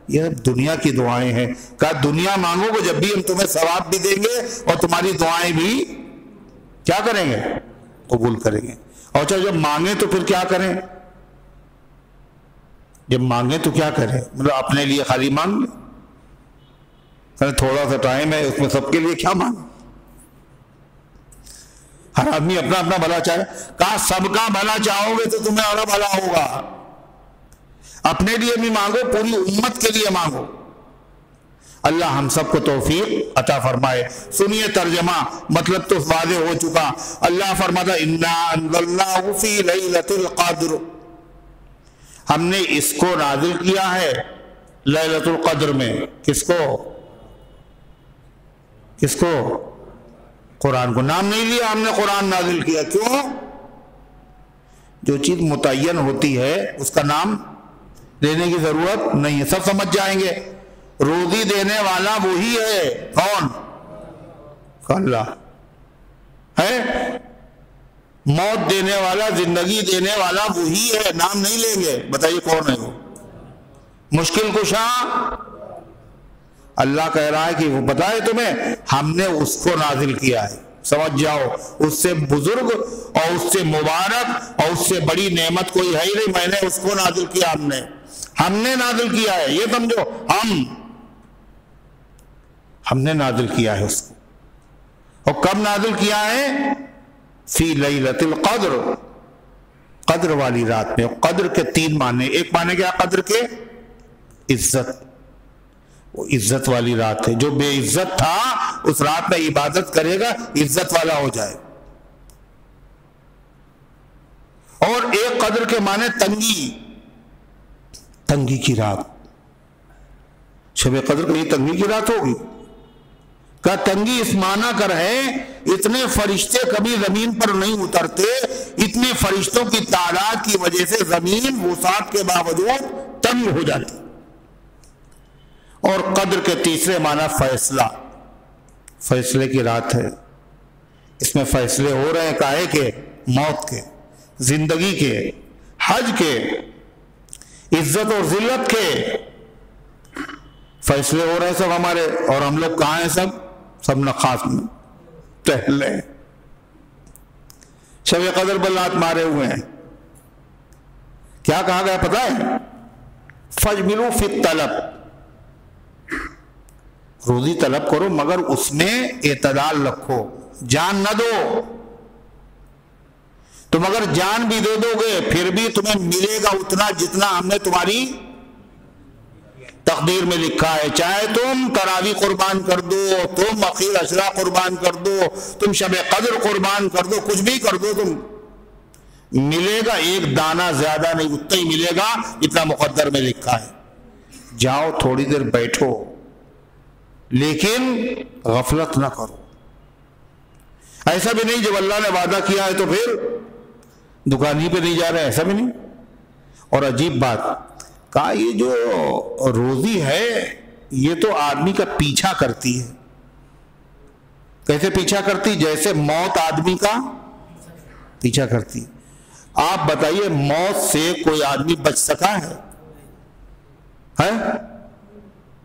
یہ دنیا کی دعائیں ہیں. کہا دنیا مانگو گے جب بھی ہم تمہیں ثواب بھی دیں گے اور تمہاری دعائیں بھی کیا کریں گے؟ قبول کریں گے. اور چلو جب مانگیں تو پھر کیا کریں؟ جب مانگیں تو کیا کریں؟ مطلب اپنے لیے خالی مانگ لیں، تھوڑا سا ٹائم ہے اس میں سب کے لیے کیا مانگ؟ ہر آدمی اپنا اپنا بھلا چاہے. کہا سب کا بھلا چاہو گے تو تمہیں اور بھلا ہوگا. اپنے لیے بھی مانگو، پوری امت کے لیے مانگو. اللہ ہم سب کو توفیق عطا فرمائے. سنیے ترجمہ، مطلب تو واضح ہو چکا. اللہ فرماتا انا انزلناہ فی لیلۃ القدر، ہم نے اس کو نازل کیا ہے لیلۃ القدر میں. کس کو؟ قرآن کو. نام نہیں لیا ہم نے، قرآن نازل کیا. کیوں؟ جو چیز متعین ہوتی ہے اس کا نام لینے کی ضرورت نہیں ہے، سب سمجھ جائیں گے. روزی دینے والا وہی ہے. کون؟ اللہ ہے. موت دینے والا، زندگی دینے والا وہی ہے. نام نہیں لیں گے. بتائیے کون ہے وہ؟ مشکل کشا اللہ کہہ رہا ہے کہ وہ پتہ ہے تمہیں، ہم نے اس کو نازل کیا ہے. سمجھ جاؤ، اس سے بزرگ اور اس سے مبارک اور اس سے بڑی نعمت کوئی ہے ہی نہیں. میں نے اس کو نازل کیا، ہم نے نازل کیا ہے. یہ سمجھو، ہم نے نازل کیا ہے اس کو. اور کب نازل کیا ہے؟ فی لیلۃ القدر، قدر والی رات میں. قدر کے 3 معنی. ایک معنی کیا قدر کے؟ عزت. وہ عزت والی رات ہے. جو بے عزت تھا اس رات میں عبادت کرے گا، عزت والا ہو جائے. اور ایک قدر کے معنی تنگی کی رات. شب قدر کہیں تنگی کی رات ہوگی؟ کہ تنگی اس معنی کر ہے اتنے فرشتے کبھی زمین پر نہیں اترتے، اتنے فرشتوں کی تعداد کی وجہ سے زمین وسعت کے باوجود تنگ ہو جاتی. اور قدر کے تیسرے معنی فیصلے کی رات ہے. اس میں فیصلے ہو رہے ہیں کاہے کے؟ موت کے، زندگی کے، حج کے، عزت اور ذلت کے فیصلے ہو رہے ہیں سب ہمارے. اور ہم لوگ کہاں ہیں؟ سب نخاس میں ٹہل رہے ہیں، شب قدر پر لات مارے ہوئے ہیں. کیا کہا گیا پتہ ہے؟ فَاجْمِلُوا فِي الطَّلَبِ، روزی طلب کرو مگر اس میں اعتدال رکھو. جان نہ دو. تم اگر جان بھی دے دو گے پھر بھی تمہیں ملے گا اتنا جتنا ہم نے تمہاری تقدیر میں لکھا ہے. چاہے تم تراویح قربان کر دو، تم اخیر عشرہ قربان کر دو، تم شب قدر قربان کر دو، کچھ بھی کر دو، تم ملے گا ایک دانہ زیادہ نہیں، اتنا ہی ملے گا اتنا مقدر میں لکھا ہے. جاؤ تھوڑی دیر بیٹھو لیکن غفلت نہ کرو. ایسا بھی نہیں جب اللہ نے وعدہ کیا ہے تو پھر دکان ہی پہ نہیں جا رہے، ایسا بھی نہیں. اور عجیب بات کہا، یہ جو روزی ہے یہ تو آدمی کا پیچھا کرتی ہے. کیسے پیچھا کرتی؟ جیسے موت آدمی کا پیچھا کرتی. آپ بتائیے موت سے کوئی آدمی بچ سکا ہے؟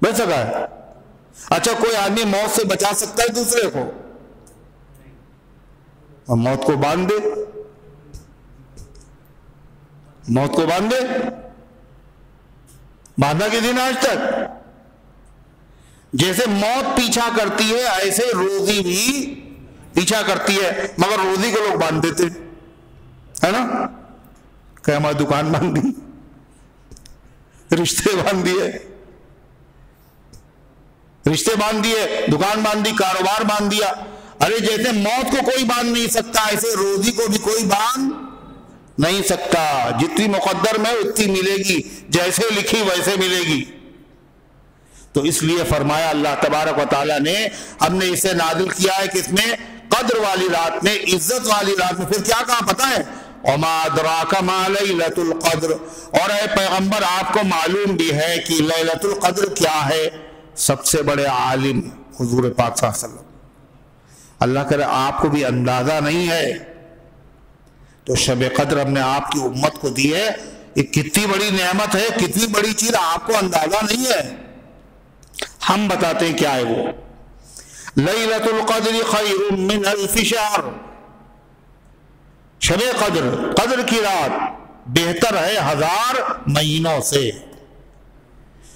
بچ سکا ہے؟ اچھا کوئی آدمی موت سے بچا سکتا ہے دوسرے کو؟ اور موت کو باندھ دے، موت کو باندھ دے. باندھا کے دن آج تک. جیسے موت پیچھا کرتی ہے ایسے روزی بھی پیچھا کرتی ہے، مگر روزی کو لوگ باندھ دیتے ہے نا. کہ ہماری دکان باندھ دی، رشتے باندھ دیے، دکان باندھ دی، کاروبار باندھ دیا. ارے جیسے موت کو کوئی باندھ نہیں سکتا ایسے روزی کو بھی کوئی باندھ نہیں سکتا. جتنی مقدر میں اتنی ملے گی، جیسے لکھی ویسے ملے گی. تو اس لیے فرمایا اللہ تبارک و تعالیٰ نے ہم نے اسے نازل کیا ہے کس میں؟ قدر والی رات میں، عزت والی رات میں. پھر کیا کہا پتہ ہے؟ وما ادراک ما لیلۃ القدر. اور اے پیغمبر آپ کو معلوم بھی ہے کہ لیلۃ القدر کیا ہے. سب سے بڑے عالم حضور پاک صلی اللہ علیہ وسلم. اللہ کرے آپ کو بھی اندازہ نہیں ہے تو شب قدر ہم نے آپ کی امت کو دی ہے. یہ کتنی بڑی نعمت ہے، کتنی بڑی چیز، آپ کو اندازہ نہیں ہے. ہم بتاتے ہیں کیا ہے وہ. لیلۃ القدر خیر من الف شہر. شب قدر، قدر کی رات بہتر ہے 1000 مہینوں سے۔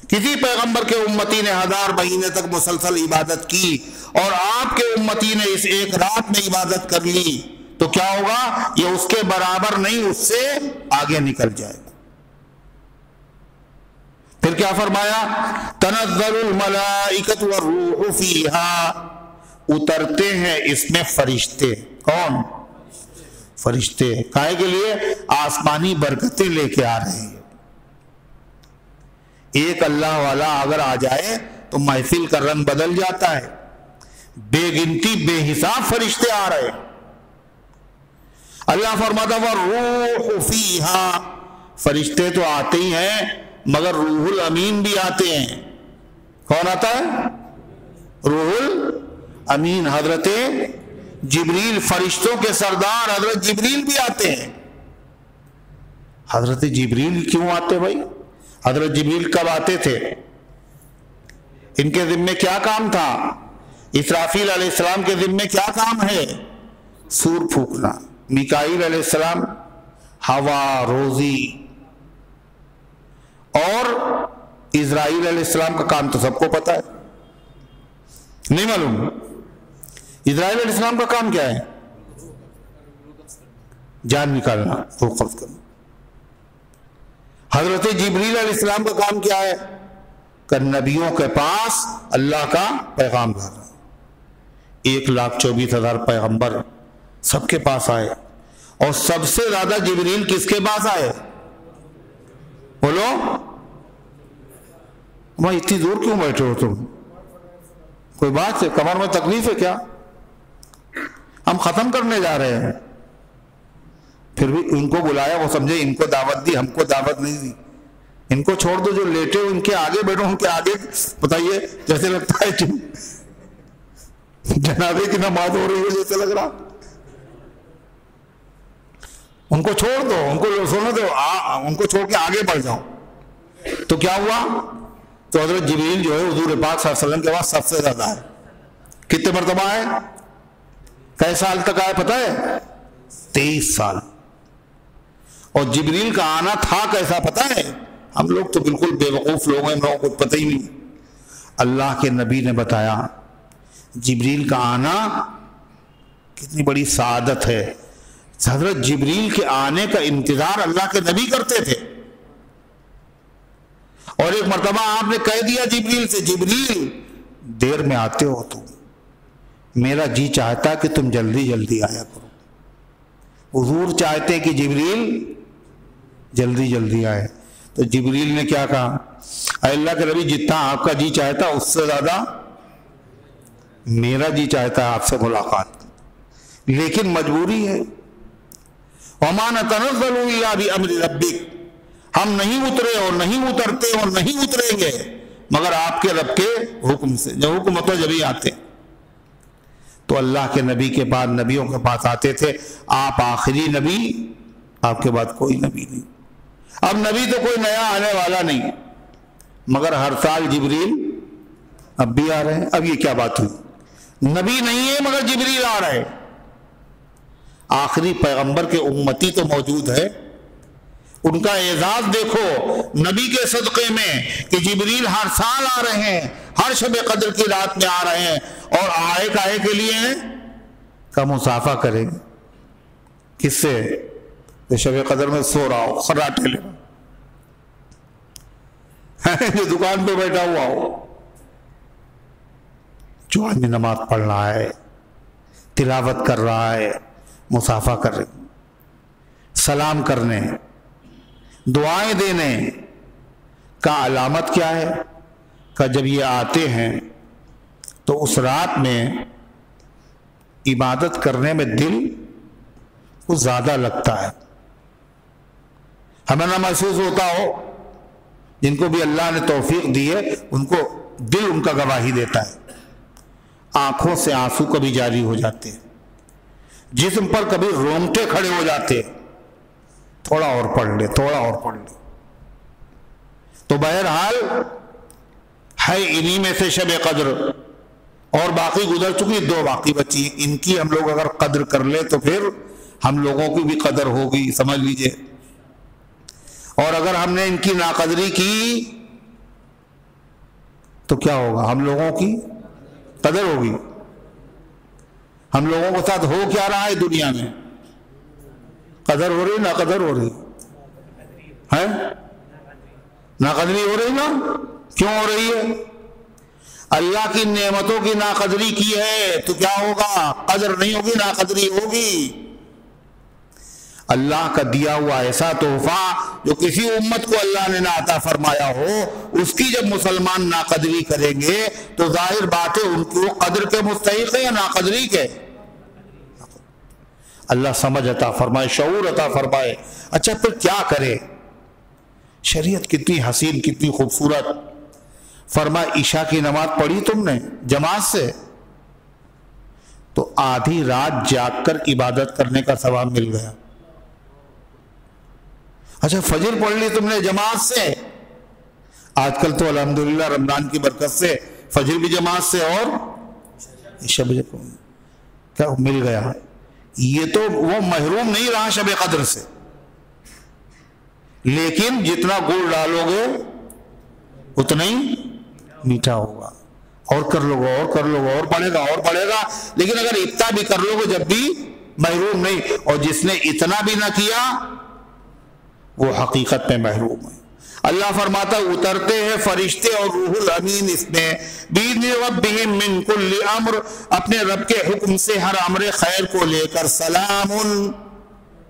کسی پیغمبر کے امتی نے 1000 مہینے تک مسلسل عبادت کی اور آپ کے امتی نے اس ایک رات میں عبادت کر لی تو کیا ہوگا؟ یہ اس کے برابر نہیں، اس سے آگے نکل جائے گا۔ پھر کیا فرمایا؟ تنزل الملائکۃ والروح فیہا، اترتے ہیں اس میں فرشتے۔ کون؟ فرشتے۔ کائے کے لیے؟ آسمانی برکتیں لے کے آ رہے ہیں۔ ایک اللہ والا اگر آ جائے تو محفل کا رنگ بدل جاتا ہے۔ بے گنتی بے حساب فرشتے آ رہے ہیں۔ اللہ فرماتا والروح فیہا، فرشتے تو آتے ہی ہیں مگر روح الامین بھی آتے ہیں۔ کون آتا ہے؟ روح الامین، حضرت جبریل، فرشتوں کے سردار حضرت جبریل بھی آتے ہیں۔ حضرت جبریل کیوں آتے بھائی؟ حضرت جبریل کب آتے تھے؟ ان کے ذمے کیا کام تھا؟ اسرافیل علیہ السلام کے ذمے کیا کام ہے؟ سور پھونکنا۔ میکائیل علیہ السلام ہوا، روزی، اور اسرائیل علیہ السلام کا کام تو سب کو پتا ہے، نہیں معلوم؟ اسرائیل علیہ السلام کا کام کیا ہے؟ جان نکالنا، روح قبض کرنا۔ حضرت جبریل علیہ السلام کا کام کیا ہے؟ کہ نبیوں کے پاس اللہ کا پیغام بھیجنا۔ 1,24,000 پیغمبر سب کے پاس آئے، اور سب سے زیادہ جبریل کس کے پاس آئے؟ بولو میں اتنی دور کیوں بیٹھے ہو تم؟ کوئی بات ہے؟ کمر میں تکلیف ہے کیا؟ ہم ختم کرنے جا رہے ہیں۔ پھر بھی ان کو بلایا، وہ سمجھے ان کو دعوت دی، ہم کو دعوت نہیں دی۔ ان کو چھوڑ دو، جو لیٹے ہو ان کے آگے بیٹھو، ان کے آگے بتائیے جیسے لگتا ہے جنازے کی نماز ہو رہی ہے جیسے لگ رہا۔ ان کو چھوڑ دو، ان کو سونے دو، ان کو چھوڑ کے آگے بڑھ جاؤ۔ تو کیا ہوا؟ تو حضرت جبریل جو ہے حضور پاک صلی اللہ علیہ وسلم کے بعد سب سے زیادہ ہے۔ کتنے مرتبہ آئے؟ کئی سال تک آئے پتہ ہے؟ 23 سال۔ اور جبریل کا آنا تھا کیسا پتہ ہے؟ ہم لوگ تو بالکل بے وقوف لوگ ہیں، ہم لوگوں کو پتہ ہی نہیں۔ اللہ کے نبی نے بتایا جبریل کا آنا کتنی بڑی سعادت ہے۔ حضرت جبریل کے آنے کا انتظار اللہ کے نبی کرتے تھے۔ اور ایک مرتبہ آپ نے کہہ دیا جبریل سے، جبریل دیر میں آتے ہو تم، میرا جی چاہتا کہ تم جلدی جلدی آیا کرو۔ حضور چاہتے کہ جبریل جلدی جلدی آئے، تو جبریل نے کیا کہا؟ اے اللہ کے نبی جتنا آپ کا جی چاہتا اس سے زیادہ میرا جی چاہتا ہے آپ سے ملاقات، لیکن مجبوری ہے۔ وَمَا نَتَنَزَّلُ إِلَّا بِأَمْرِ رَبِّكَ، ہم نہیں اترے اور نہیں اترتے اور نہیں اتریں گے مگر آپ کے رب کے حکم سے، جو حکم ہوتا جب ہی آتے۔ تو اللہ کے نبی کے بعد نبیوں کے پاس آتے تھے، آپ آخری نبی، آپ کے بعد کوئی نبی نہیں۔ اب نبی تو کوئی نیا آنے والا نہیں، مگر ہر سال جبریل اب بھی آ رہے ہیں۔ اب یہ کیا بات ہوئی؟ نبی نہیں ہے مگر جبریل آ رہے ہیں۔ آخری پیغمبر کے امتی تو موجود ہے، ان کا اعزاز دیکھو نبی کے صدقے میں کہ جبریل ہر سال آ رہے ہیں، ہر شب قدر کی رات میں آ رہے ہیں، اور آئے کائے کے لیے ہیں کا مصافحہ کریں گے۔ کس سے؟ کہ شب قدر میں سو رہا ہو، خراٹے لے رہا، جو دکان پہ بیٹھا ہوا ہو، جو آدمی نماز پڑھ رہا ہے، تلاوت کر رہا ہے، مصافحہ کر رہے، سلام کرنے، دعائیں دینے کا علامت کیا ہے؟ کہ جب یہ آتے ہیں تو اس رات میں عبادت کرنے میں دل کو زیادہ لگتا ہے۔ ہمیں نہ محسوس ہوتا ہو، جن کو بھی اللہ نے توفیق دی ہے ان کو دل ان کا گواہی دیتا ہے، آنکھوں سے آنسو کبھی جاری ہو جاتے ہیں، جسم پر کبھی رونگٹے کھڑے ہو جاتے ہیں، تھوڑا اور پڑھ لے، تھوڑا اور پڑھ لے۔ تو بہرحال ہے انہی میں سے شب قدر، اور باقی گزر چکی، 2 باقی بچی، ان کی ہم لوگ اگر قدر کر لے تو پھر ہم لوگوں کی بھی قدر ہوگی، سمجھ لیجئے۔ اور اگر ہم نے ان کی ناقدری کی تو کیا ہوگا؟ ہم لوگوں کی قدر ہوگی۔ ہم لوگوں کے ساتھ ہو کیا رہا ہے دنیا میں؟ قدر ہو رہی، ناقدر ہو رہی ہے؟ ناقدری ہو رہی نا؟ کیوں ہو رہی ہے؟ اللہ کی نعمتوں کی ناقدری کی ہے تو کیا ہوگا؟ قدر نہیں ہوگی، ناقدری ہوگی۔ اللہ کا دیا ہوا ایسا تحفہ جو کسی امت کو اللہ نے نہ عطا فرمایا ہو، اس کی جب مسلمان ناقدری کریں گے تو ظاہر بات ہے ان کو قدر کے مستحق ہے یا ناقدری کے؟ اللہ سمجھ عطا فرمائے، شعور عطا فرمائے۔ اچھا پھر کیا کرے؟ شریعت کتنی حسین، کتنی خوبصورت۔ فرمایا عشاء کی نماز پڑھی تم نے جماعت سے تو آدھی رات جاگ کر عبادت کرنے کا ثواب مل گیا۔ اچھا فجر پڑھ لی تم نے جماعت سے، آج کل تو الحمدللہ رمضان کی برکت سے فجر بھی جماعت سے اور شب کیا مل گیا۔ یہ تو وہ محروم نہیں رہا شب قدر سے، لیکن جتنا گڑ ڈالو گے اتنا ہی میٹھا ہوگا، اور کر لو گے، اور کر لو گے، اور بڑھے گا، اور بڑھے گا۔ لیکن اگر اتنا بھی کر لو گے جب بھی محروم نہیں، اور جس نے اتنا بھی نہ کیا وہ حقیقت میں محروم ہے۔ اللہ فرماتا اترتے ہیں فرشتے اور روح الامین اس میں بِإِذْنِ رَبِّهِم مِّن كُلِّ امر، اپنے رب کے حکم سے ہر امر خیر کو لے کر۔ سلام،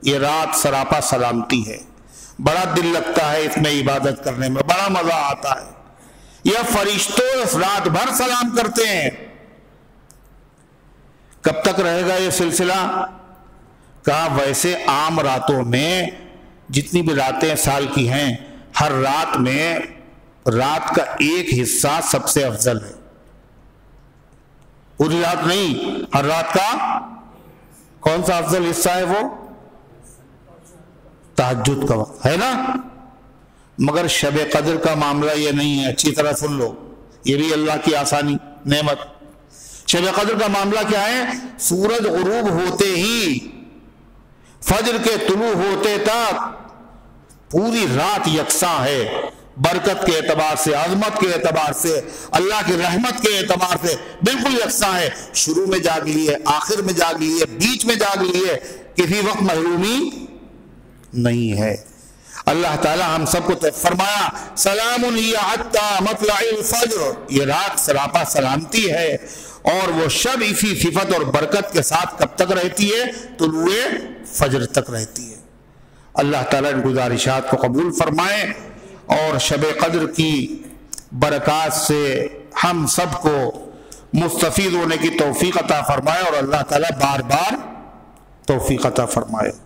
یہ رات سراپا سلامتی ہے، بڑا دل لگتا ہے اس میں عبادت کرنے میں، بڑا مزہ آتا ہے۔ یہ فرشتوں رات بھر سلام کرتے ہیں۔ کب تک رہے گا یہ سلسلہ؟ کہا ویسے عام راتوں میں جتنی بھی راتیں سال کی ہیں، ہر رات میں رات کا ایک حصہ سب سے افضل ہے، پوری رات نہیں، ہر رات کا کون سا افضل حصہ ہے؟ وہ تہجد کا وقت ہے نا۔ مگر شب قدر کا معاملہ یہ نہیں ہے، اچھی طرح سن لو، یہ بھی اللہ کی آسانی نعمت۔ شب قدر کا معاملہ کیا ہے؟ سورج غروب ہوتے ہی فجر کے طلوع ہوتے تک پوری رات یکساں ہے، برکت کے اعتبار سے، عظمت کے اعتبار سے، اللہ کی رحمت کے اعتبار سے بالکل یکساں ہے۔ شروع میں جاگ لیے، آخر میں جاگ لیے، بیچ میں جاگ لیے، کسی وقت محرومی نہیں ہے۔ اللہ تعالی ہم سب کو فرمایا سلام ہی حتی مطلع الفجر، یہ رات سراپا سلامتی ہے، اور وہ شب اسی صفت اور برکت کے ساتھ کب تک رہتی ہے؟ طلوع فجر تک رہتی ہے۔ اللہ تعالیٰ ان گزارشات کو قبول فرمائے اور شب قدر کی برکات سے ہم سب کو مستفید ہونے کی توفیق عطا فرمائے، اور اللہ تعالیٰ بار بار توفیق عطا فرمائے۔